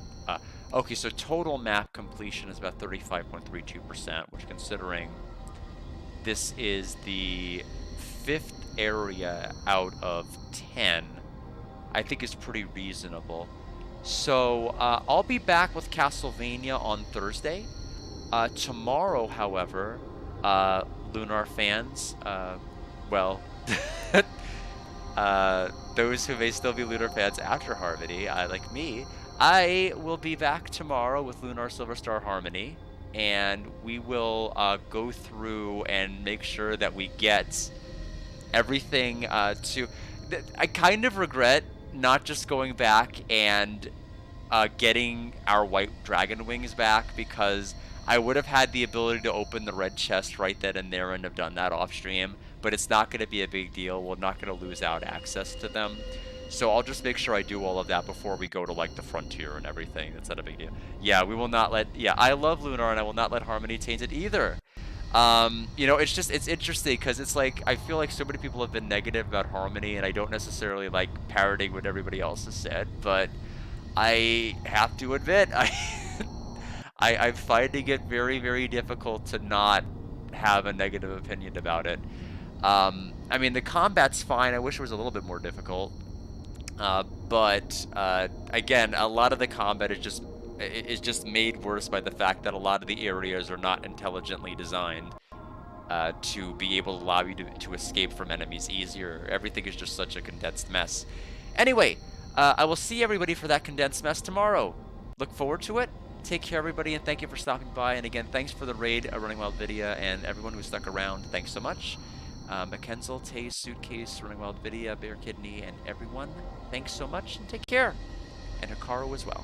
Okay, so total map completion is about 35.32%, which considering this is the 5th area out of 10, I think is pretty reasonable. So I'll be back with Castlevania on Thursday. Tomorrow, however, Lunar fans, well, those who may still be Lunar fans after Harmony, like me, I will be back tomorrow with Lunar Silver Star Harmony, and we will go through and make sure that we get everything to... I kind of regret not just going back and getting our white dragon wings back, because I would have had the ability to open the red chest right then and there and have done that off stream, but it's not going to be a big deal. We're not going to lose out access to them. So I'll just make sure I do all of that before we go to like the frontier and everything. It's not a big deal. Yeah, we will not let... Yeah, I love Lunar and I will not let Harmony taint it either. You know, it's interesting because it's like, I feel like so many people have been negative about Harmony, and I don't necessarily like parroting what everybody else has said, but I have to admit, I'm finding it very, very difficult to not have a negative opinion about it. I mean, the combat's fine. I wish it was a little bit more difficult. But again, a lot of the combat is just made worse by the fact that a lot of the areas are not intelligently designed to be able to allow you to escape from enemies easier. Everything is just such a condensed mess. Anyway, I will see everybody for that condensed mess tomorrow. Look forward to it. Take care, everybody, and thank you for stopping by. And again, thanks for the raid, Running Wild Vidya, and everyone who stuck around. Thanks so much. Mackenzel, Taze, Suitcase, Running Wild Vidya, Bear Kidney, and everyone, thanks so much, and take care. And Hikaru as well.